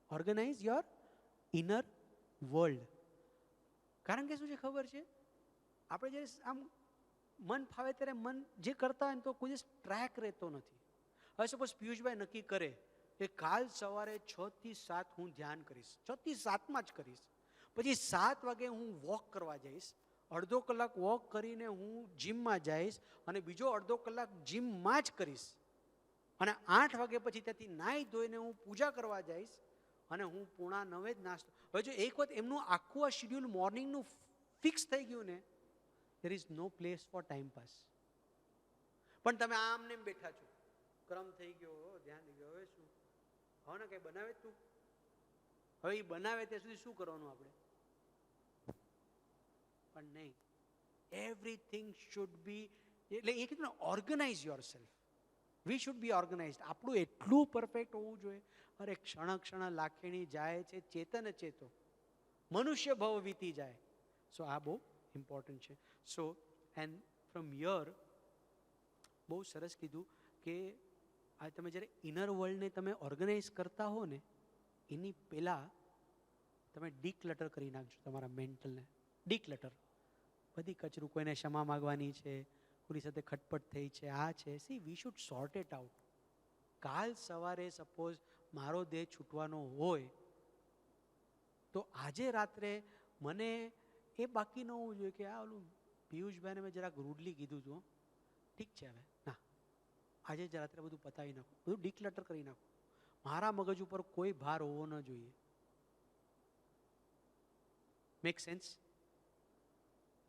Organize your inner world. કારણ કે શું છે ખબર છે? આપણે જ્યારે આમ મન ફાવે ત્યારે મન જે કરતા હોય ને તો કોઈ ટ્રેક રહેતો નથી. હવે સપોઝ પિયુષભાઈ નક્કી કરે કે કાલ સવારે 6 થી 7 હું ધ્યાન કરીશ, 6 થી 7 જ કરીશ, પછી 7 વાગે હું વોક કરવા જઈશ, અડધો કલાક વોક કરીને હું જીમમાં જઈશ અને બીજો અડધો કલાક જીમમાં જ કરીશ, અને 8 વાગે પછી ત્યાંથી નાહી ધોઈને હું પૂજા કરવા જઈશ અને હું 8:45 જ નાસ્તો. હવે જો એક વખત એમનું આખું આ શેડ્યુલ મોર્નિંગનું ફિક્સ થઈ ગયું ને, there is no place for time pass. પણ તમે આમને બેઠા છો, ક્રમ થઈ ગયો, ધ્યાન થઈ ગયો, હવે શું? હવે ને કઈ બનાવે તું, હવે એ બનાવે ત્યાં સુધી શું કરવાનું આપણે? પણ નહીં. એવરીથિંગ શુડ બી, એટલે એ કીધું ને, organize yourself. We should be organized. આપણું એટલું પરફેક્ટ હોવું જોઈએ. અરે ક્ષણ ક્ષણ લાખેણી જાય છે, ચેતન ચેતો, મનુષ્ય ભવ વીતી જાય. સો આ બહુ ઇમ્પોર્ટન્ટ છે. સો એન્ડ ફ્રોમ યર બહુ સરસ કીધું કે આ તમે જ્યારે ઇનર વર્લ્ડને તમે ઓર્ગનાઇઝ કરતા હો ને, એની પહેલાં તમે ડીક્લટર કરી નાખજો તમારા મેન્ટલને. ડીક્લટર, બધી કચરું, કોઈને ક્ષમા માગવાની છે, કોની સાથે ખટપટ થઈ છે, આ છે. C we should sort it out. કાલ સવારે સપોઝ મારો દેહ છૂટવાનો હોય તો આજે રાત્રે મને એ બાકી ન હોવું જોઈએ કે આ ઓલું પિયુષભાઈને મેં જરાક રૂડલી કીધું હતું, ઠીક છે, હવે ના, આજે જ રાત્રે બધું પતાવી નાખો, બધું ડિક્લટર કરી નાખો. મારા મગજ ઉપર કોઈ ભાર હોવો ન જોઈએ. Make sense?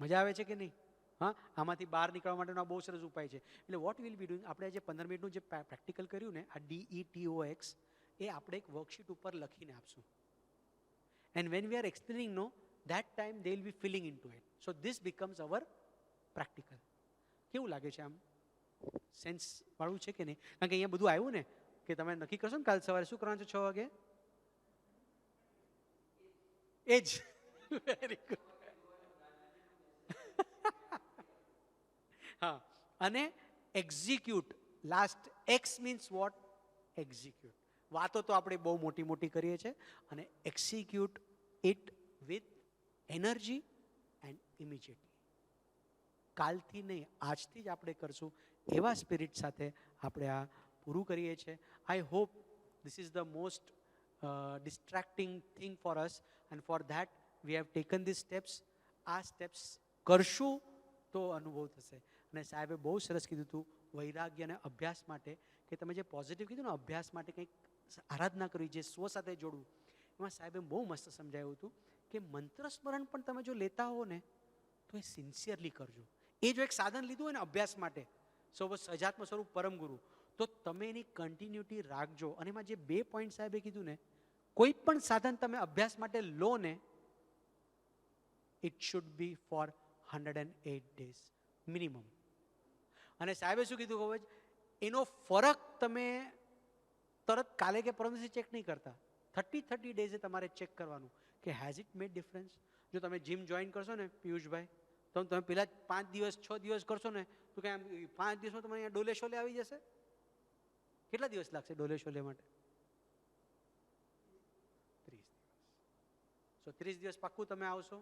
મજા આવે છે કે નહીં? હા, આમાંથી બહાર નીકળવા માટેનો બહુ સરસ ઉપાય છે. એટલે વોટ વિલ બી ડુઈંગ, આપણે જે 15 મિનિટનું જે પ્રેક્ટિકલ કર્યું ને, આ DETOX, એ આપણે એક વર્કશીટ ઉપર લખીને આપશું. And when we are explaining, no, that time they will be filling into it. So this becomes our practical. કેવું લાગે છે? આમ સેન્સ વાળું છે કે નહીં? કારણ કે અહીંયા બધું આવ્યું ને કે તમે નક્કી કરશો ને કાલ સવારે શું કરવાનું છે 6 વાગે? એ જ. Very good. હા, અને execute. Last x means what? Execute. વાતો તો આપણે બહુ મોટી મોટી કરીએ છીએ, અને execute it with energy and immediately. કાલથી નહીં, આજથી જ આપણે કરશું એવા સ્પિરિટ સાથે આપણે આ પૂરું કરીએ છીએ. I hope this is the most distracting thing for us, and for that we have taken these steps. આ સ્ટેપ્સ કરશું તો અનુભવ થશે. અને સાહેબે બહુ સરસ કીધું હતું વૈરાગ્ય અને અભ્યાસ માટે, કે તમે જે પોઝિટિવ કીધું ને અભ્યાસ માટે કંઈક આરાધના કરવી, જે સ્વ સાથે જોડવું, એમાં સાહેબે બહુ મસ્ત સમજાવ્યું હતું કે મંત્ર સ્મરણ પણ તમે જો લેતા હો ને તો એ સિન્સિયરલી કરજો. એ જો એક સાધન લીધું હોય ને અભ્યાસ માટે, સજાત્મ સ્વરૂપ પરમ ગુરુ, તો તમે એની કન્ટિન્યુટી રાખજો. અને એમાં જે 2 પોઈન્ટ સાહેબે કીધું ને, કોઈ પણ સાધન તમે અભ્યાસ માટે લો ને, it should be for 108 days minimum. અને સાહેબે શું કીધું ખબર? એનો ફરક તમે તરત કાલે કે પરમ દિવસે ચેક નહીં કરતા, 30 ડેઝે તમારે ચેક કરવાનું કે હેઝ ઇટ મેડ ડિફરન્સ. જો તમે જીમ જોઈન કરશો ને પિયુષભાઈ, તો તમે પેલા 5 દિવસ 6 દિવસ કરશો ને, તો કે 5 દિવસમાં તમારે અહીંયા ડોલે શોલે આવી જશે. કેટલા દિવસ લાગશે ડોલે શોલે માટે? 30 દિવસ. સો 30 દિવસ પાક્કું તમે આવશો?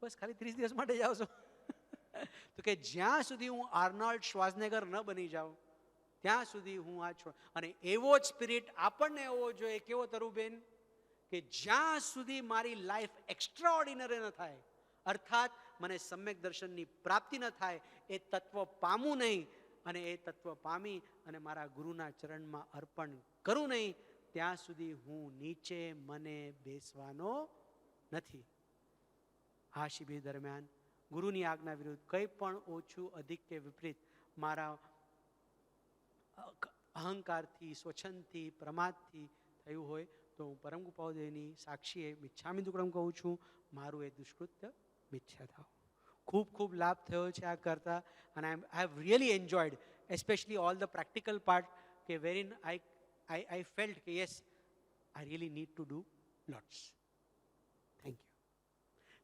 બસ ખાલી 30 દિવસ માટે જ આવશો? તો કે જ્યાં સુધી હું આર્નોલ્ડ શ્વાર્ઝનેગર ન બની જાઉં ત્યાં સુધી હું આ છું. અને એવો જ સ્પિરિટ આપણને હોવો જોઈએ. કેવો તરુબેન? કે જ્યાં સુધી મારી લાઈફ એક્સ્ટ્રાઓર્ડિનરી ન થાય, અર્થાત મને સમ્યક દર્શનની પ્રાપ્તિ ન થાય, એ તત્વ પામું નહીં, અને એ તત્વ પામી અને મારા ગુરુના ચરણમાં અર્પણ કરું નહીં, ત્યાં સુધી હું નીચે મને બેસવાનો નથી. આ શિબિર દરમિયાન ગુરુની આજ્ઞા વિરુદ્ધ કંઈ પણ ઓછું, અધિક કે વિપરીત મારા અહંકારથી, સ્વચ્છંદથી, પ્રમાદથી થયું હોય તો હું પરમ કૃપાદેવની સાક્ષીએ મિચ્છામિ દુક્કડમ કહું છું, મારું એ દુષ્કૃત્ય મિથ્યા થાવ. ખૂબ ખૂબ લાભ થયો છે આ કરતા, અને I have really enjoyed, especially all the practical part, કે વેરીન આઈ ફેલ્ટ કે yes I really need to do lots. Thank you.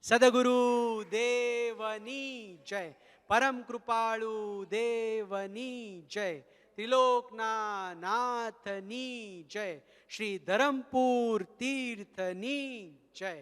સદગુરુ દેવની જય, પરમ કૃપાળુ દેવની જય, ત્રિલોકના નાથની જય, શ્રી ધરમપુર તીર્થની જય.